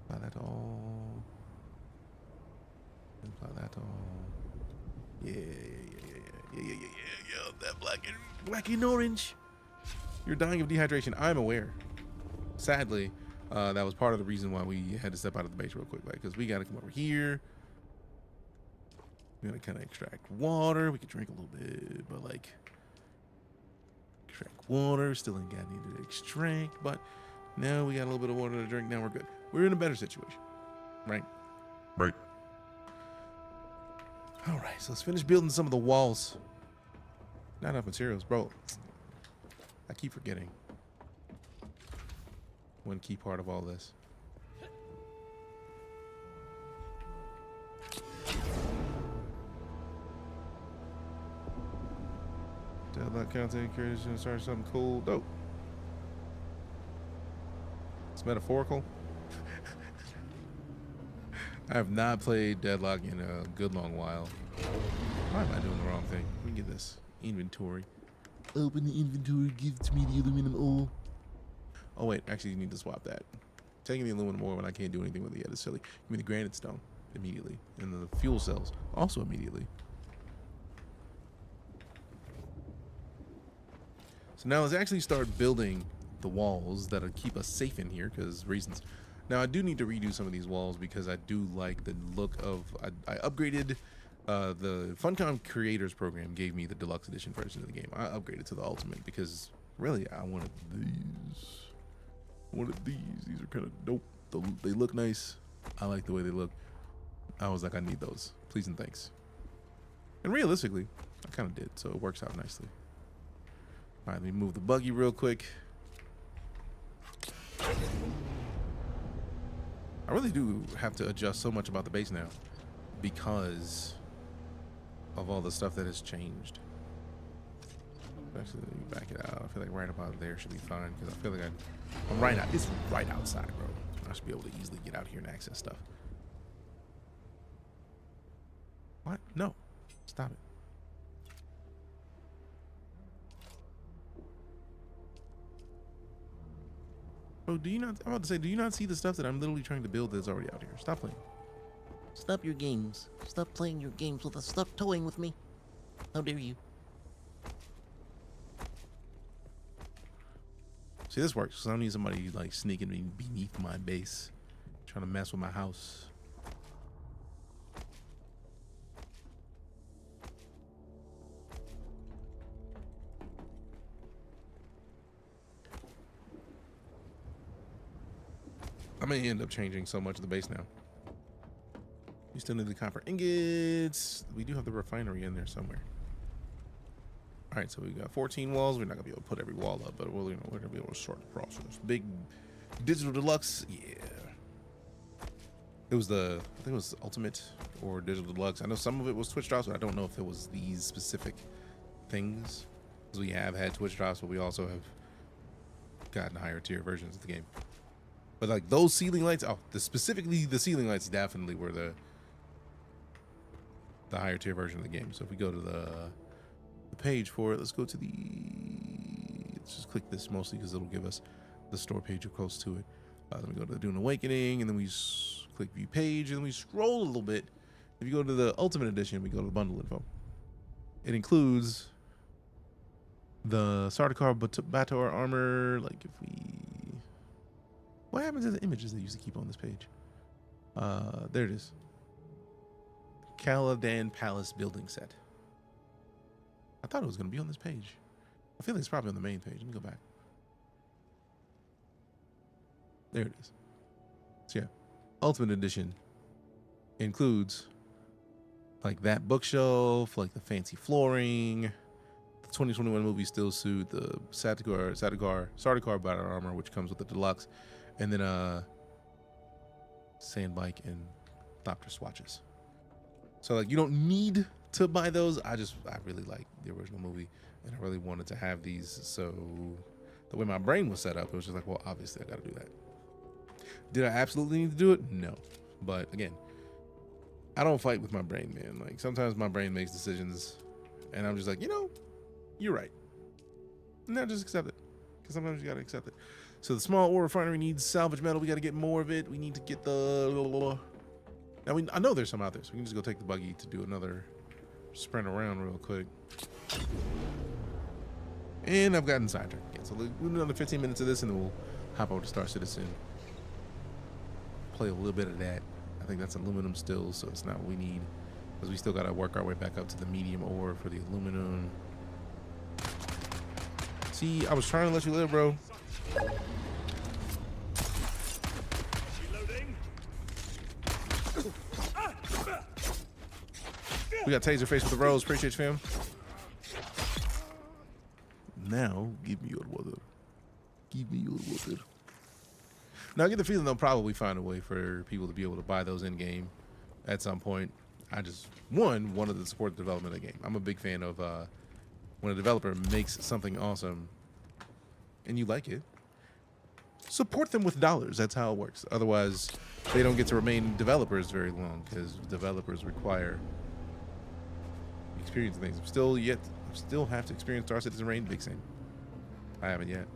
apply that all. Apply that all. Yeah. That black and orange. You're dying of dehydration. I'm aware. Sadly, that was part of the reason why we had to step out of the base real quick, like, because we got to come over here. We got to kind of extract water. We could drink a little bit, but like, extract water. Still ain't got any to extract, but now we got a little bit of water to drink. Now we're good. We're in a better situation, right? Right. All right, so let's finish building some of the walls. Not enough materials, bro. I keep forgetting one key part of all this. Deadlock content creation, start something cool. Dope. It's metaphorical. I have not played Deadlock in a good long while. Why am I doing the wrong thing? Let me get this inventory. Open the inventory, give to me the aluminum ore. Oh wait, actually you need to swap that. Taking the aluminum ore when I can't do anything with it yet is silly. Give me the granite stone immediately. And the fuel cells also immediately. So now let's actually start building the walls that'll keep us safe in here because reasons. Now I do need to redo some of these walls because I do like the look of, I upgraded the Funcom Creators Program gave me the deluxe edition version of the game. I upgraded to the ultimate because really I wanted these. These are kind of dope. They look nice. I like the way they look. I was like, I need those. Please and thanks. And realistically, I kind of did, so it works out nicely. All right, let me move the buggy real quick. I really do have to adjust so much about the base now because of all the stuff that has changed. Actually, let me back it out. I feel like right about there should be fine because I feel like I'm right out. It's right outside, bro. I should be able to easily get out here and access stuff. What? No. Stop it. Bro, do you not? I'm about to say, do you not see the stuff that I'm literally trying to build that's already out here? Stop playing. Stop your games. Stop playing your games with us. Stop toying with me. How dare you? See, this works because I don't need somebody like sneaking beneath my base, trying to mess with my house. I may end up changing so much of the base now. We still need the copper ingots. We do have the refinery in there somewhere. All right, so we got 14 walls. We're not gonna be able to put every wall up, but we're gonna be able to sort the process. Big digital deluxe, yeah. It was I think it was ultimate or digital deluxe. I know some of it was Twitch drops, but I don't know if it was these specific things. Because we have had Twitch drops, but we also have gotten higher tier versions of the game. But like those ceiling lights, specifically the ceiling lights definitely were the higher tier version of the game. So if we go to the page for it, let's go to let's just click this mostly because it'll give us the store page or close to it. Then we go to the DuneAwakening, and then we click view page, and then we scroll a little bit. If you go to the Ultimate Edition, we go to the bundle info. It includes the Sardaukar Bator armor. Like what happens to the images they used to keep on this page? There it is. Caladan Palace building set. I thought it was going to be on this page. I feel like it's probably on the main page. Let me go back. There it is. So yeah, Ultimate Edition includes like that bookshelf, like the fancy flooring, the 2021 movie still suit, the Sardaukar battle armor, which comes with the deluxe, and then sand bike and Thopter swatches. So like you don't need to buy those. I really like the original movie, and I really wanted to have these. So the way my brain was set up, it was just like, well, obviously I got to do that. Did I absolutely need to do it? No. But again, I don't fight with my brain, man. Like sometimes my brain makes decisions, and I'm just like, you're right. And I just accept it, because sometimes you got to accept it. So the small ore refinery needs salvage metal. We got to get more of it. We need to get the. Now I know there's some out there, so we can just go take the buggy to do another sprint around real quick. And I've gotten sidetracked again. So we'll do another 15 minutes of this, and then we'll hop over to StarCitizen. Play a little bit of that. I think that's aluminum still, so it's not what we need, because we still got to work our way back up to the medium ore for the aluminum. See, I was trying to let you live, bro. We got taser face with the rose. Appreciate you, fam. Now, give me your water. Give me your water. Now, I get the feeling they'll probably find a way for people to be able to buy those in game at some point. I just wanted to support the development of the game. I'm a big fan of when a developer makes something awesome and you like it, support them with dollars. That's how it works. Otherwise, they don't get to remain developers very long, because developers require experience things. I still have to experience StarCitizen Reign. Big same. I haven't yet.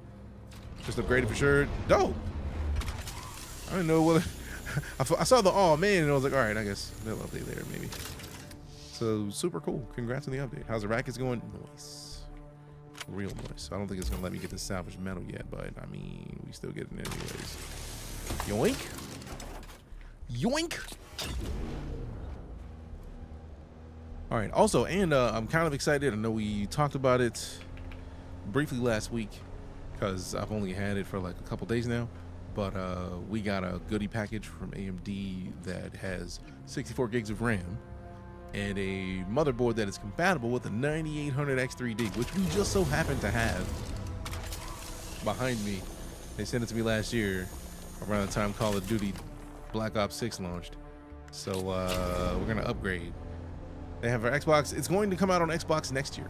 Just upgraded for sure. Dope. I didn't know whether I saw the oh man, and I was like, all right, I guess they'll update later maybe. So super cool. Congrats on the update. How's the rackets going? Nice. Real nice. I don't think it's gonna let me get the salvage metal yet, but I mean, we still get it anyways. Yoink. Yoink. All right. Also, and I'm kind of excited. I know we talked about it briefly last week, because I've only had it for like a couple days now. But we got a goodie package from AMD that has 64 gigs of RAM and a motherboard that is compatible with the 9800 X3D, which we just so happen to have behind me. They sent it to me last year around the time Call of Duty Black Ops 6 launched. So we're going to upgrade. They have our Xbox. It's going to come out on Xbox next year,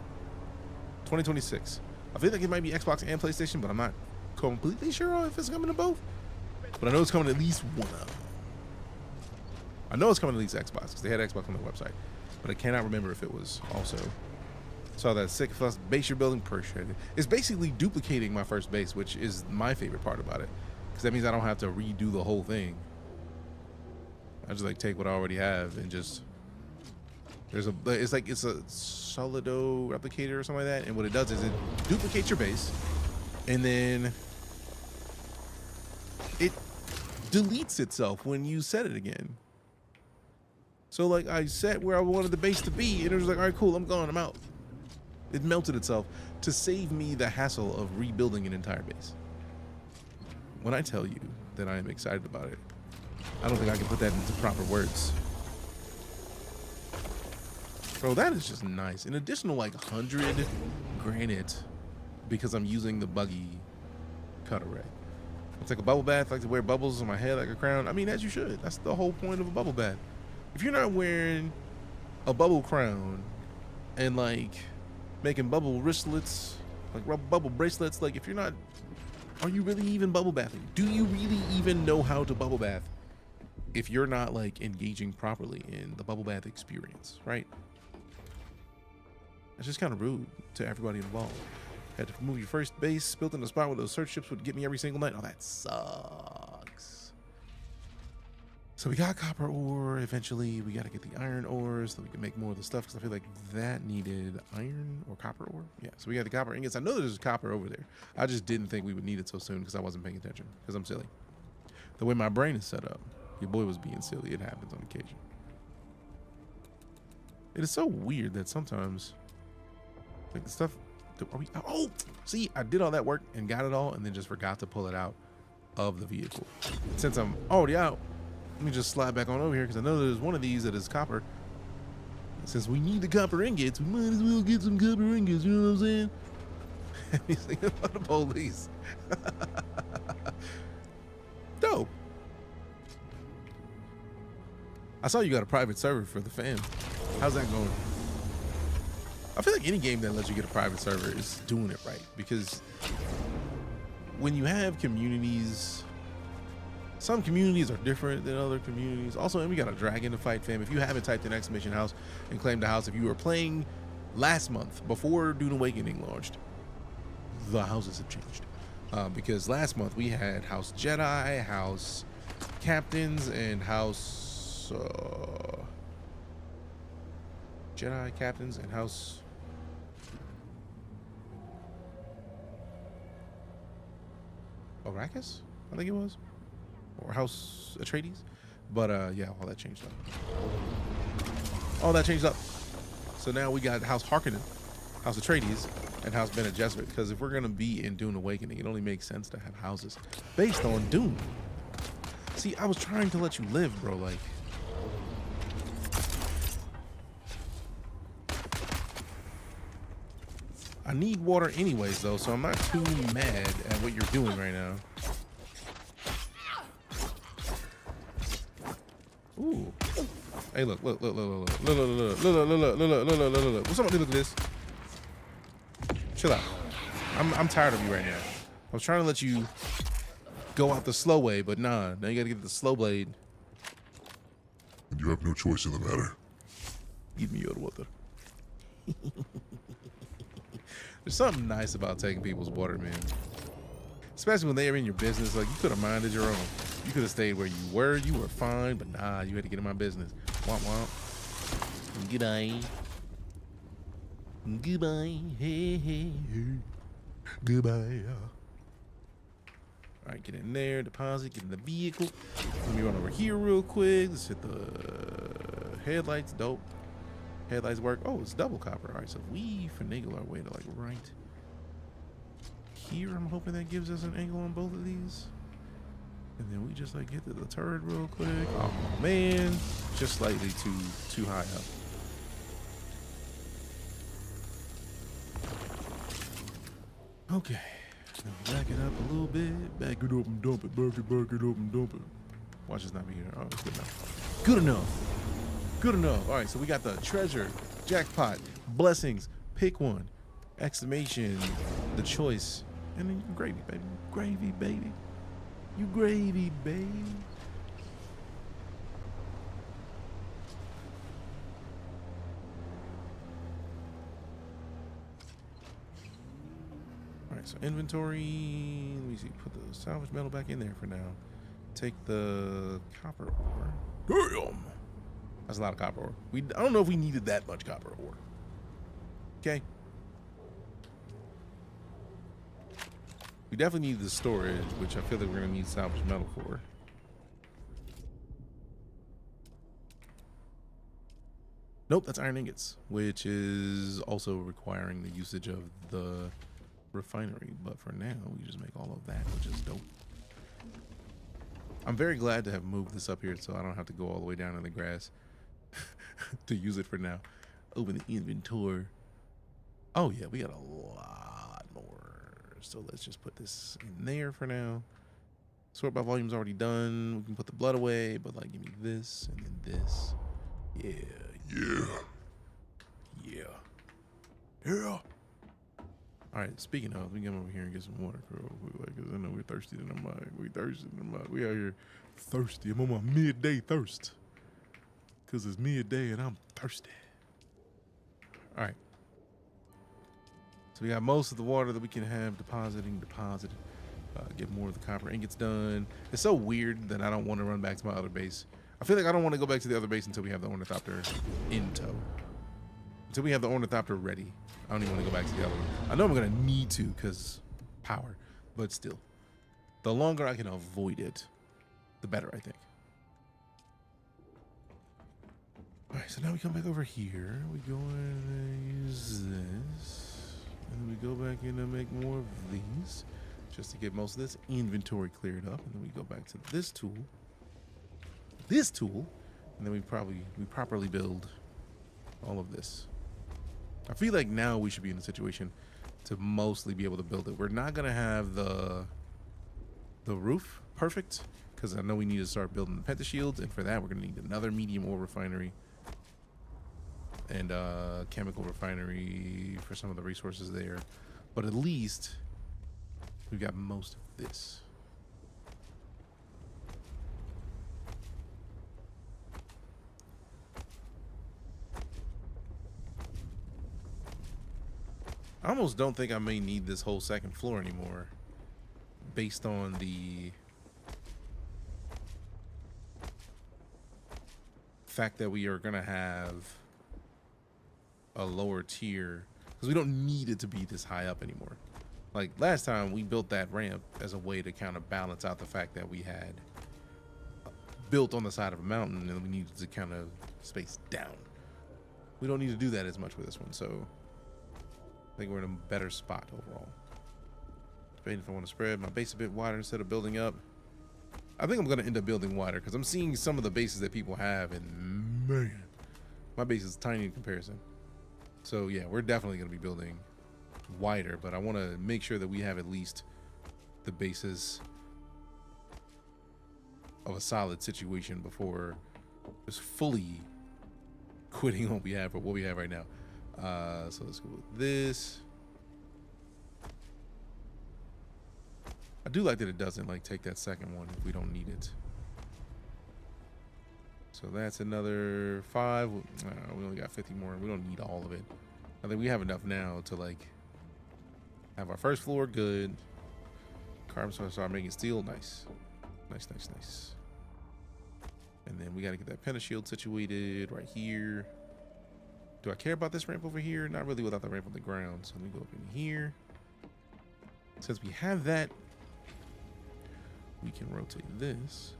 2026. I feel like it might be Xbox and PlayStation, but I'm not completely sure if it's coming to both. But I know it's coming to at least one of them. I know it's coming to at least Xbox, because they had Xbox on their website. But I cannot remember if it was also. Saw that sick base you're building. Appreciate it. It's basically duplicating my first base, which is my favorite part about it, because that means I don't have to redo the whole thing. I just like take what I already have and just. It's a Solido replicator or something like that, and what it does is it duplicates your base, and then it deletes itself when you set it again. So like I set where I wanted the base to be, and it was like, all right, cool, I'm gone, I'm out. It melted itself to save me the hassle of rebuilding an entire base. When I tell you that I am excited about it, I don't think I can put that into proper words. Bro, that is just nice. An additional like 100 granite because I'm using the buggy cut array. I take a bubble bath, I like to wear bubbles on my head like a crown. I mean, as you should. That's the whole point of a bubble bath. If you're not wearing a bubble crown and like making bubble wristlets, like bubble bracelets, like if you're not, are you really even bubble bathing? Do you really even know how to bubble bath if you're not like engaging properly in the bubble bath experience, right? It's just kind of rude to everybody involved. Had to move your first base, built in a spot where those search ships would get me every single night. Oh, that sucks. So we got copper ore. Eventually, we got to get the iron ore so we can make more of the stuff, because I feel like that needed iron or copper ore. Yeah, so we got the copper ingots. I know there's copper over there. I just didn't think we would need it so soon because I wasn't paying attention, because I'm silly. The way my brain is set up, your boy was being silly. It happens on occasion. It is so weird that sometimes, like the stuff, are we, oh, see, I did all that work and got it all and then just forgot to pull it out of the vehicle. Since I'm already out, let me just slide back on over here because I know there's one of these that is copper. Since we need the copper ingots, we might as well get some copper ingots, you know what I'm saying? He's thinking about the police. Dope. I saw you got a private server for the fam. How's that going? I feel like any game that lets you get a private server is doing it right, because when you have communities, some communities are different than other communities. Also, and we got a dragon to fight, fam. If you haven't typed in exclamation house and claimed a house, if you were playing last month before DuneAwakening launched, the houses have changed. Because last month we had House Jedi, House Captains, and House Jedi Captains, and House Arrakis, I think it was, or House Atreides. But yeah, all that changed up. All that changed up. So now we got House Harkonnen, House Atreides, and House Bene Gesserit. Because if we're gonna be in DuneAwakening, it only makes sense to have houses based on Dune. See, I was trying to let you live, bro. Like, I need water anyways, though, so I'm not too mad at what you're doing right now. Ooh. Hey, look. What's up? Look at this. Chill out. I'm tired of you right now. I was trying to let you go out the slow way, but nah. Now you gotta get the slow blade. And you have no choice in the matter. Give me your water. There's something nice about taking people's water, man. Especially when they are in your business. Like, you could have minded your own. You could have stayed where you were fine, but nah, you had to get in my business. Womp womp. Goodbye. Goodbye. Hey, hey, hey. Goodbye. All right, get in there, deposit, get in the vehicle. Let me run over here real quick. Let's hit the headlights. Dope. Headlights work. Oh, it's double copper. All right, so we finagle our way to like right here. I'm hoping that gives us an angle on both of these. And then we just like get to the turret real quick. Oh man, just slightly too high up. Okay, now back it up a little bit. Back it up and dump it. Back it up and dump it. Watch this not be here. Oh, it's good enough. Good enough. Good enough. All right, so we got the treasure, jackpot, blessings, pick one, exclamation, the choice, and then gravy, baby. Gravy, baby. You gravy, baby. All right, so inventory. Let me see. Put the salvage metal back in there for now. Take the copper ore. Damn. That's a lot of copper ore. I don't know if we needed that much copper ore. Okay. We definitely need the storage, which I feel like we're gonna need salvage metal for. Nope, that's iron ingots, which is also requiring the usage of the refinery. But for now, we just make all of that, which is dope. I'm very glad to have moved this up here so I don't have to go all the way down in the grass to use it for now. Open the inventory. Oh yeah, we got a lot more. So let's just put this in there for now. Sort by volume's already done. We can put the blood away, but like give me this and then this. Yeah. All right, speaking of, we come over here and get some water, girl. Like, cause I know we're thirsty in the mud. We out here thirsty. I'm on my midday thirst. Cause it's midday and I'm thirsty. All right. So we got most of the water that we can have deposited. Get more of the copper ingots done. It's so weird that I don't want to run back to my other base. I feel like I don't want to go back to the other base until we have the Ornithopter in tow. Until we have the Ornithopter ready. I don't even want to go back to the other one. I know I'm going to need to because power, but still. The longer I can avoid it, the better, I think. All right, so now we come back over here. We go in and use this. And we go back in and make more of these. Just to get most of this inventory cleared up. And then we go back to this tool. And then we properly build all of this. I feel like now we should be in a situation to mostly be able to build it. We're not gonna have the roof perfect because I know we need to start building the pentashields, and for that we're gonna need another medium ore refinery and chemical refinery for some of the resources there. But at least we've got most of this. I almost don't think I may need this whole second floor anymore based on the fact that we are going to have a lower tier because we don't need it to be this high up anymore. Like last time we built that ramp as a way to kind of balance out the fact that we had built on the side of a mountain and we needed to kind of space down. We don't need to do that as much with this one, so I think we're in a better spot overall. Debating if I want to spread my base a bit wider instead of building up. I think I'm going to end up building wider because I'm seeing some of the bases that people have, and man, my base is tiny in comparison. So yeah, we're definitely going to be building wider, but I want to make sure that we have at least the bases of a solid situation before just fully quitting what we have right now. So let's go with this. I do like that it doesn't like take that second one if we don't need it. So that's another 5. We only got 50 more. We don't need all of it. I think we have enough now to like have our first floor good. Carbon start making steel. Nice. And then we got to get that pentashield situated right here. Do I care about this ramp over here? Not really without the ramp on the ground. So let me go up in here. Since we have that, we can rotate this.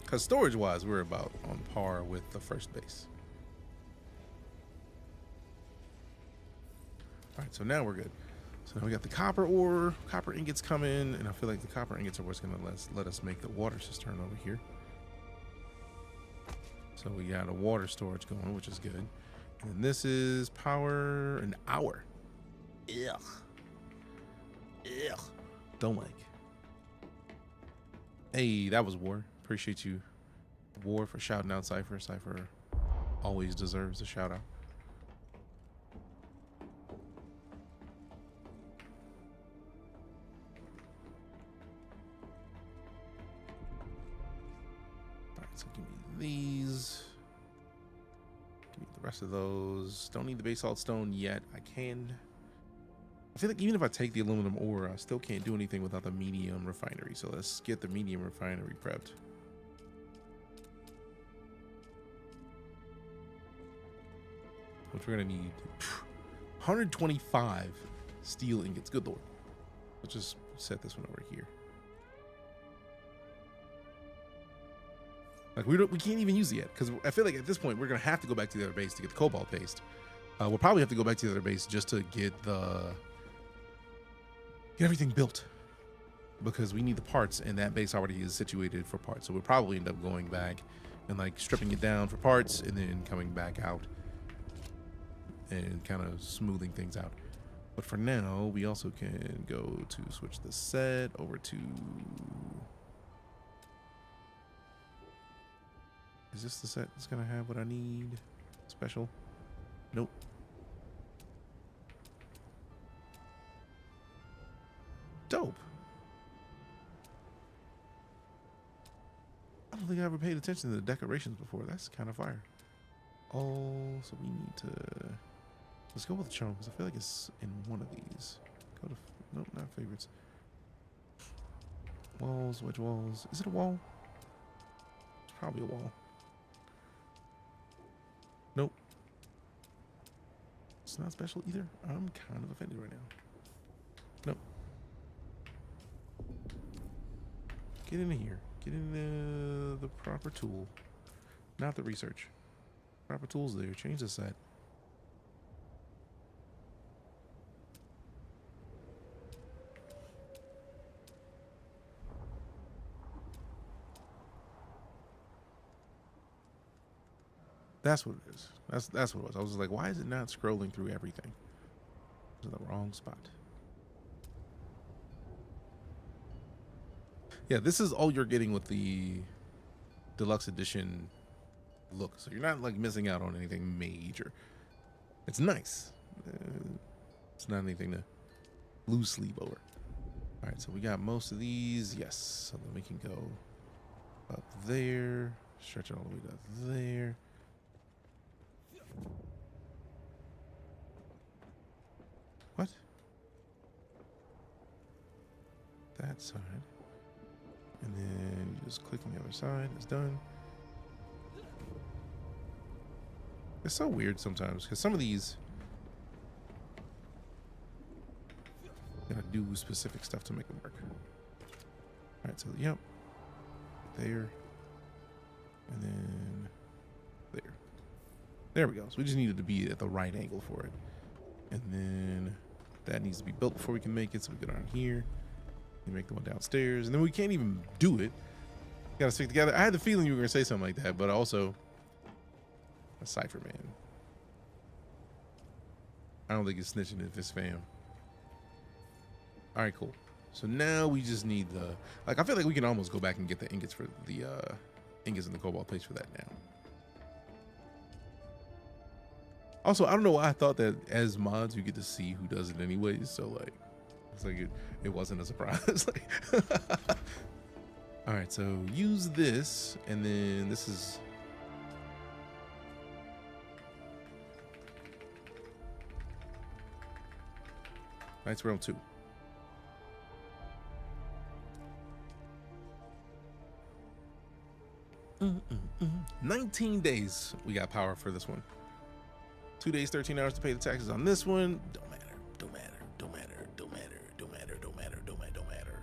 Because storage-wise, we're about on par with the first base. All right, so now we're good. So now we got the copper ore, copper ingots coming, and I feel like the copper ingots are what's going to let us make the water cistern over here. So we got a water storage going, which is good. And then this is power an hour. Ugh. Don't like. Hey, that was War. Appreciate you, War, for shouting out Cypher. Cypher always deserves a shout out. All right, so give me these. Give me the rest of those. Don't need the basalt stone yet. I can. I feel like even if I take the aluminum ore, I still can't do anything without the medium refinery. So let's get the medium refinery prepped. Which we're gonna need 125 steel ingots. Good lord. Let's just set this one over here. Like we can't even use it yet because I feel like at this point we're gonna have to go back to the other base to get the cobalt paste. We'll probably have to go back to the other base just to get everything built because we need the parts, and that base already is situated for parts. So we'll probably end up going back and like stripping it down for parts and then coming back out and kind of smoothing things out. But for now, we also can go to switch the set over to... Is this the set that's gonna have what I need? Special? Nope. Dope. I don't think I ever paid attention to the decorations before. That's kind of fire. Oh, so we need to... Let's go with the charm, because I feel like it's in one of these. Go to... Nope, not favorites. Walls, wedge walls. Is it a wall? It's probably a wall. Nope. It's not special either. I'm kind of offended right now. Nope. Get into here. Get into the proper tool. Not the research. Proper tools there. Change the set. That's what it is. That's what it was. I was like, why is it not scrolling through everything? It was in the wrong spot. Yeah, this is all you're getting with the deluxe edition look. So you're not like missing out on anything major. It's nice. It's not anything to lose sleep over. All right, so we got most of these. Yes, so then we can go up there, stretch it all the way to there. What? That side. And then you just click on the other side. It's done. It's so weird sometimes because some of these gotta do specific stuff to make them work. Alright, so yep. There. And then there. There we go. So we just needed to be at the right angle for it. And then that needs to be built before we can make it. So we go down here. We make the one downstairs. And then we can't even do it. Gotta stick together. I had the feeling you were gonna say something like that, but also a Cypher man. I don't think it's snitching if it's fam. Alright, cool. So now we just need the, like, I feel like we can almost go back and get the ingots for the ingots and the cobalt plates for that now. Also, I don't know why I thought that as mods you get to see who does it anyways. So like, it's like it wasn't a surprise. Like, all right, so use this, and then this is. Knights Realm 2. 19 days we got power for this one. 2 days, 13 hours to pay the taxes on this one. Don't matter, don't matter, don't matter, don't matter, don't matter, don't matter, don't matter, don't matter.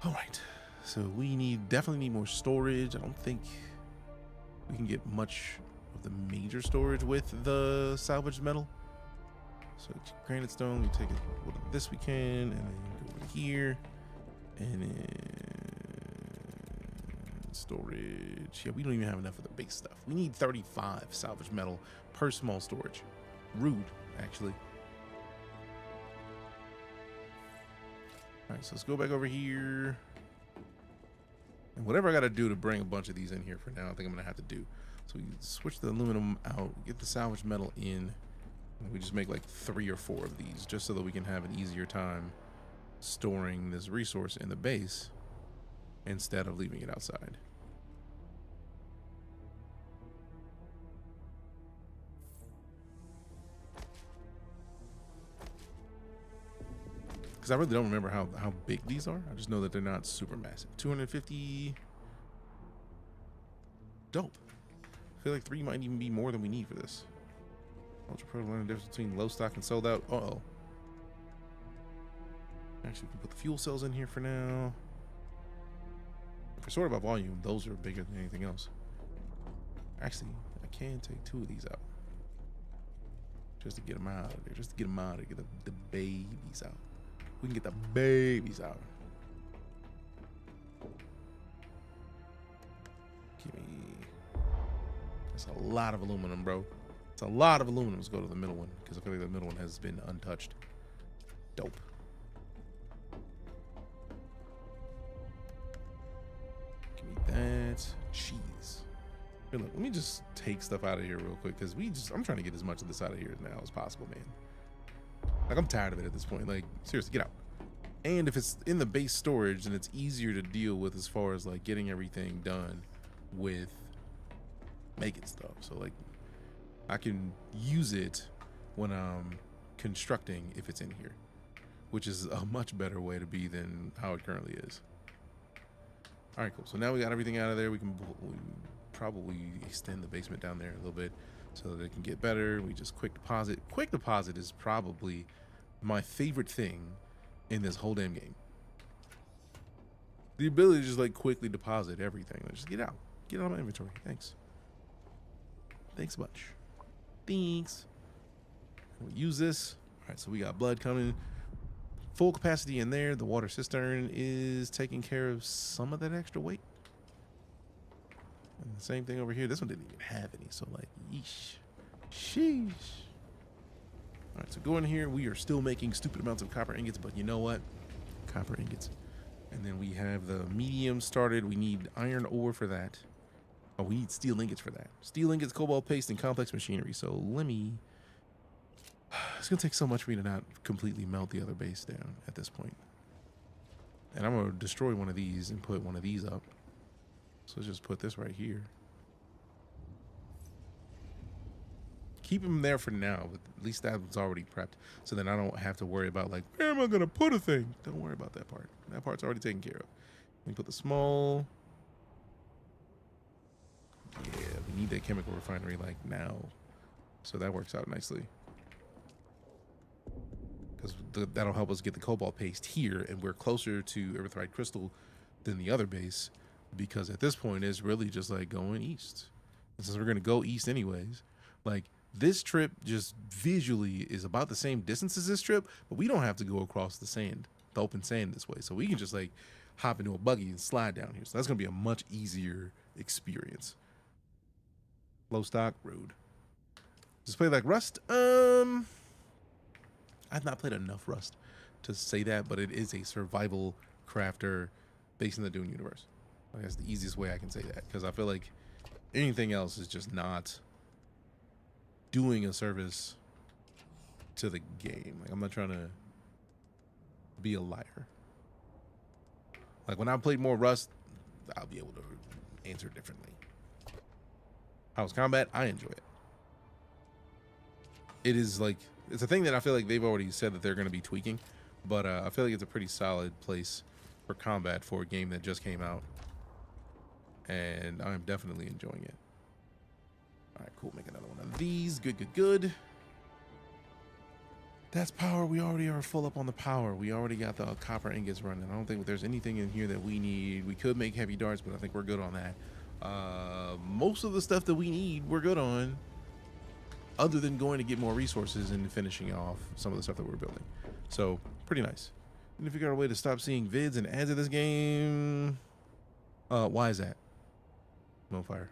All right, so we definitely need more storage. I don't think we can get much of the major storage with the salvaged metal. So granite stone, we take it with this we can, and then go over here, and then storage. Yeah, we don't even have enough of the big stuff. We need 35 salvage metal per small storage. Rude, actually. All right, so let's go back over here. And whatever I got to do to bring a bunch of these in here for now, I think I'm going to have to do. So we switch the aluminum out, get the salvage metal in. And we just make like 3 or 4 of these just so that we can have an easier time storing this resource in the base instead of leaving it outside. Because I really don't remember how big these are. I just know that they're not super massive. 250. Dope. I feel like 3 might even be more than we need for this. Ultra Pro to learn the difference between low stock and sold out. Uh-oh. Actually, we can put the fuel cells in here for now. For sort by volume, those are bigger than anything else. Actually, I can take 2 of these out. Just to get them out of there. Just to get them out of there. Get the babies out. We can get the babies out. Give me That's a lot of aluminum, bro. It's a lot of aluminum. Let's go to the middle one because I feel like the middle one has been untouched. Dope. Give me that cheese. Here, look, let me just take stuff out of here real quick because I'm trying to get as much of this out of here now as possible, man. Like, I'm tired of it at this point. Like, seriously, get out. And if it's in the base storage, then it's easier to deal with as far as like getting everything done with making stuff. So like I can use it when I'm constructing if it's in here, which is a much better way to be than how it currently is. All right, cool. So now we got everything out of there. We can probably extend the basement down there a little bit so that it can get better. We just quick deposit. Quick deposit is probably my favorite thing in this whole damn game. The ability to just like quickly deposit everything. Like, just get out of my inventory. Thanks much. Thanks. We'll use this. All right, so we got blood coming. Full capacity in there. The water cistern is taking care of some of that extra weight. And the same thing over here. This one didn't even have any, so like, yeesh. Sheesh. All right, so going here, we are still making stupid amounts of copper ingots, but you know what? Copper ingots. And then we have the medium started. We need iron ore for that. Oh, we need steel ingots for that. Steel ingots, cobalt paste, and complex machinery. So let me... It's going to take so much for me to not completely melt the other base down at this point. And I'm going to destroy one of these and put one of these up. So let's just put this right here. Keep them there for now, but at least that was already prepped. So then I don't have to worry about like, where am I going to put a thing? Don't worry about that part. That part's already taken care of. Let me put the small... Yeah, we need that chemical refinery like now. So that works out nicely. Because that'll help us get the cobalt paste here, and we're closer to erythrite crystal than the other base, because at this point it's really just like going east. And since we're going to go east anyways, like this trip just visually is about the same distance as this trip, but we don't have to go across the sand, the open sand this way. So we can just like hop into a buggy and slide down here. So that's going to be a much easier experience. Low stock road. Just play like Rust. I've not played enough Rust to say that, but it is a survival crafter based in the Dune universe. I guess the easiest way I can say that, because I feel like anything else is just not doing a service to the game. Like, I'm not trying to be a liar. Like, when I played more Rust, I'll be able to answer differently. How's combat? I enjoy it. It is like, it's a thing that I feel like they've already said that they're going to be tweaking, but I feel like it's a pretty solid place for combat for a game that just came out, and I'm definitely enjoying it. All right, cool. Make another one of these. Good, good, good. That's power. We already are full up on the power. We already got the copper ingots running. I don't think there's anything in here that we need. We could make heavy darts, but I think we're good on that. Most of the stuff that we need, we're good on, other than going to get more resources and finishing off some of the stuff that we're building. So pretty nice. And to figure out a way to stop seeing vids and ads of this game. Why is that? No fire.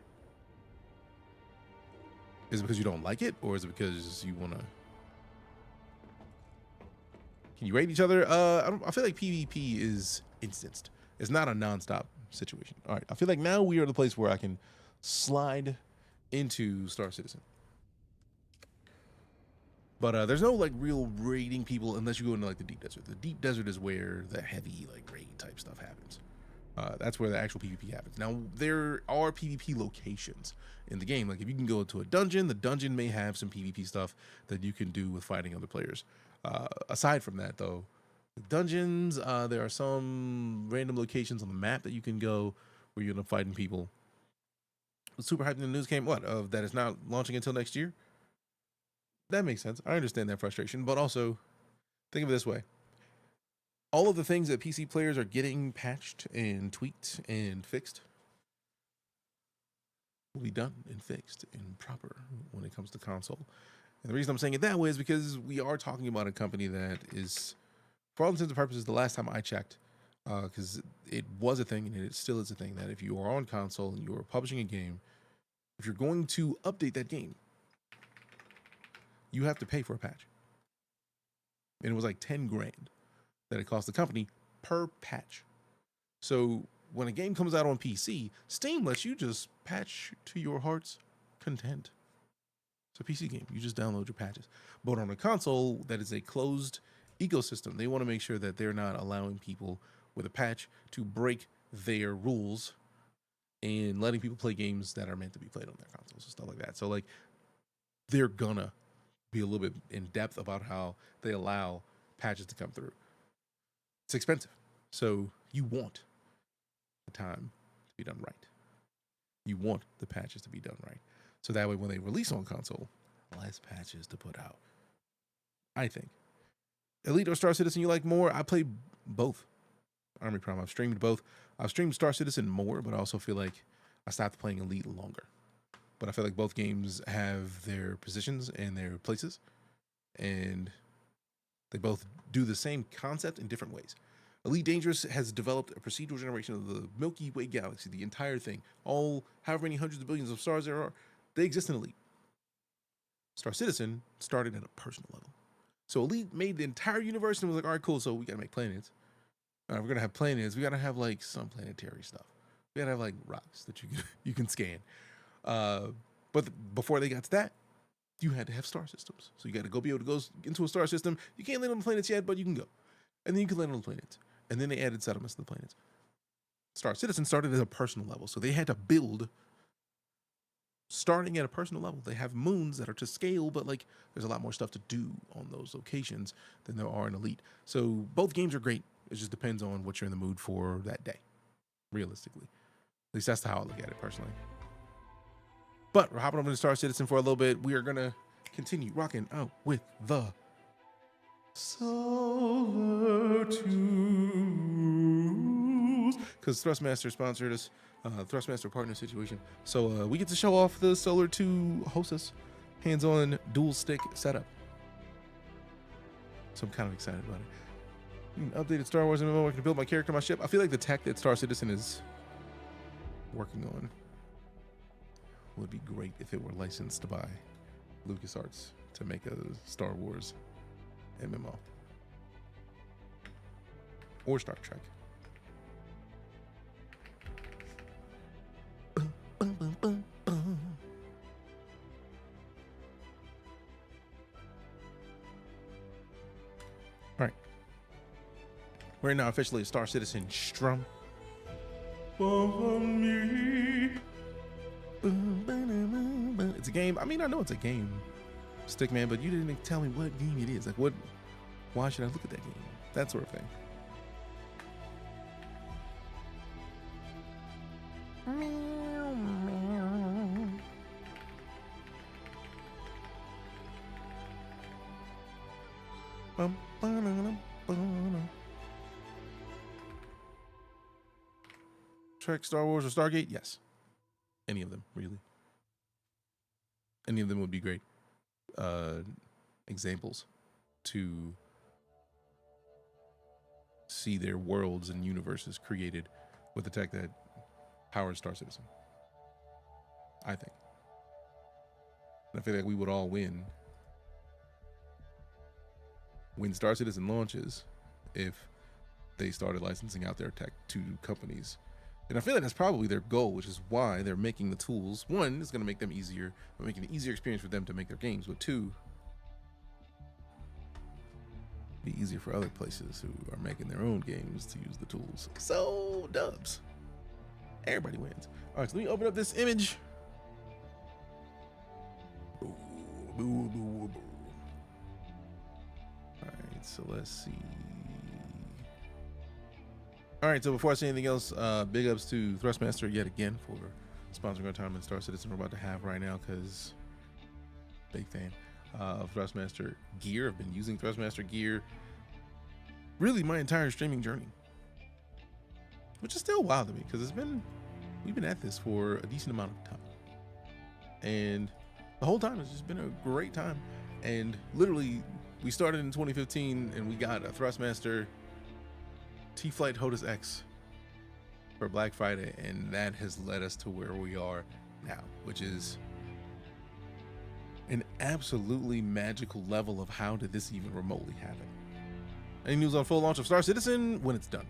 Is it because you don't like it, or is it because you want to? Can you raid each other? I feel like PvP is instanced. It's not a non-stop situation. All right, I feel like now we are the place where I can slide into StarCitizen. But there's no like real raiding people unless you go into like the deep desert. The deep desert is where the heavy like raid type stuff happens. That's where the actual PvP happens. Now there are PvP locations in the game. Like if you can go to a dungeon, the dungeon may have some PvP stuff that you can do with fighting other players. Aside from that though, the dungeons, there are some random locations on the map that you can go where you end up fighting people. Super hyped in the news came, that it's not launching until next year? That makes sense. I understand that frustration, but also think of it this way. All of the things that PC players are getting patched and tweaked and fixed will be done and fixed and proper when it comes to console. And the reason I'm saying it that way is because we are talking about a company that is, for all intents and purposes, the last time I checked, because it was a thing and it still is a thing, that if you are on console and you are publishing a game, if you're going to update that game, you have to pay for a patch. And it was like 10 grand that it cost the company per patch. So when a game comes out on PC, Steam lets you just patch to your heart's content. It's a PC game. You just download your patches. But on a console that is a closed ecosystem, they want to make sure that they're not allowing people with a patch to break their rules and letting people play games that are meant to be played on their consoles and stuff like that. So like they're gonna be a little bit in depth about how they allow patches to come through. It's expensive. So you want the time to be done right. You want the patches to be done right. So that way when they release on console, less patches to put out. I think. Elite or StarCitizen you like more? I play both. Army Prime, I've streamed both. I've streamed StarCitizen more, but I also feel like I stopped playing Elite longer. But I feel like both games have their positions and their places. And they both do the same concept in different ways. Elite Dangerous has developed a procedural generation of the Milky Way galaxy, the entire thing. All however many hundreds of billions of stars there are, they exist in Elite. StarCitizen started at a personal level. So Elite made the entire universe and was like, all right, cool, so we gotta make planets. All right, we're gonna have planets. We gotta have like some planetary stuff. We gotta have like rocks that you can scan. But before they got to that, you had to have star systems. So you got to be able to go into a star system. You can't land on the planets yet, but you can go. And then you can land on the planets. And then they added settlements to the planets. StarCitizen started at a personal level. So they had to build starting at a personal level. They have moons that are to scale, but like there's a lot more stuff to do on those locations than there are in Elite. So both games are great. It just depends on what you're in the mood for that day, realistically. At least that's how I look at it personally. But we're hopping over to StarCitizen for a little bit. We are going to continue rocking out with the SOLR tools. Because Thrustmaster sponsored us, Thrustmaster partner situation. So we get to show off the SOLR 2 HOSAS hands-on dual stick setup. So I'm kind of excited about it. Updated Star Wars MMO. I can build my character, my ship. I feel like the tech that StarCitizen is working on would be great if it were licensed by LucasArts to make a Star Wars MMO. Or Star Trek. All right. We're now officially a StarCitizen Strum. It's a game. I mean, I know it's a game, Stickman, but you didn't tell me what game it is. Like, what? Why should I look at that game? That sort of thing. Trek, Star Wars, or Stargate? Yes. Any of them, really. Any of them would be great examples to see their worlds and universes created with the tech that powers StarCitizen. I think. And I feel like we would all win when StarCitizen launches if they started licensing out their tech to companies. And I feel like that's probably their goal, which is why they're making the tools. One, it's going to make them easier, making an easier experience for them to make their games. But two, be easier for other places who are making their own games to use the tools. So, dubs. Everybody wins. All right, so let me open up this image. All right, so let's see. All right, so before I say anything else, big ups to Thrustmaster yet again for sponsoring our time in StarCitizen we're about to have right now, because big fan of Thrustmaster gear. I've been using Thrustmaster gear really my entire streaming journey, which is still wild to me because we've been at this for a decent amount of time, and the whole time it's just been a great time. And literally, we started in 2015 and we got a Thrustmaster T-Flight HOTAS X for Black Friday, and that has led us to where we are now, which is an absolutely magical level of how did this even remotely happen. Any news on full launch of StarCitizen? When it's done.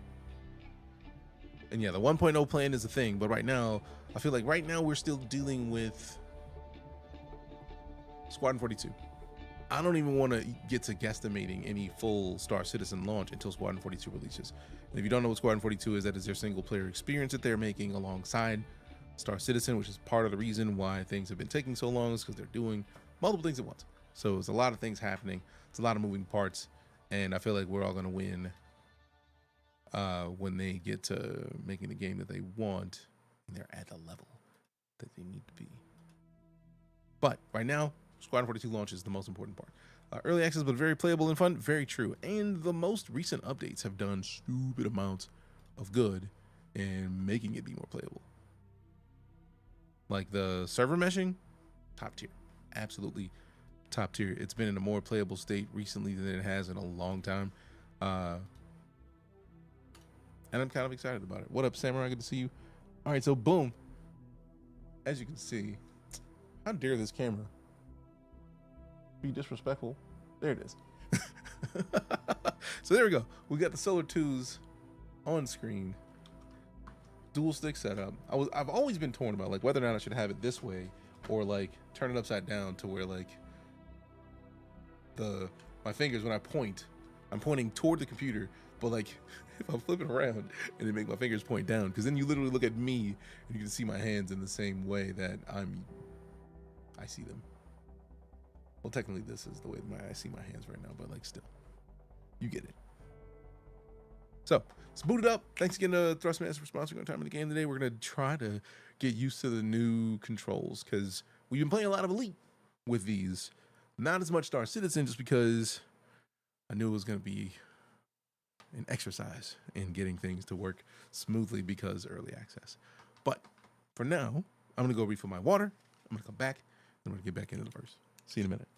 And yeah, the 1.0 plan is a thing, but right now, I feel like right now we're still dealing with Squadron 42. I don't even want to get to guesstimating any full StarCitizen launch until Squadron 42 releases. And if you don't know what Squadron 42 is, that is their single player experience that they're making alongside StarCitizen, which is part of the reason why things have been taking so long, is because they're doing multiple things at once. So it's a lot of things happening. It's a lot of moving parts. And I feel like we're all going to win when they get to making the game that they want and they're at the level that they need to be. But right now, Squadron 42 launch is the most important part. Early access, but very playable and fun. Very true. And the most recent updates have done stupid amounts of good in making it be more playable. Like the server meshing, top tier. Absolutely top tier. It's been in a more playable state recently than it has in a long time. And I'm kind of excited about it. What up, Samurai? Good to see you. All right, so boom. As you can see, how dare this camera be disrespectful? There it is. So there we go. We got the SOLR 2s on screen. Dual stick setup. I've always been torn about like whether or not I should have it this way or like turn it upside down to where like my fingers, when I point, I'm pointing toward the computer, but like if I'm flipping around and then make my fingers point down, because then you literally look at me and you can see my hands in the same way that I see them. Well, technically this is the way I see my hands right now, but like still, you get it. So let's boot it up. Thanks again to Thrustmaster for sponsoring our time in the game today. We're gonna try to get used to the new controls because we've been playing a lot of Elite with these. Not as much StarCitizen, just because I knew it was gonna be an exercise in getting things to work smoothly because early access. But for now, I'm gonna go refill my water. I'm gonna come back and we're gonna get back into the verse. See you in a minute.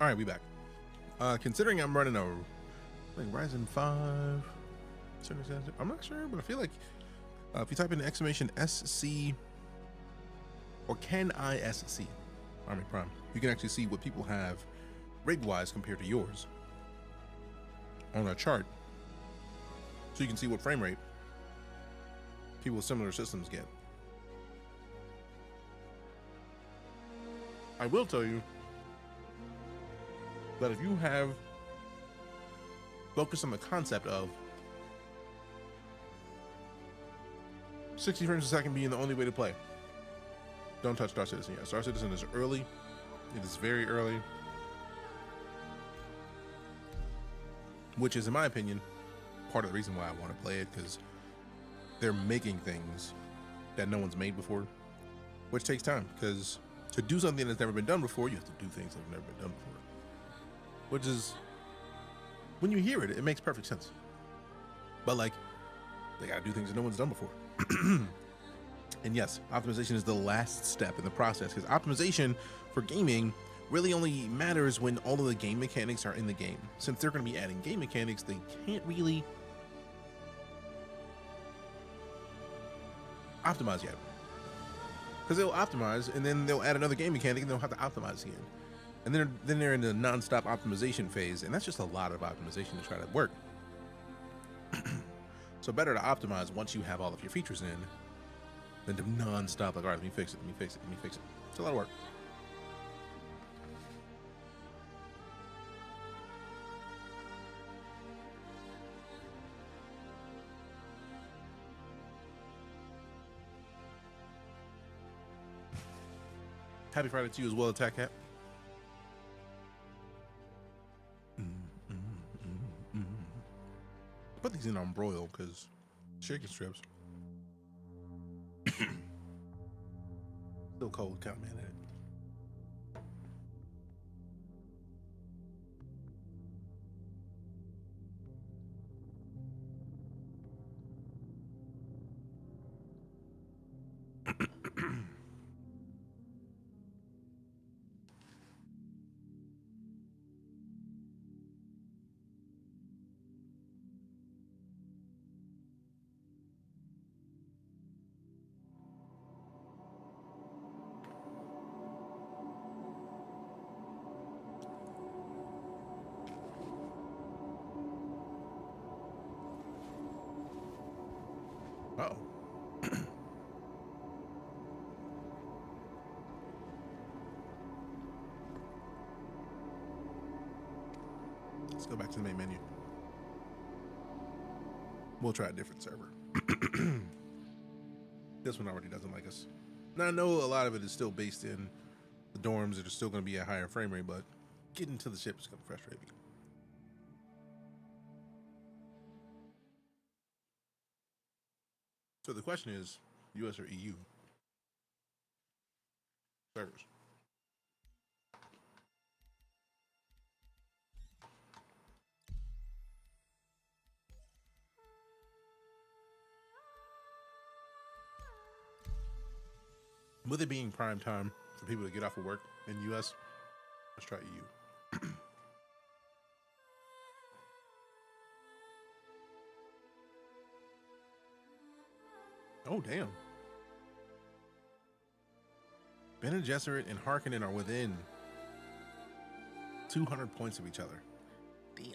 All right, we back. Considering I'm running a Ryzen 5, I'm not sure, but I feel like if you type in exclamation SC or can ISC Army Prime, you can actually see what people have rig-wise compared to yours on a chart, so you can see what frame rate people with similar systems get. I will tell you that if you have focused on the concept of 60 frames a second being the only way to play, don't touch StarCitizen yet. StarCitizen is early. It is very early. Which is, in my opinion, part of the reason why I want to play it, because they're making things that no one's made before, which takes time, because to do something that's never been done before, you have to do things that have never been done before. Which is, when you hear it, it makes perfect sense. But like, they gotta do things that no one's done before. And yes, optimization is the last step in the process, because optimization for gaming really only matters when all of the game mechanics are in the game. Since they're gonna be adding game mechanics, they can't really optimize yet. Because they'll optimize and then they'll add another game mechanic and they'll have to optimize again. And then they're in the non-stop optimization phase, and that's just a lot of optimization to try to work. So better to optimize once you have all of your features in than to non-stop like, all right, let me fix it, let me fix it, let me fix it. It's a lot of work. Happy Friday to you as well, Attack Cat. Put these in on broil because chicken strips. Still cold, count man at it. Uh-oh. Let's go back to the main menu. We'll try a different server. This one already doesn't like us. Now, I know a lot of it is still based in the dorms that are still going to be at higher frame rate, but getting to the ship is going to frustrate me. So the question is, US or EU servers? With it being prime time for people to get off of work in US, let's try EU. Oh, damn. Bene Gesserit and Harkonnen are within 200 points of each other. Damn.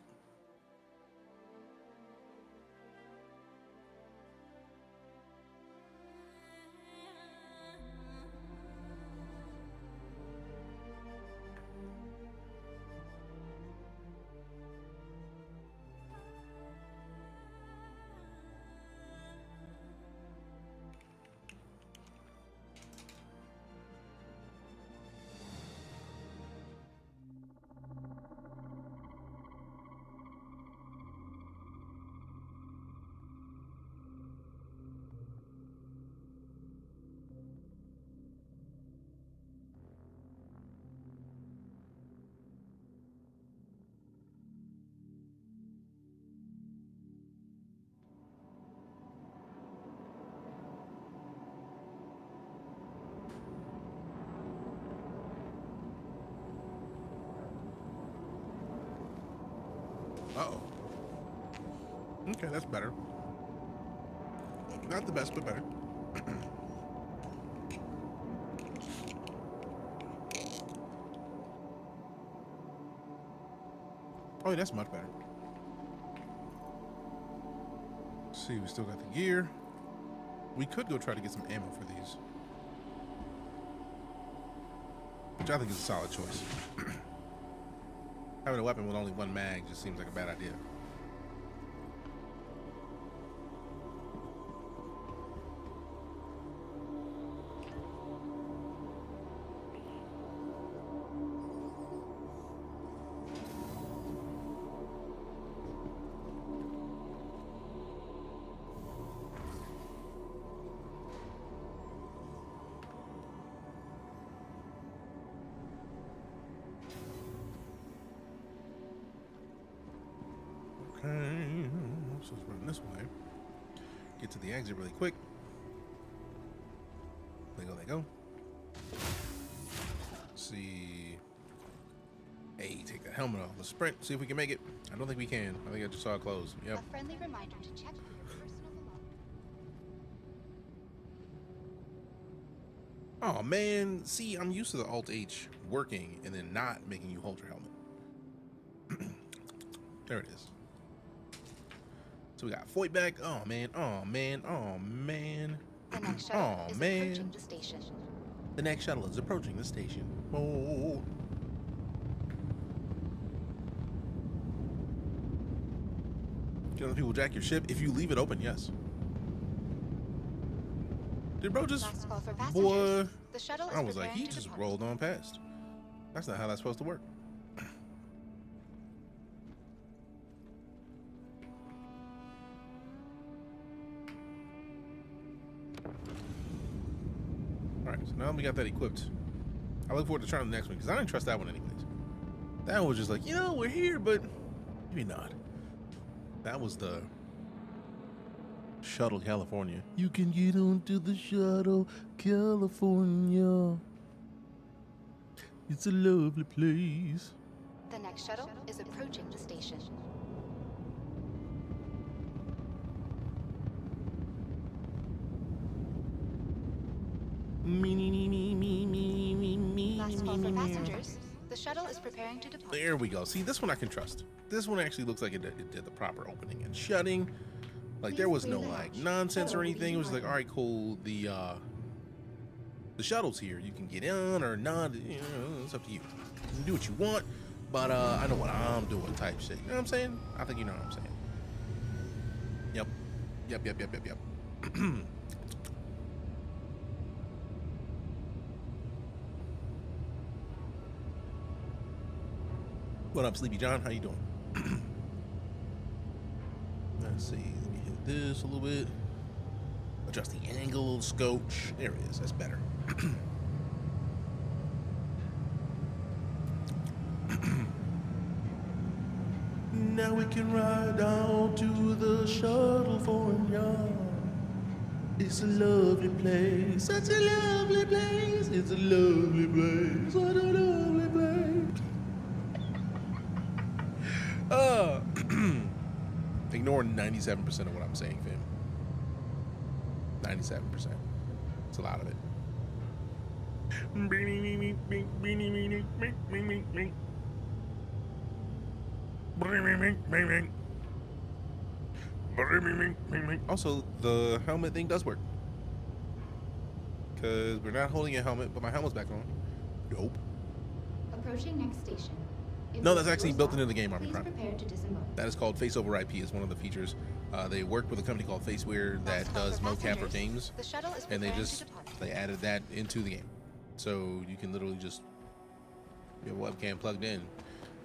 Uh-oh. Okay, that's better. Not the best, but better. Oh, yeah, that's much better. Let's see, we still got the gear. We could go try to get some ammo for these, which I think is a solid choice. Having a weapon with only one mag just seems like a bad idea. Okay, so let's run this way. Get to the exit really quick. There they go. Let's see. Hey, take that helmet off. Let's sprint. See if we can make it. I don't think we can. I think I just saw it close. Yep. A friendly reminder to check your personal belongings. Oh man, see, I'm used to the Alt H working and then not making you hold your helmet. There it is. So we got Foyt back. Oh man, oh man, oh man. The next shuttle Oh is man. approaching the station. The next shuttle is approaching the station. Oh. Can other people jack your ship? If you leave it open, yes. Did bro just, Last call for boy, passengers. The shuttle is I was like, preparing he to just depart. rolled on past. That's not how that's supposed to work. Alright, so now we got that equipped. I look forward to trying the next one, because I didn't trust that one anyways. That one was just like, you know, we're here, but maybe not. That was the Shuttle California. You can get onto the Shuttle California. It's a lovely place. The next shuttle is approaching the station. Last call for passengers. The shuttle is preparing to depart. There we go. See, this one I can trust. This one actually looks like it did the proper opening and shutting. Like there was no like nonsense or anything. It was like, all right, cool. The shuttle's here. You can get in or not. You know, it's up to you. You can do what you want, but I know what I'm doing type shit. You know what I'm saying? I think you know what I'm saying. Yep. Yep. What up, Sleepy John? How you doing? Let's see. Let me hit this a little bit. Adjust the angle, scotch. There it is. That's better. Now we can ride down to the shuttle for a yard. It's a lovely place. Such a lovely place. It's a lovely place. What a lovely place. Ignore 97% of what I'm saying, fam. 97%. It's a lot of it. Also, the helmet thing does work. Because we're not holding a helmet, but my helmet's back on. Nope. Approaching next station. No, that's actually built into the game, Army Please Prime. prepare to disembark. That is called Face over IP. Is one of the features. They worked with a company called Faceware that does mocap for games, The shuttle is and preparing to depart. they added that into the game, so you can literally just you have a webcam plugged in.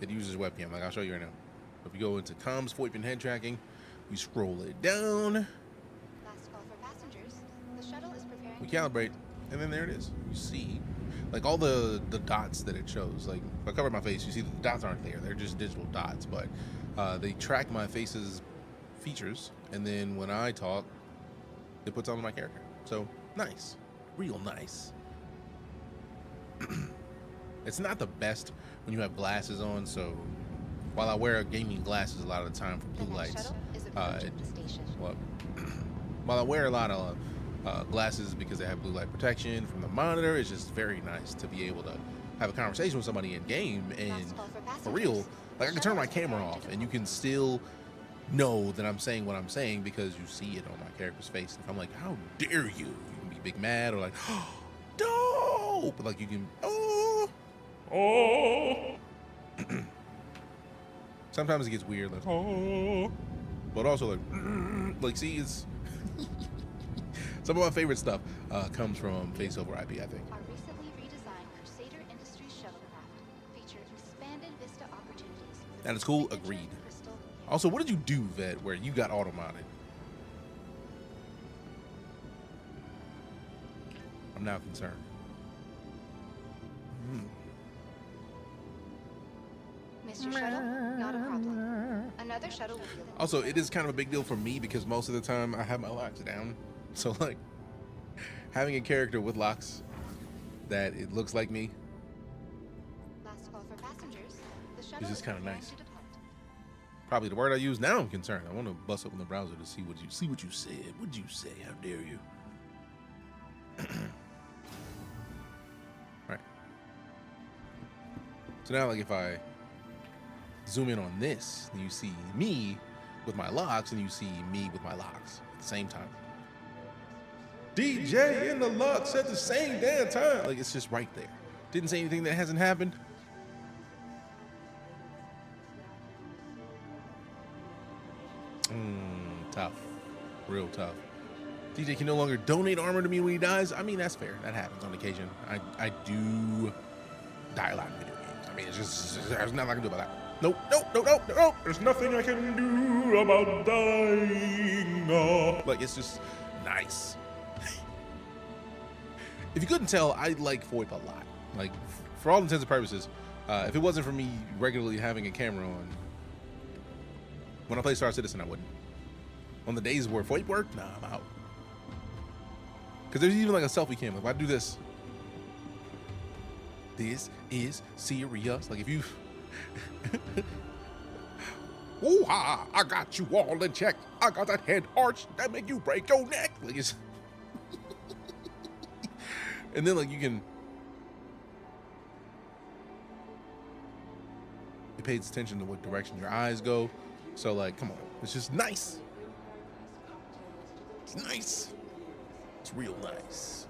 It uses webcam. Like I'll show you right now. If you go into comms, VoIP, and head tracking, we scroll it down. Last call for passengers. The shuttle is preparing. We calibrate, and then there it is. You see, like all the dots that it shows. Like if I cover my face, you see that the dots aren't there. They're just digital dots, but they track my face's features, and then when I talk, it puts on my character. So nice, real nice. It's not the best when you have glasses on, so while I wear gaming glasses a lot of the time for blue lights, well, while I wear a lot of glasses because they have blue light protection from the monitor, it's just very nice to be able to have a conversation with somebody in game, and for real, like I can turn my camera off and you can still know that I'm saying what I'm saying because you see it on my character's face. If I'm like, how dare you, you can be big mad or like, oh, dope, but like you can, sometimes it gets weird, like, but also like see, it's some of my favorite stuff comes from face over IP, I think. Our recently redesigned Crusader Industries shuttlecraft features expanded vista opportunities. That is cool, agreed. Also, what did you do, Vet, where you got auto-modded? I'm now concerned. Missed your shuttle? Not a problem. Another shuttle will be. Also, it is kind of a big deal for me because most of the time I have my locks down. So, like, having a character with locks that it looks like me Last call for passengers. The shuttle is just kind of preparing nice. to depart. Probably the word I use. Now I'm concerned. I want to bust open the browser to see what you said. What'd you say? How dare you? All right. So now, like, if I zoom in on this, you see me with my locks, and you see me with my locks at the same time. DJ in the locks at the same damn time. Like, it's just right there. Didn't say anything that hasn't happened. Tough. Real tough. DJ can no longer donate armor to me when he dies. I mean, that's fair. That happens on occasion. I do die a lot in video games. I mean, it's just there's nothing I can do about that. Nope. There's nothing I can do about dying. Like, it's just nice. If you couldn't tell, I like VoIP a lot. Like, for all intents and purposes, if it wasn't for me regularly having a camera on, when I play StarCitizen, I wouldn't. On the days where VoIP worked, nah, I'm out. Because there's even like a selfie cam. Like, if I do this, this is serious. Like, if you, ooh ha, I got you all in check. I got that head arch that make you break your neck. Like, it's, and then like you can, it pays attention to what direction your eyes go. So like, come on, it's just nice. It's nice. It's real nice.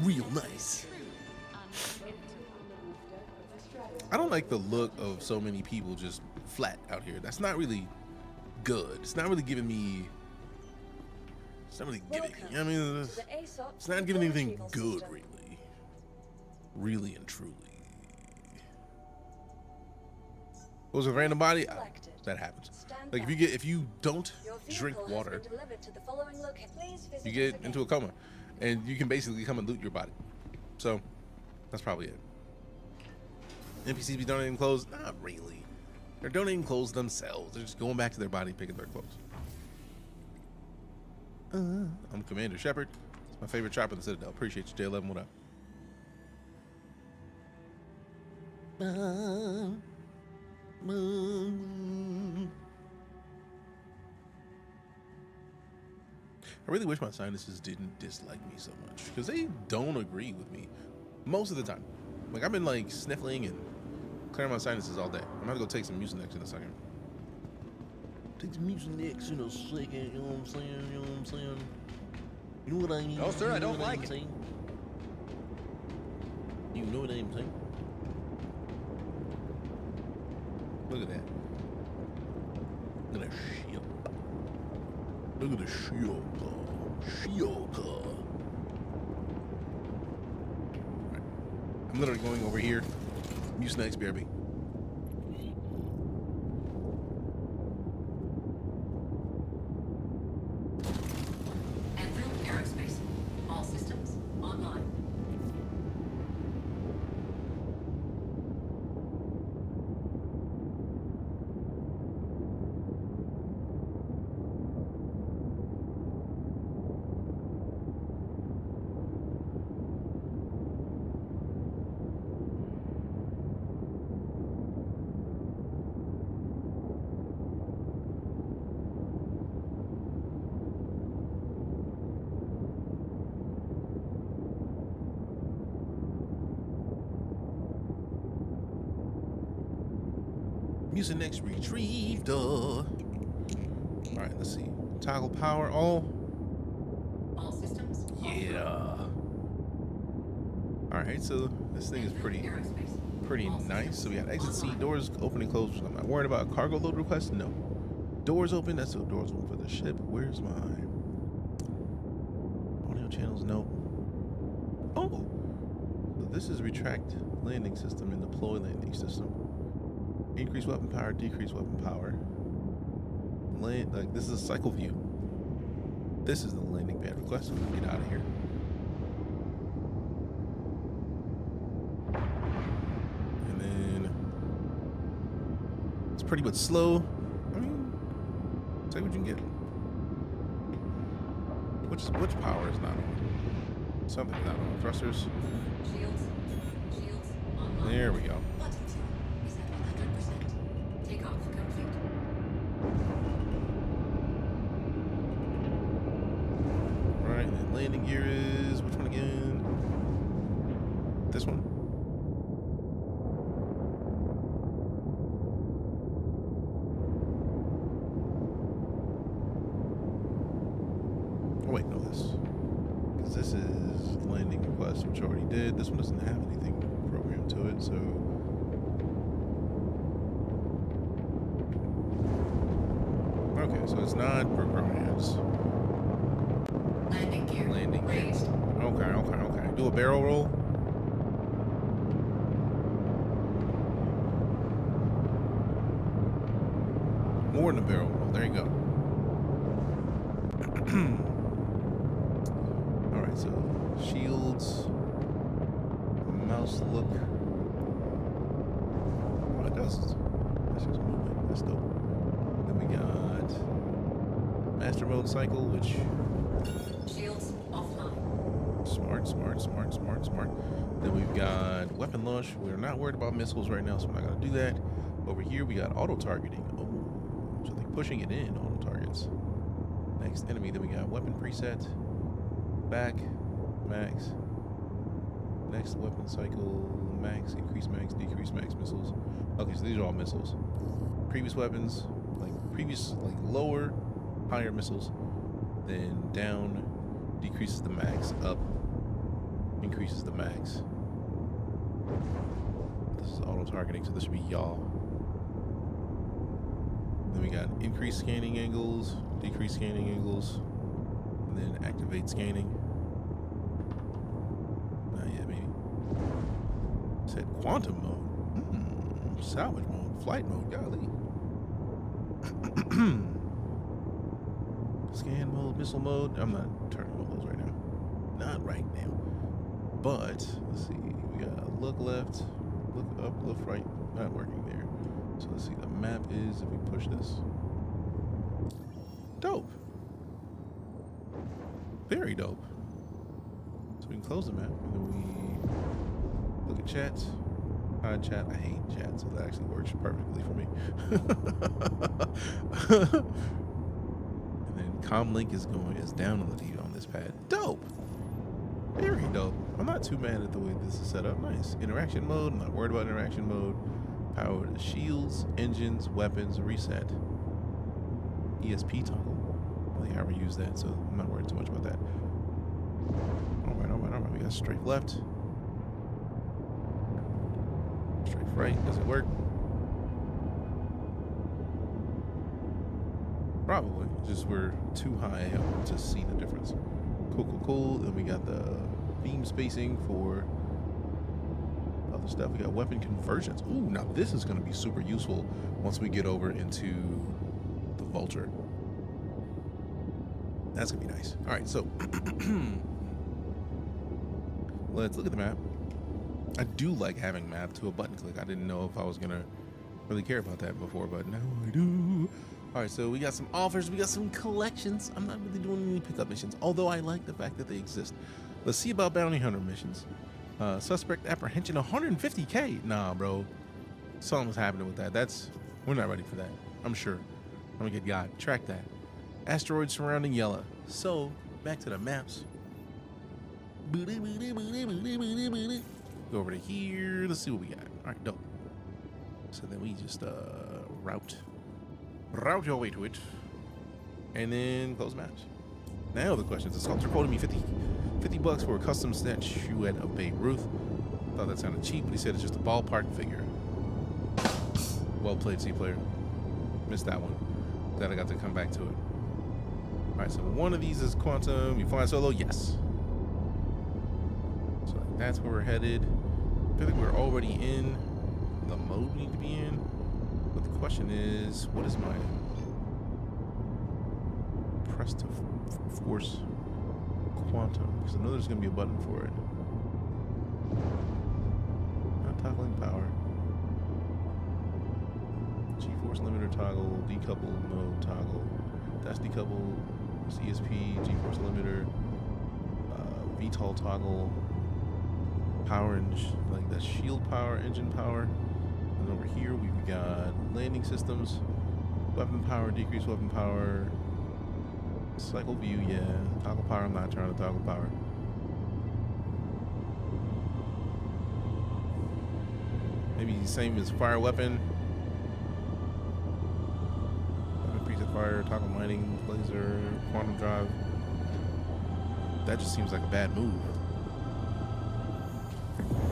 Real nice. I don't like the look of so many people just flat out here. That's not really good. It's not really giving me, it's not really giving me, I mean, it's not giving anything good, really. Really and truly. What was a random body? That happens. Like, if you don't drink water, you get into a coma, and you can basically come and loot your body. So that's probably it. NPCs be donating clothes? Not really. They're donating clothes themselves. They're just going back to their body, picking their clothes. I'm Commander Shepard. It's my favorite trap in the Citadel. Appreciate you, J11. What up? I really wish my sinuses didn't dislike me so much, because they don't agree with me most of the time. Like, I've been like sniffling and clearing my sinuses all day. I'm gonna go take some Mucinex in a second. Take some Mucinex in a second, you know what I'm saying? You know what I'm saying? You know what I mean? No, sir, I don't like it. You know what I'm saying? Look at that. Look at that ship. Look at the ship. Right. I'm literally going over here. Mucinex, BRB. Enfield Aerospace. All systems online. Mucinex retrieved. All right, let's see. Toggle power. All systems. Yeah. All right, so this thing is pretty nice. So we got exit seat, doors open and close. I'm not worried about cargo load request. No. Doors open. That's the doors open for the ship. Where's my audio channels? No. Oh. So this is retract landing system and deploy landing system. Increase weapon power, decrease weapon power. Land, like this is a cycle view. This is the landing pad request. So get out of here. And then it's pretty much slow. I mean, take what you can get. Which power is not on? Something's not on. Thrusters. Shields online. There we go. Is at 100%. Takeoff complete. Right, and then landing gear is which one again? This one. Oh wait, no, this. Because this is landing request, which I already did. This one doesn't have anything programmed to it, so. Okay, so it's not programmed. Landing gear raised. Okay. Do a barrel roll. More than a barrel roll. There you go. Alright, so shields. Mouse look. Oh, it does. That's just moving. That's dope. Then we got master mode cycle, which. Shields offline. Smart. Then we've got weapon launch. We're not worried about missiles right now, so we're not going to do that. Over here, we got auto targeting. Oh, so they're pushing it in, auto targets. Next enemy. Then we got weapon preset. Back. Max. Next weapon cycle. Max. Increase max. Decrease max missiles. Okay, so these are all missiles. Previous weapons. Like lower, higher missiles. Then down. Decreases the max. Up. Increases the max. This is auto targeting, so this should be y'all. Then we got increased scanning angles, decreased scanning angles, and then activate scanning. Not yet, maybe. Said quantum mode. Salvage mode, flight mode, golly. Scan mode, missile mode. I'm not turning all those right now. Not right now. But let's see. We got look left, look up, look right. Not working there. So let's see. The map is if we push this. Dope. Very dope. So we can close the map and then we look at chats. Hide chat. I hate chat, so that actually works perfectly for me. And then comlink is down on the D on this pad. Dope. Very dope. I'm not too mad at the way this is set up. Nice. Interaction mode. I'm not worried about interaction mode. Power to shields, engines, weapons, reset. ESP toggle. I think I ever use that, so I'm not worried too much about that. Alright. We got straight left. Straight right. Does it work? Probably. Just we're too high up to see the difference. Cool. Then we got the beam spacing for other stuff. We got weapon conversions. Ooh, now this is going to be super useful once we get over into the Vulture. That's going to be nice. All right, so let's look at the map. I do like having map to a button click. I didn't know if I was going to really care about that before, but now I do. All right, so we got some offers, we got some collections. I'm not really doing any pickup missions, although I like the fact that they exist. Let's see about bounty hunter missions. Suspect apprehension, 150K. Nah, bro. Something's happening with that. We're not ready for that. I'm sure. I'm gonna get God. Track that. Asteroids surrounding Yella. So, back to the maps. Go over to here. Let's see what we got. All right, dope. So then we just route your way to it, and then close match. Now the question is, the sculptor quoted me 50 bucks for a custom statuette of Babe Ruth. Thought that sounded cheap, but he said it's just a ballpark figure. Well played, C player. Missed that one. Glad I got to come back to it. All right, so one of these is quantum. You flying solo? Yes. So that's where we're headed. I feel like we're already in the mode we need to be in. But the question is, what is my press to force quantum? Because I know there's going to be a button for it. Not toggling power. G-force limiter toggle, decouple mode toggle. That's decouple, CSP, G-force limiter, VTOL toggle, power like that shield power, engine power. And over here we've got landing systems, weapon power, decrease weapon power, cycle view, yeah, toggle power. I'm not trying to toggle power. Maybe the same as fire weapon. Preset fire, toggle mining, laser, quantum drive. That just seems like a bad move.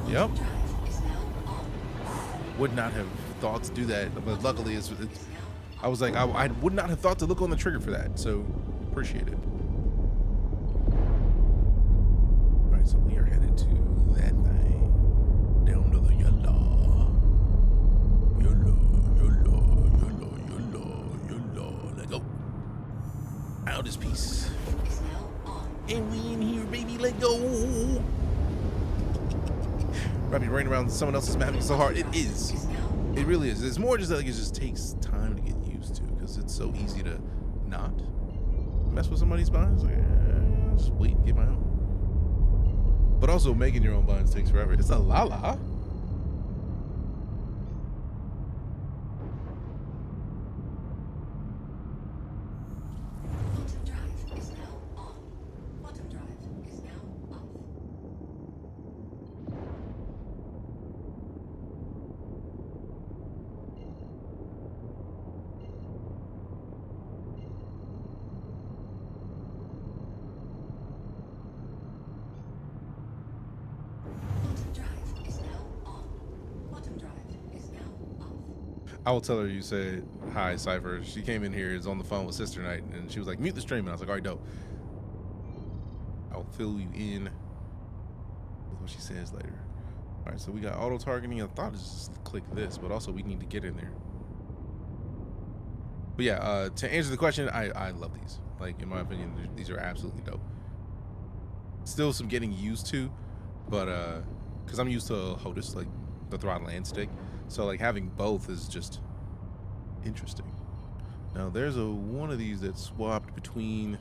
Yep. Would not have thought to do that, but luckily I was like, I would not have thought to look on the trigger for that, so appreciate it. All right, so we are headed to that thing. Down to the yellow. Let go. Out this piece. And we in here, baby, let go. Wrapping right around someone else's map is so hard. It is. It really is. It's more just like it just takes time to get used to, because it's so easy to not mess with somebody's binds. Like, just wait and get my own. But also making your own binds takes forever. It's a la-la. I will tell her you said hi, Cypher. She came in here, is on the phone with Sister Night, and she was like, mute the stream. And I was like, all right, dope. I'll fill you in with what she says later. All right, so we got auto targeting. I thought it's just click this, but also we need to get in there. But yeah, to answer the question, I love these. Like, in my opinion, these are absolutely dope. Still some getting used to, but because I'm used to HOSAS, like the throttle and stick. So like having both is just interesting. Now there's one of these that swapped between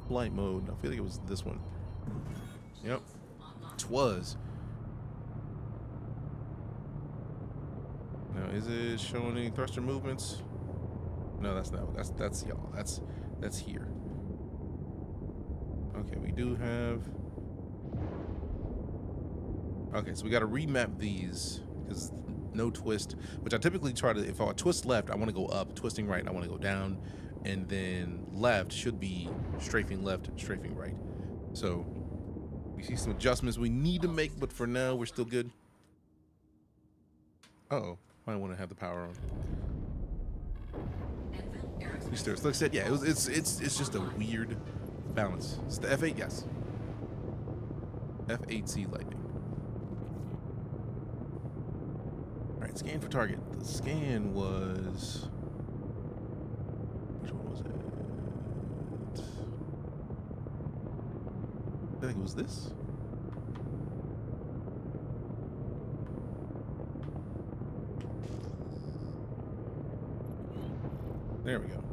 flight mode. I feel like it was this one. Yep, it was. Now is it showing any thruster movements? No, that's not. That's y'all. That's here. Okay, we do have. Okay, so we got to remap these because no twist, which I typically try to, if I twist left, I want to go up, twisting right, I want to go down, and then left should be strafing left, strafing right. So we see some adjustments we need to make, but for now, we're still good. Uh-oh, I want to have the power on. Like I said, yeah, it's just a weird balance. It's the F8, yes. F8C lightning. All right, scan for target. The scan was, which one was it? I think it was this. There we go.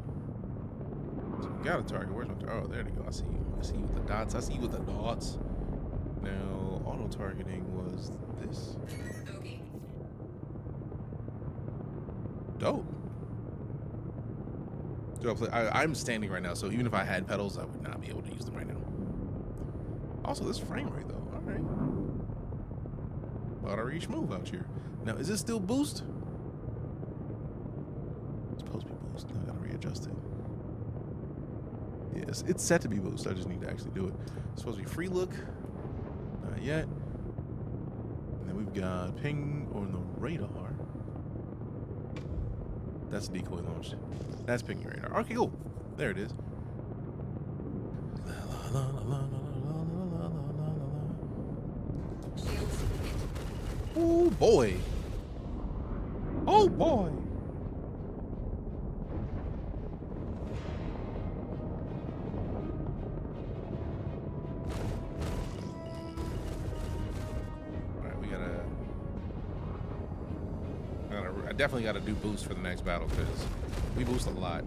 So we got a target. Where's my target? Oh, there we go. I see you. I see you with the dots. I see you with the dots. Now, auto targeting was this. Okay. Dope. I'm standing right now, so even if I had pedals, I would not be able to use them right now. Also, this frame rate, though. All right. Auto reach move out here. Now, is this still boost? supposed to be boost. I gotta readjust it. Yes, it's set to be boost. I just need to actually do it. It's supposed to be free look. Not yet. And then we've got ping on the radar. That's a decoy launched. That's pinging radar. Okay, cool. There it is. Oh boy. Oh boy. Alright, we gotta. I definitely gotta do boost for the next battle because we boost a lot.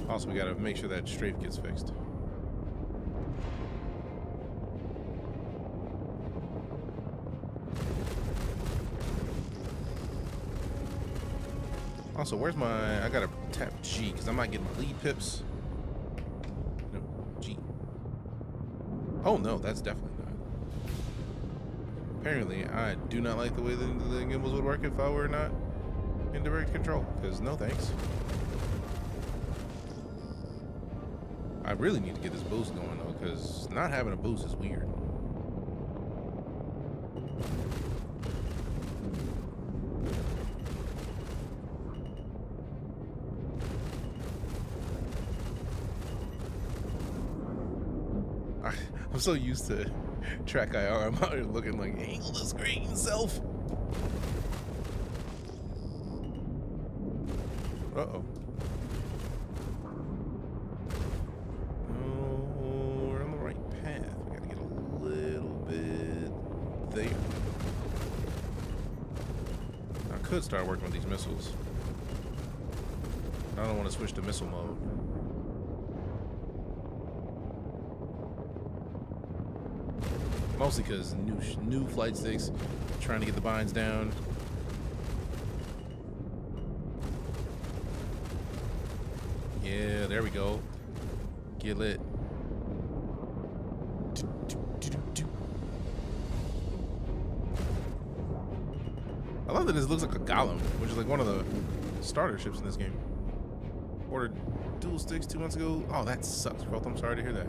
Also, we gotta make sure that strafe gets fixed. Also, where's my... I gotta tap G because I'm not getting my lead pips. No, G. Oh no, that's definitely not. Apparently, I do not like the way the gimbals would work if I were not in direct control. Because no thanks. I really need to get this boost going though, because not having a boost is weird. I'm so used to track IR. I'm out here looking like angle the screen self. Uh-oh. Oh, we're on the right path. We gotta get a little bit there. I could start working with these missiles. I don't want to switch to missile mode. Mostly because new flight sticks, trying to get the binds down. Yeah, there we go. Get lit. I love that this looks like a golem, which is like one of the starter ships in this game. Ordered dual sticks 2 months ago. Oh, that sucks, bro. I'm sorry to hear that.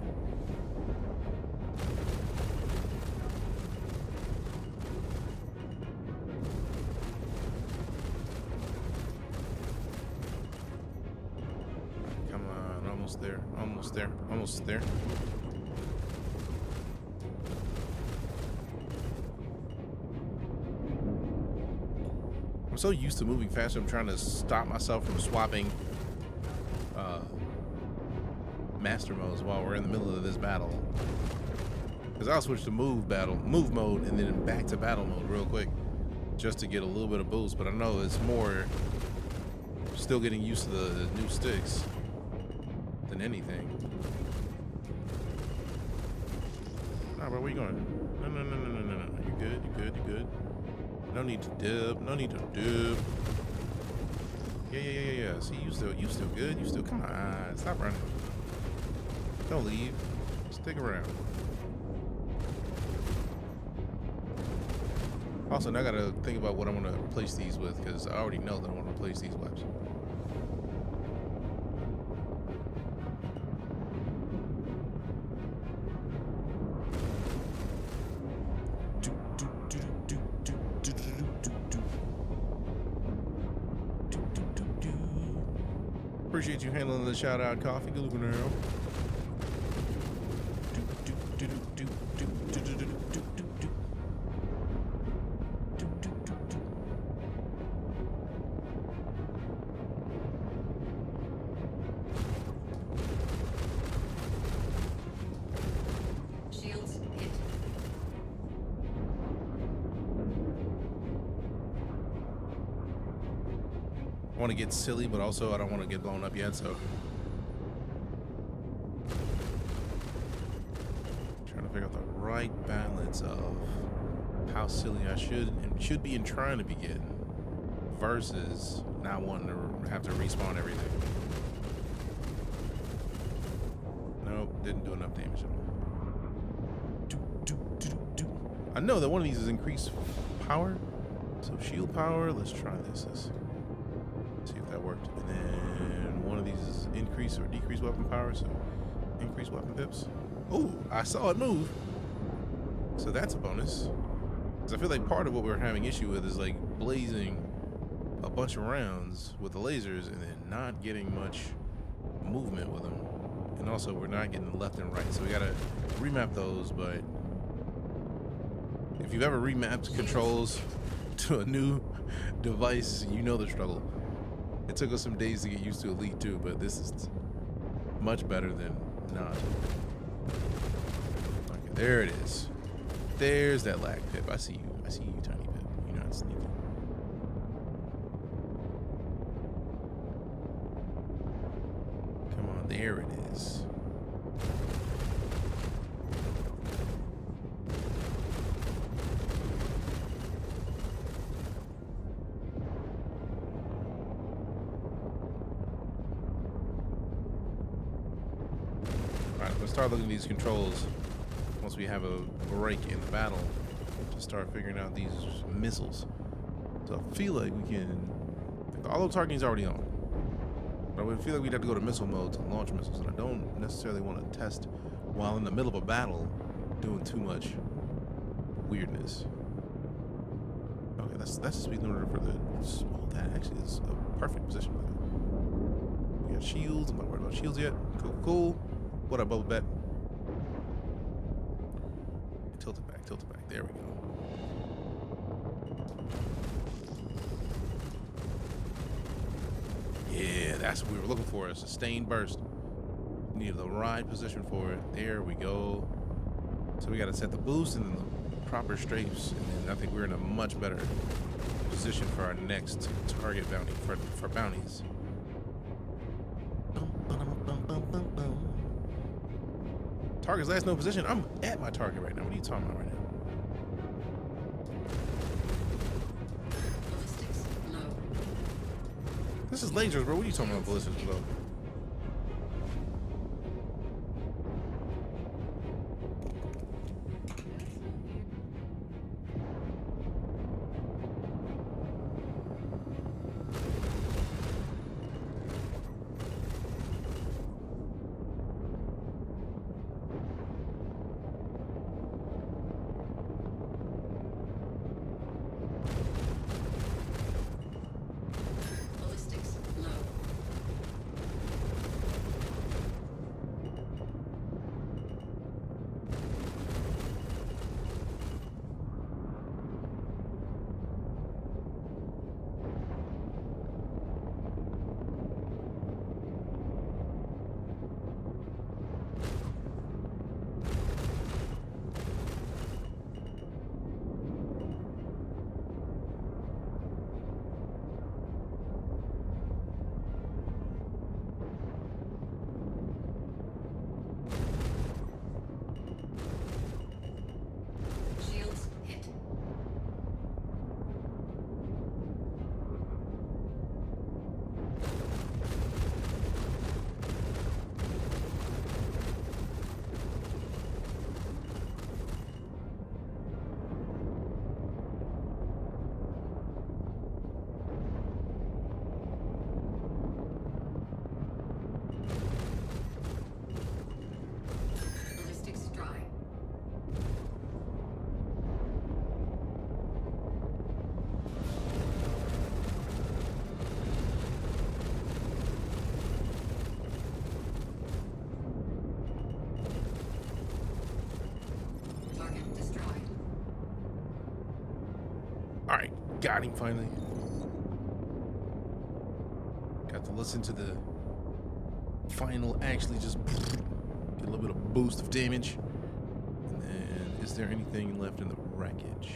Almost there. I'm so used to moving faster, I'm trying to stop myself from swapping master modes while we're in the middle of this battle. Because I'll switch to move mode, and then back to battle mode real quick, just to get a little bit of boost. But I know it's more still getting used to the new sticks than anything. Nah, bro, where you going? No. You good. No need to dip. No need to dip. Yeah. See, you still good. You still, come on, stop running. Don't leave. Stick around. Also, now I gotta think about what I want to replace these with, because I already know that I want to replace these webs. Appreciate you handling the shout out coffee. Good looking now. Shields hit. I want to get silly, but also I don't want to get blown up yet, so trying to figure out the right balance of how silly I should be and trying to be getting versus not wanting to have to respawn everything. Nope, didn't do enough damage. I know that one of these is increased power. So shield power, let's try this. Let's see if that worked. And then one of these is increase or decrease weapon power, so increase weapon pips. Oh, I saw it move. So that's a bonus. Because I feel like part of what we're having issue with is like blazing a bunch of rounds with the lasers and then not getting much movement with them. And also we're not getting left and right. So we gotta remap those, but if you've ever remapped controls to a new device, you know the struggle. It took us some days to get used to Elite 2, but this is much better than not. Okay, there it is. There's that lag pip. I see you. I see you, tiny pip. You're not sneaky. Come on, there it is. Start looking at these controls once we have a break in the battle to start figuring out these missiles. So I feel like we can, the auto targeting is already on, but I would feel like we'd have to go to missile mode to launch missiles, and I don't necessarily want to test while in the middle of a battle doing too much weirdness. Okay, that's the speed limiter for the, oh, that actually is a perfect position for that. We got shields. I'm not worried about shields yet. Cool, cool. What up, Bubba Bet? Tilt it back, tilt it back. There we go. Yeah, that's what we were looking for, a sustained burst. Needed the right position for it. There we go. So we got to set the boost and then the proper strafes, and then I think we're in a much better position for our next target bounty, for bounties. Target's last known position. I'm at my target right now. What are you talking about right now? Ballistics low. This is lasers, bro. What are you talking about, ballistics low? Got him finally. Got to listen to the final actually just get a little bit of boost of damage. And then, is there anything left in the wreckage?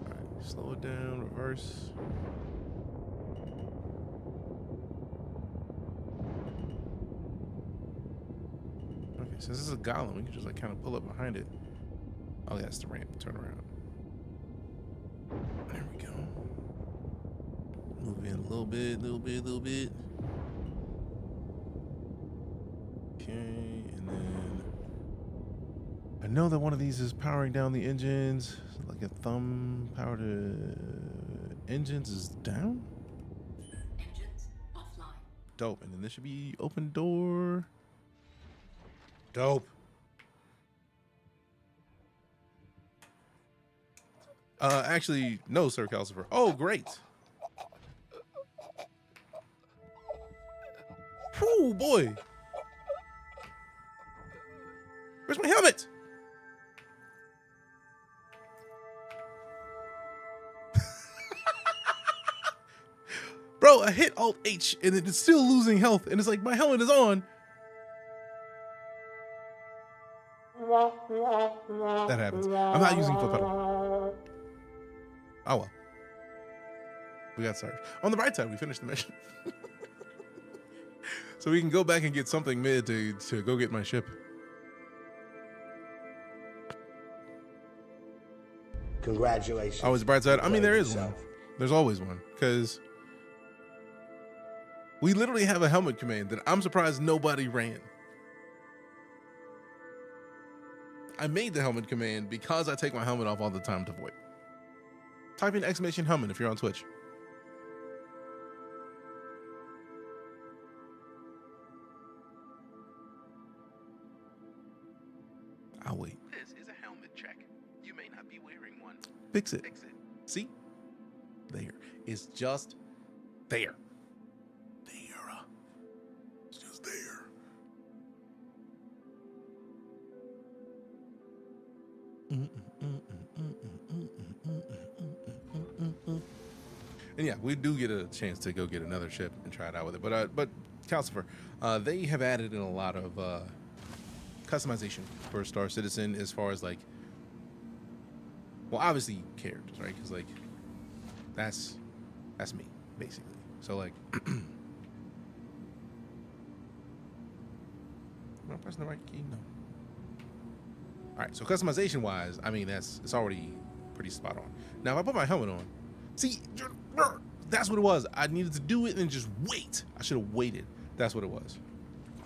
Alright, slow it down, reverse. Since this is a golem, we can just like kind of pull up behind it. Oh, that's the ramp. Turn around. There we go. Move in a little bit, little bit, little bit. Okay, and then I know that one of these is powering down the engines. Like a thumb power to engines is down. Engines offline. Dope. And then this should be open door. Dope. Actually, no, Sir Calcifer. Oh, great. Oh boy. Where's my helmet? Bro, I hit Alt H and it's still losing health, and it's like my helmet is on. That happens. I'm not using foot pedal. Oh well. We got served. On the right side, we finished the mission. So we can go back and get something mid to go get my ship. Congratulations. Always the bright side. I mean, there is one. There's always one. Because we literally have a helmet command that I'm surprised nobody ran. I made the helmet command because I take my helmet off all the time to void. Type in exclamation helmet if you're on Twitch. I'll wait. This is a helmet check. You may not be wearing one. Fix it. Fix it. See? There. It's just there. There. It's just there. And yeah, we do get a chance to go get another ship and try it out with it. But Calcifer, they have added in a lot of customization for StarCitizen as far as like, well, obviously characters, right? Because like that's me basically. So like, am I pressing the right key? No. All right, so customization wise, I mean it's already pretty spot on. Now if I put my helmet on, see, that's what it was. I needed to do it and just wait. I should have waited. That's what it was.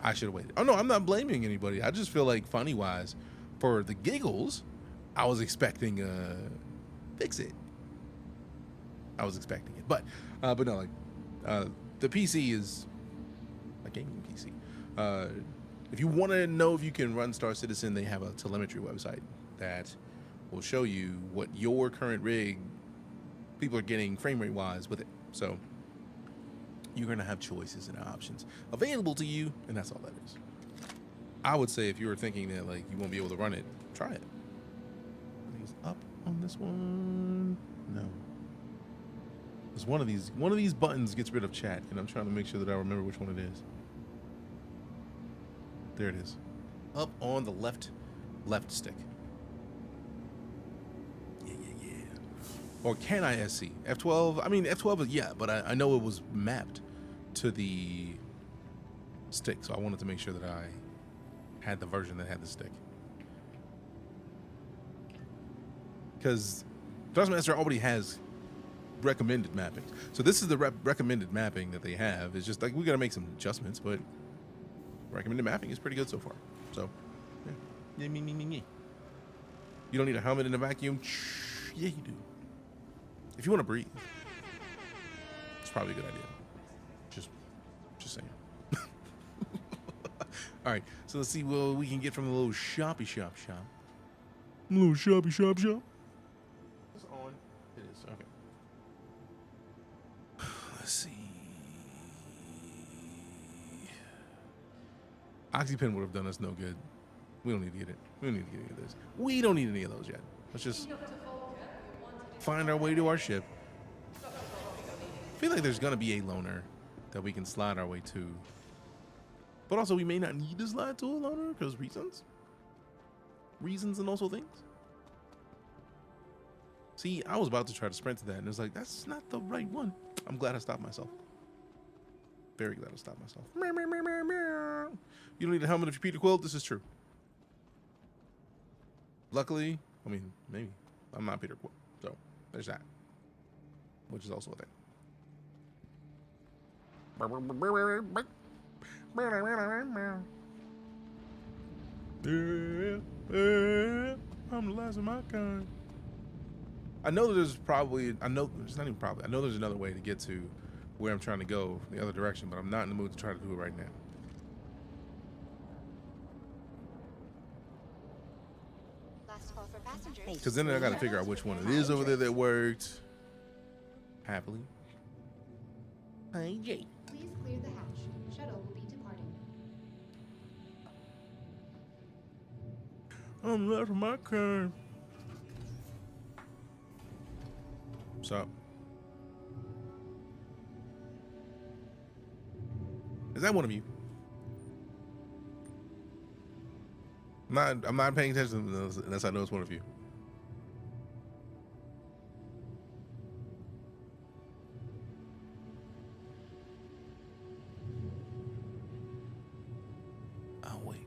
I should have waited. Oh no, I'm not blaming anybody. I just feel like funny wise, for the giggles, I was expecting fix it. I was expecting it, but no, like the PC is a gaming PC. If you want to know if you can run StarCitizen, they have a telemetry website that will show you what your current rig people are getting frame rate wise with it. So you're going to have choices and options available to you, and that's all that is. I would say if you were thinking that like you won't be able to run it, try it. He's up on this one. No. Because one of these buttons gets rid of chat, and I'm trying to make sure that I remember which one it is. There it is. Up on the left stick. Yeah. Or can I SC? F12, I mean F12 is, yeah, but I know it was mapped to the stick, so I wanted to make sure that I had the version that had the stick. Because Thrustmaster already has recommended mapping. So this is the recommended mapping that they have. It's just like we got to make some adjustments, but recommended mapping is pretty good so far. So, yeah. You don't need a helmet in a vacuum? Yeah, you do. If you want to breathe, it's probably a good idea. Just saying. All right, so let's see what we can get from the little shoppy shop. Little shoppy shop. It's on. It is, okay. Let's see. Oxypen would have done us no good. We don't need to get it. We don't need to get any of this. We don't need any of those yet. Let's just find our way to our ship. I feel like there's going to be a loner that we can slide our way to. But also, we may not need to slide to a loner because reasons. Reasons and also things. See, I was about to try to sprint to that, and it was like, that's not the right one. I'm glad I stopped myself. Very glad I stopped myself. You don't need a helmet if you're Peter Quill. This is true. Luckily, I mean, maybe. I'm not Peter Quill. So, there's that. Which is also a thing. I'm the last of my kind. I know there's probably, I know there's not even probably, I know there's another way to get to where I'm trying to go, the other direction, but I'm not in the mood to try to do it right now. Last call for passengers. Because then I got to figure out which one it is over there that worked. Happily. Hi, Jake. Please clear the hatch. Shuttle will be departing. I'm left of my kind. So, is that one of you? I'm not paying attention to those unless I know it's one of you. I'll wait.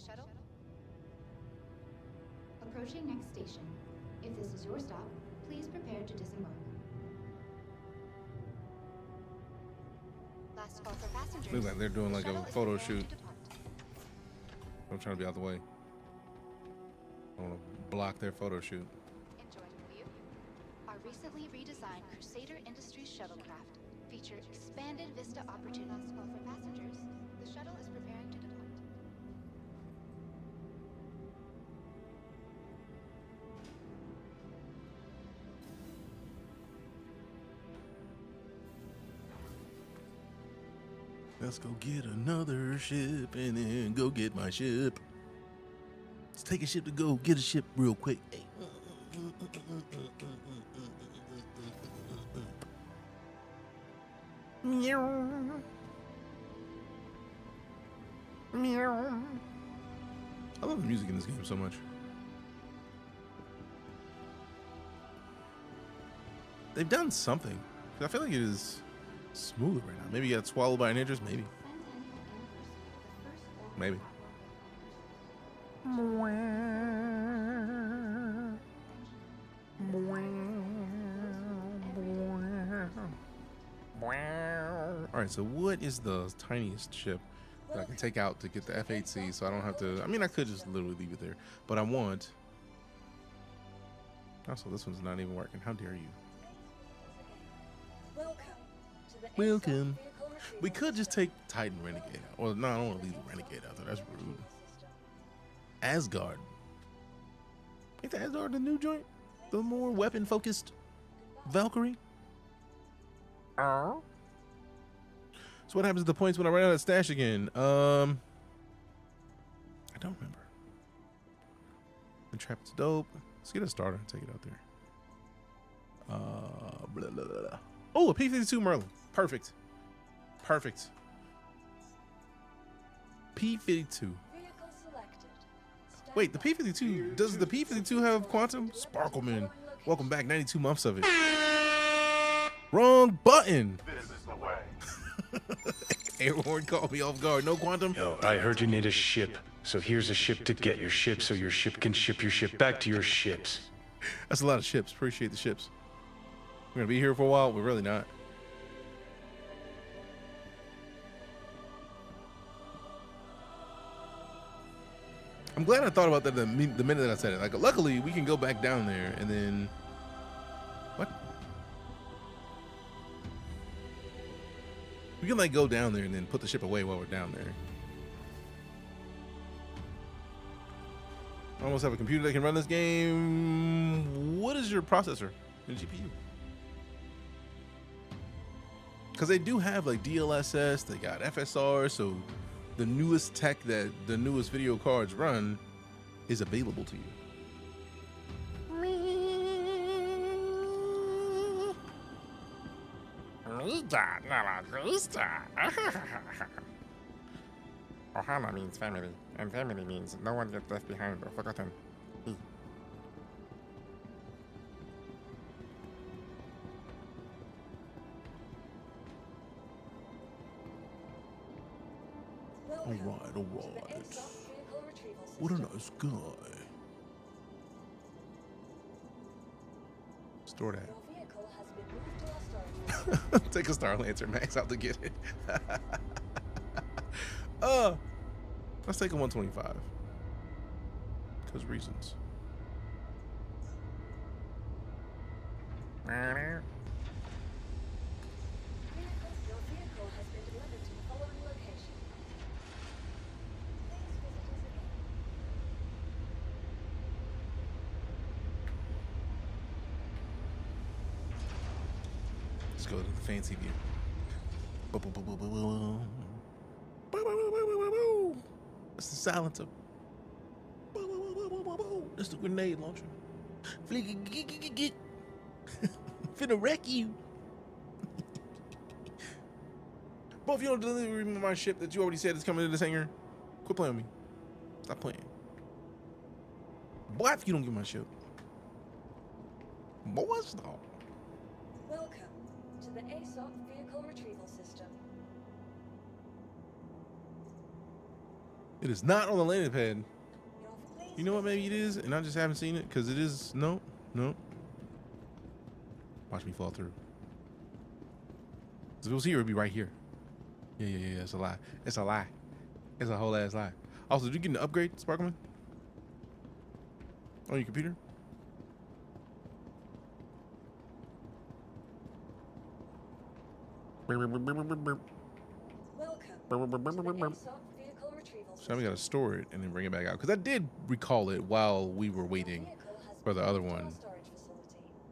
Shuttle. Approaching next station. If this is your stop, please prepare to disembark. Last call for passengers. Looks like they're doing like a photo shoot. I'm trying to be out the way. I want to block their photo shoot. Enjoying the view. Our recently redesigned Crusader Industries shuttlecraft feature expanded vista opportunities. Last call for passengers. The shuttle is preparing to depart. Let's go get another ship and then go get my ship. Let's take a ship to go get a ship real quick. Hey. Meow. Meow. I love the music in this game so much. They've done something. I feel like it is smooth right now. Maybe you got swallowed by an interest. Maybe. Maybe. All right, so what is the tiniest ship that I can take out to get the F-8C so I don't have to, I mean, I could just literally leave it there, but I want, also this one's not even working. How dare you? Welcome. We could just take Titan Renegade out. Or no, I don't want to leave the Renegade out there. That's rude. Asgard. Ain't the Asgard the new joint? The more weapon-focused Valkyrie? So what happens at the points when I run out of stash again? I don't remember. The trap is dope. Let's get a starter and take it out there. Blah, blah, blah. Oh, a P-52 Merlin. Perfect. Perfect. P-52. Wait, the P-52, does the P-52 have quantum? Sparkleman. Welcome back, 92 months of it. Wrong button. This is the way. Airhorn caught me off guard. No quantum? Yo, I heard you need a ship. So here's a ship to get your ship so your ship can ship your ship back to your ships. That's a lot of ships. Appreciate the ships. We're going to be here for a while. We're really not. I'm glad I thought about that the minute that I said it. Like, luckily, we can go back down there and then... What? We can, like, go down there and then put the ship away while we're down there. I almost have a computer that can run this game. What is your processor and GPU? Because they do have, like, DLSS. They got FSR, so the newest tech that the newest video cards run is available to you. Ohana means family, and family means no one gets left behind or forgotten. All right. What a nice guy. Store that. Take a Star Lancer, max out to get it. Let's take a 125. Because reasons. Let's go to the fancy view. That's the silencer. That's the grenade launcher. Finna wreck you. Bro, if you don't deliver me my ship that you already said is coming to this hangar, quit playing with me. Stop playing. Boy, if you don't get my ship. Boy, stop. Welcome to the ASOP vehicle retrieval system. It is not on the landing pad. You know what? Maybe it is, and I just haven't seen it because it is. No. Watch me fall through. If it was here, it'd be right here. Yeah. It's a lie. It's a lie. It's a whole ass lie. Also, did you get an upgrade, Sparkman? On your computer? So we gotta store it and then bring it back out. Because I did recall it while we were waiting for the other one.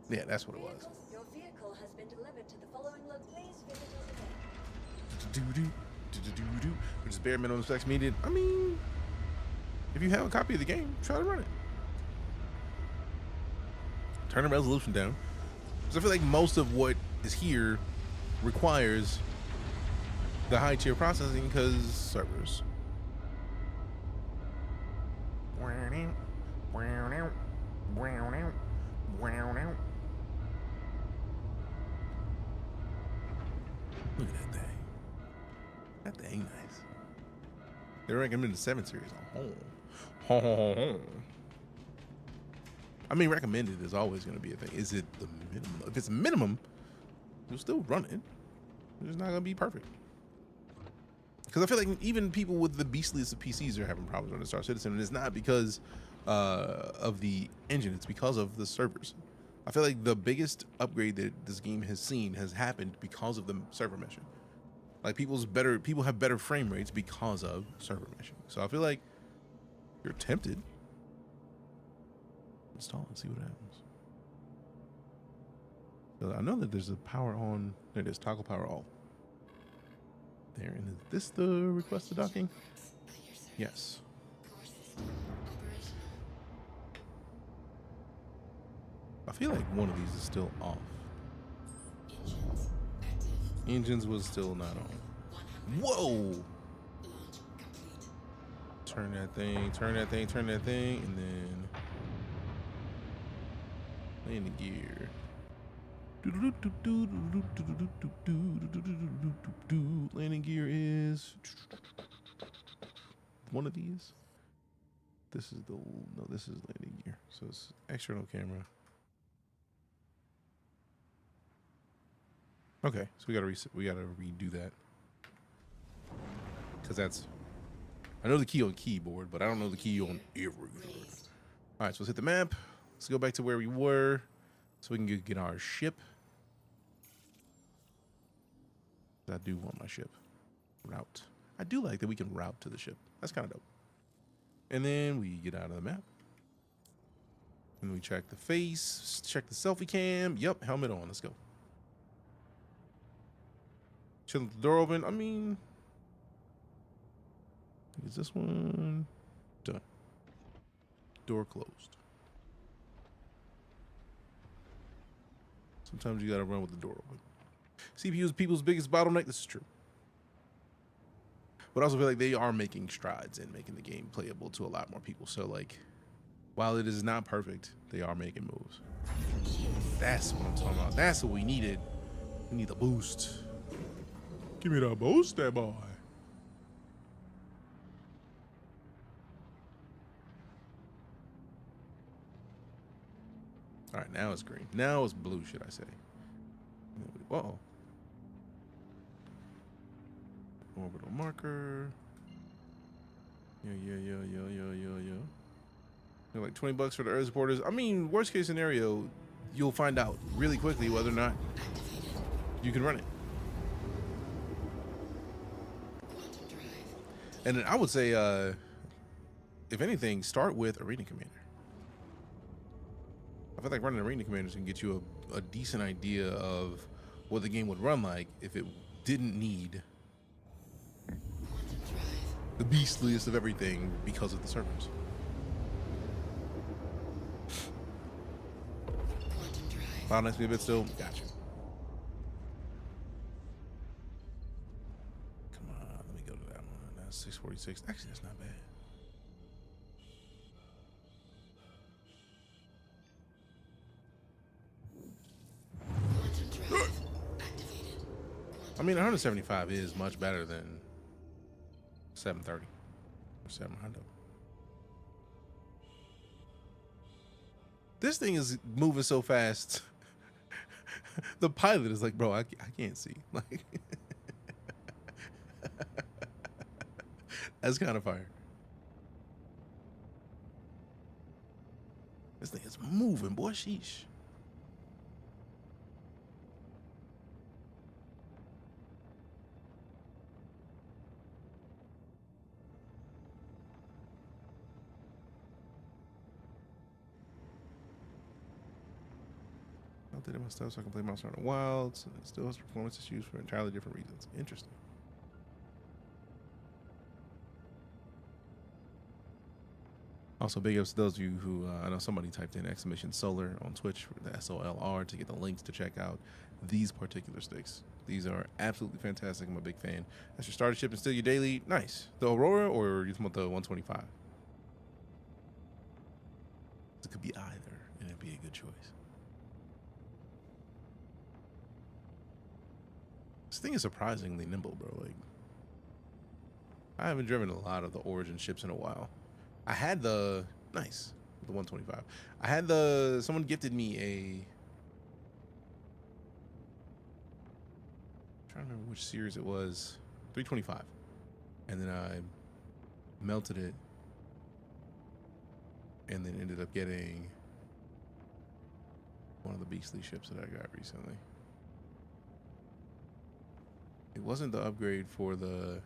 Yeah, that's what it was. Your vehicle has been delivered to the following please visit us again. Which is bare minimum specs needed. I mean, if you have a copy of the game, try to run it. Turn the resolution down. Because I feel like most of what is here requires the high tier processing because servers. Look at that thing. That thing nice. They recommend the 7 series on home. I mean, recommended is always going to be a thing. Is it the minimum? If it's a minimum, you'll still run it. It's just not going to be perfect. Because I feel like even people with the beastliest of PCs are having problems on the StarCitizen, and it's not because of the engine. It's because of the servers. I feel like the biggest upgrade that this game has seen has happened because of the server meshing. Like people have better frame rates because of server meshing. So I feel like you're tempted. Install and see what happens. So I know that there's a power on. There it is, toggle power off. There, and is this the request to docking? Yes. I feel like one of these is still off. Engines was still not on. Whoa! Turn that thing, and then landing gear. Landing gear is one of these. This is this is landing gear. So it's external camera. Okay, so we gotta redo that because that's. I know the key on keyboard, but I don't know the key on everything. All right, so let's hit the map. Let's go back to where we were, so we can get our ship. I do want my ship route. I do like that we can route to the ship. That's kind of dope. And then we get out of the map. And we check the face, check the selfie cam. Yep, helmet on. Let's go. Chill with the door open. I mean, Is this one done? Door closed. Sometimes you gotta run with the door open. CPU is people's biggest bottleneck. This is true. But I also feel like they are making strides in making the game playable to a lot more people. So like, while it is not perfect, they are making moves. That's what I'm talking about. That's what we needed. We need the boost. Give me the boost, that boy. All right, now it's green. Now it's blue, should I say. Uh-oh. Orbital marker. Yeah. Like 20 bucks for the Earth supporters. I mean, worst case scenario, you'll find out really quickly whether or not you can run it. And then I would say, if anything, start with Arena Commander. I feel like running Arena Commanders can get you a decent idea of what the game would run like if it didn't need the beastliest of everything because of the servers. Bottlenecks me a bit still. Gotcha. Come on, let me go to that one. That's 646. Actually, that's not bad. I mean, 175 is much better than 730 or 700. This thing is moving so fast. The pilot is like, bro, I can't see. Like, that's kind of fire. This thing is moving, boy. Sheesh. Updated my stuff so I can play Monster Hunter Wilds, and it still has performance issues for entirely different reasons. Interesting. Also, big ups to those of you who, I know somebody typed in !SOLR on Twitch for the SOLR to get the links to check out these particular sticks. These are absolutely fantastic. I'm a big fan. That's your starter ship and still your daily. Nice. The Aurora or you want the 125? It could be either, and it'd be a good choice. This thing is surprisingly nimble, bro. Like, I haven't driven a lot of the Origin ships in a while. I had the 125. I had someone gifted me I'm trying to remember which series it was, 325, and then I melted it, and then ended up getting one of the beastly ships that I got recently. It wasn't the upgrade for the...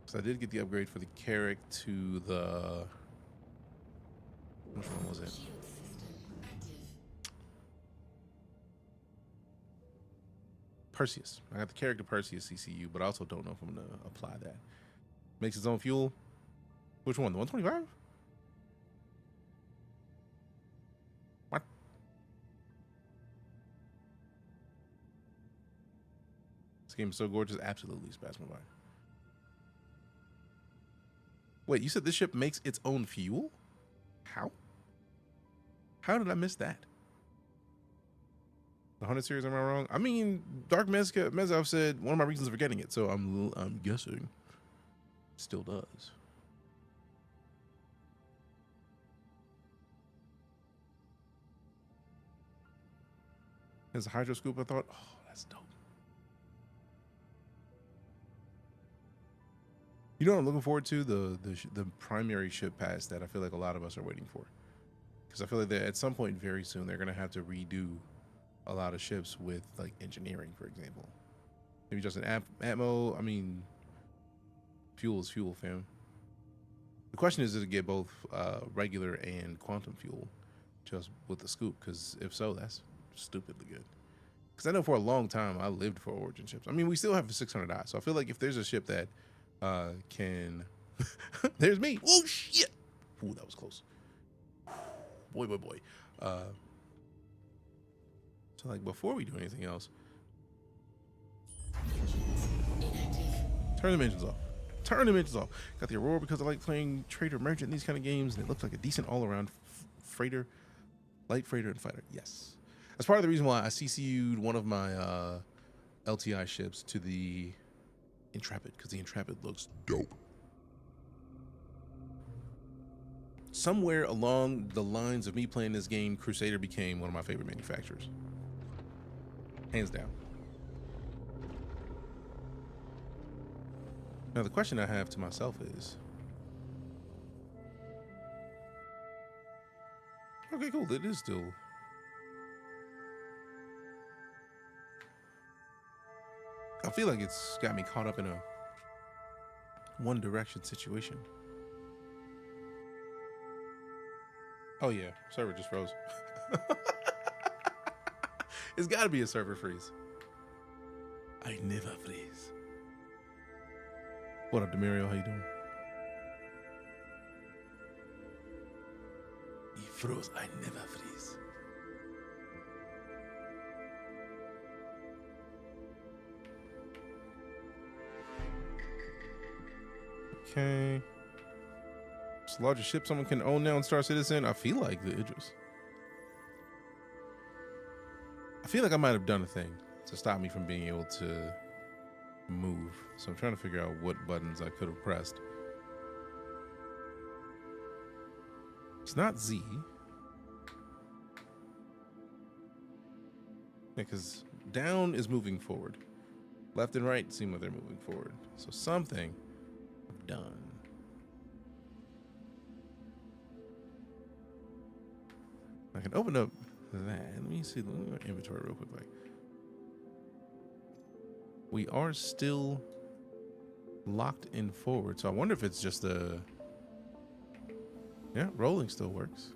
So I did get the upgrade for the Carrack to the... Which one was it? Perseus. I got the Carrack to Perseus CCU, but I also don't know if I'm going to apply that. Makes its own fuel. Which one? The 125? What? This game is so gorgeous. Absolutely spasmed my mind. Wait, you said this ship makes its own fuel? How? How did I miss that? The 100 series, am I wrong? I mean, Dark Mezov said one of my reasons for getting it, so I'm guessing it still does. There's a hydro scoop, I thought, oh, that's dope. You know what I'm looking forward to? The primary ship pass that I feel like a lot of us are waiting for. Because I feel like that at some point very soon, they're going to have to redo a lot of ships with like engineering, for example. Maybe just an atmo. I mean, fuel is fuel, fam. The question is, does it get both regular and quantum fuel just with the scoop? Because if so, that's stupidly good. Because I know for a long time I lived for Origin ships. I mean, we still have a 600i, so I feel like if there's a ship that can... There's me. Oh, shit. Ooh, that was close. Boy. So, like, before we do anything else, turn the engines off. Turn the engines off. Got the Aurora because I like playing Trader Merchant in these kind of games, and it looks like a decent all-around freighter, light freighter, and fighter. Yes. That's part of the reason why I CCU'd one of my LTI ships to the Intrepid, because the Intrepid looks dope. Somewhere along the lines of me playing this game, Crusader became one of my favorite manufacturers. Hands down. Now, the question I have to myself is... Okay, cool. It is still... I feel like it's got me caught up in a One Direction situation. Oh yeah, server just froze. It's gotta be a server freeze. I never freeze. What up, Demario? How you doing? He froze. I never freeze. Okay. It's the largest ship someone can own now in StarCitizen. I feel like the Idris. I feel like I might have done a thing to stop me from being able to move. So I'm trying to figure out what buttons I could have pressed. It's not Z. Because down is moving forward. Left and right seem like they're moving forward. So something I've done. I can open up that. Let me see. Let me look at inventory real quick. Like, we are still locked in forward. So I wonder if it's just a... Yeah, rolling still works.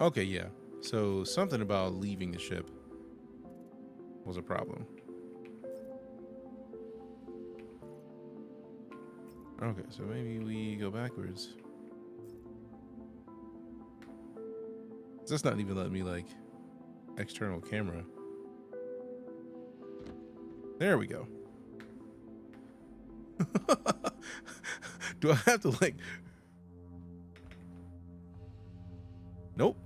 Okay, yeah. So something about leaving the ship was a problem. Okay, so maybe we go backwards. That's not even letting me, like, external camera. There we go. Do I have to, like... Nope.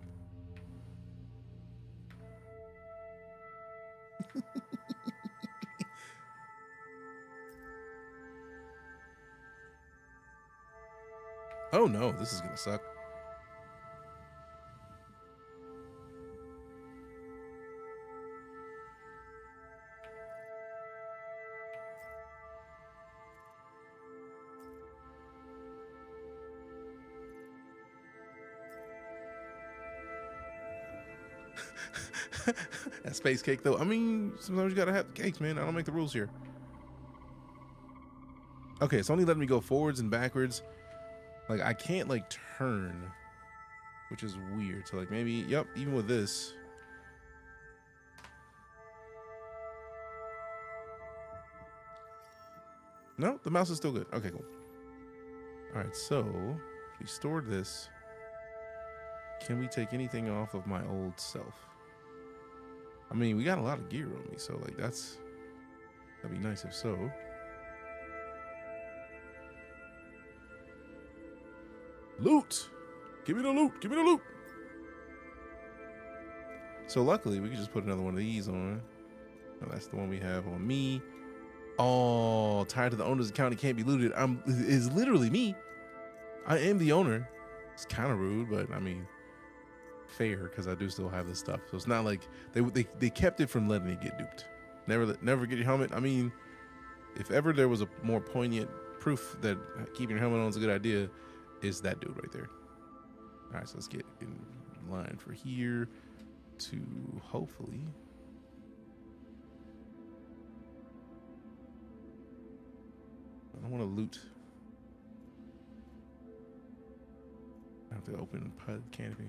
Oh no, this is gonna suck. That space cake though. I mean, sometimes you gotta have the cakes, man. I don't make the rules here. Okay, it's only letting me go forwards and backwards. Like, I can't, like, turn, which is weird. So, like, maybe, yep, even with this. No, the mouse is still good. Okay, cool. All right, so if we stored this, can we take anything off of my old self? I mean, we got a lot of gear on me, so, like, that'd be nice if so. Loot! Give me the loot! Give me the loot! So luckily, we can just put another one of these on. Oh, that's the one we have on me. Oh, tied to the owner's account, it can't be looted. It's literally me. I am the owner. It's kind of rude, but I mean, fair, because I do still have this stuff. So it's not like they kept it from letting it get duped. Never get your helmet. I mean, if ever there was a more poignant proof that keeping your helmet on is a good idea, is that dude right there. All right, so let's get in line for here to hopefully. I don't want to loot. I have to open PUD canopy.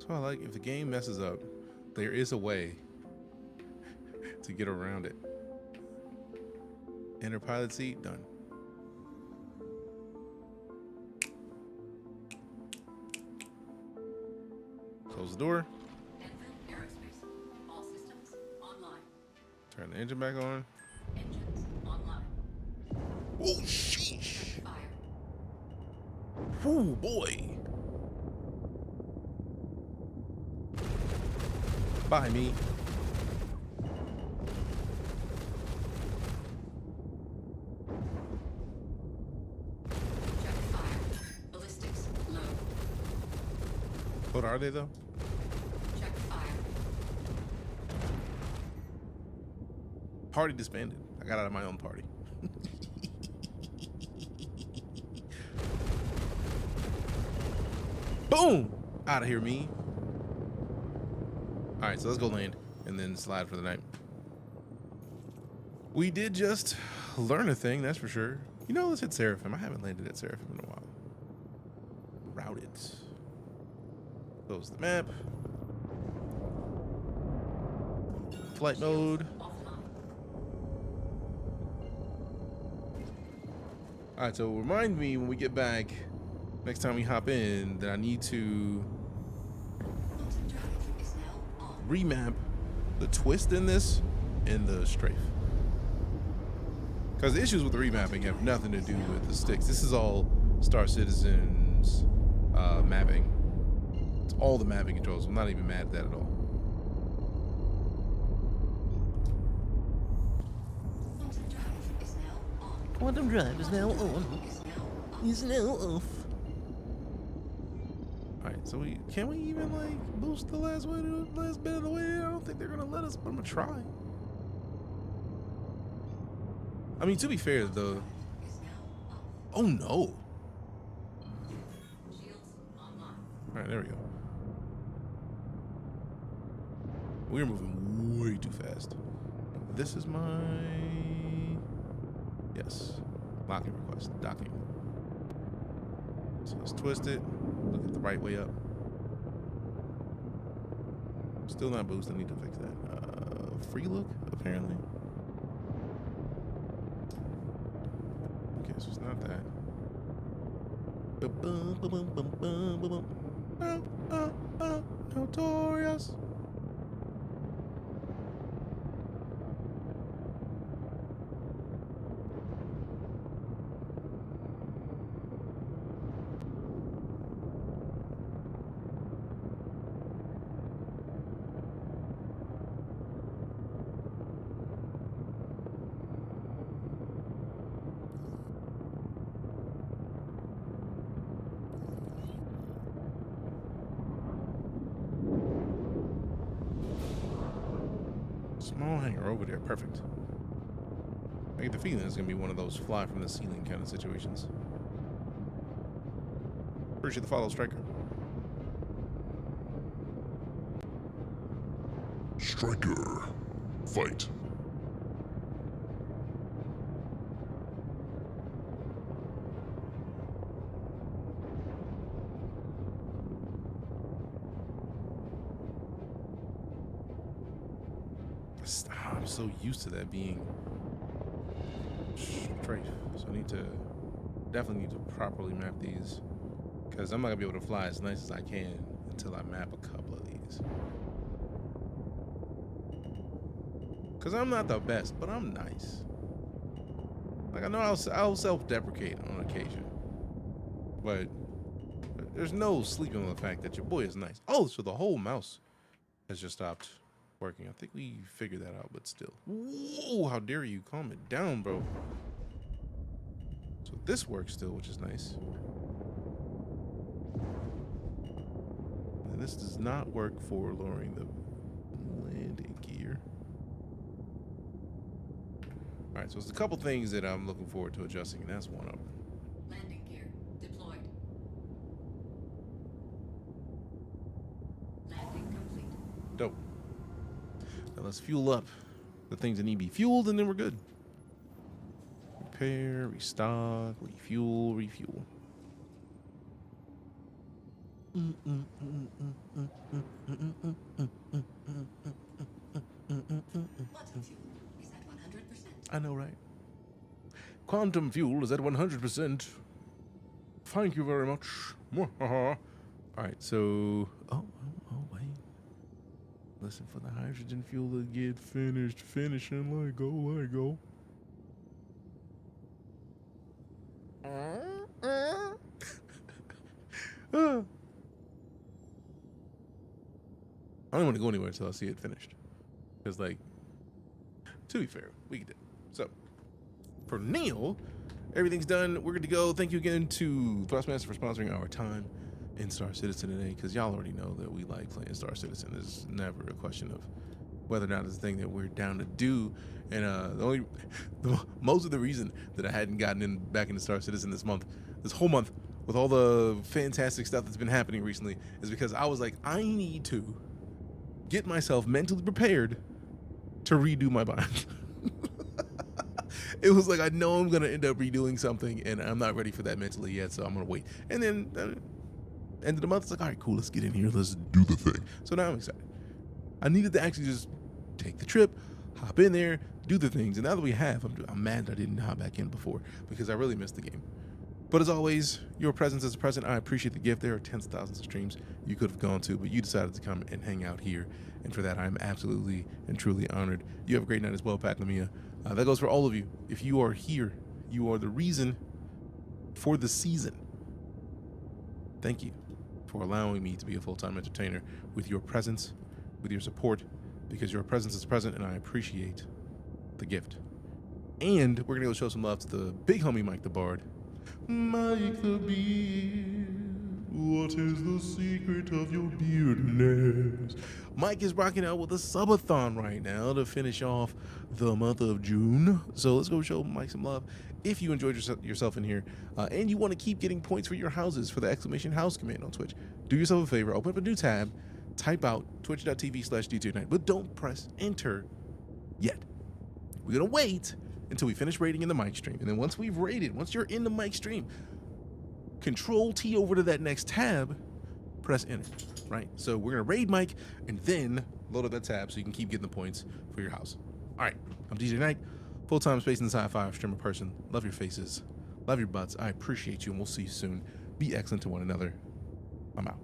So I like, if the game messes up, there is a way to get around it. Enter pilot seat, done. Close the door. Aerospace. All systems online. Turn the engine back on. Engines online. Oh, sheesh. Fire. Oh, boy. Bye, me. Check fire. Ballistics low. What are they, though? Check fire. Party disbanded. I got out of my own party. Boom! Out of here, me. All right, so let's go land and then slide for the night. We did just learn a thing, that's for sure. You know, let's hit Seraphim. I haven't landed at Seraphim in a while. Routed. Close the map. Flight mode. All right, so remind me when we get back, next time we hop in, that I need to remap the twist in this and the strafe. Because the issues with the remapping have nothing to do with the sticks. This is all StarCitizen's mapping. It's all the mapping controls. I'm not even mad at that at all. Quantum drive is now on. Is now off. Alright, so can we even like boost the last bit of the way? I don't think they're gonna let us, but I'm gonna try. I mean, to be fair, oh no. Alright, there we go. We're moving way too fast. This is my locking request, docking. So let's twist it, look at the right way up. Still not boost, I need to fix that. Free look, apparently. Okay, so it's not that. Notorious. Small hangar over there, perfect. I get the feeling it's gonna be one of those fly from the ceiling kind of situations. Appreciate the follow, Striker. Striker, fight. I'm so used to that being strafe, so I definitely need to properly map these, because I'm not gonna be able to fly as nice as I can until I map a couple of these. Because I'm not the best, but I'm nice. Like, I know I'll self-deprecate on occasion, but there's no sleeping on the fact that your boy is nice. Oh, so the whole mouse has just stopped working. I think we figured that out, but still. Whoa, how dare you? Calm it down, bro. So this works still, which is nice. And this does not work for lowering the landing gear. All right, so there's a couple things that I'm looking forward to adjusting, and that's one of them. Landing gear deployed. Landing complete. Dope. Now let's fuel up the things that need to be fueled, and then we're good. Repair, restock, refuel, refuel. I know, right? Quantum fuel is at 100%. Thank you very much. All right, so oh wait. Listen for the hydrogen fuel to get finished. Finishing, let go. I don't want to go anywhere until I see it finished. Because, like, to be fair, we can do it. So, for Neil, everything's done. We're good to go. Thank you again to Thrustmaster for sponsoring our time in StarCitizen today, because y'all already know that we like playing StarCitizen. There's never a question of whether or not it's a thing that we're down to do. And most of the reason that I hadn't gotten back into StarCitizen this whole month, with all the fantastic stuff that's been happening recently, is because I was like, I need to get myself mentally prepared to redo my bind. It was like, I know I'm gonna end up redoing something, and I'm not ready for that mentally yet, so I'm gonna wait. And then end of the month, it's like, all right, cool, let's get in here, let's do the thing. So now I'm excited. I needed to actually just take the trip, hop in there, do the things, and now that we have, I'm mad that I didn't hop back in before, because I really missed the game. But as always, your presence is a present. I appreciate the gift. There are tens of thousands of streams you could have gone to, but you decided to come and hang out here. And for that, I'm absolutely and truly honored. You have a great night as well, Pat Lamia. That goes for all of you. If you are here, you are the reason for the season. Thank you for allowing me to be a full-time entertainer with your presence, with your support, because your presence is present, and I appreciate the gift. And we're going to go show some love to the big homie Mike the Bard. Mike the Beard, what is the secret of your beardness? Mike is rocking out with a subathon right now to finish off the month of June. So let's go show Mike some love. If you enjoyed yourself in here and you want to keep getting points for your houses for the exclamation house command on Twitch, do yourself a favor, open up a new tab, type out twitch.tv/DJnight, but don't press enter yet. We're going to wait until we finish raiding in the mic stream. And then once we've raided, once you're in the mic stream, Control T over to that next tab, press enter, right? So we're gonna raid Mike and then load up that tab so you can keep getting the points for your house. All right, I'm DJ Knight, full-time space in the Sci-Fi streamer person. Love your faces, love your butts. I appreciate you, and we'll see you soon. Be excellent to one another. I'm out.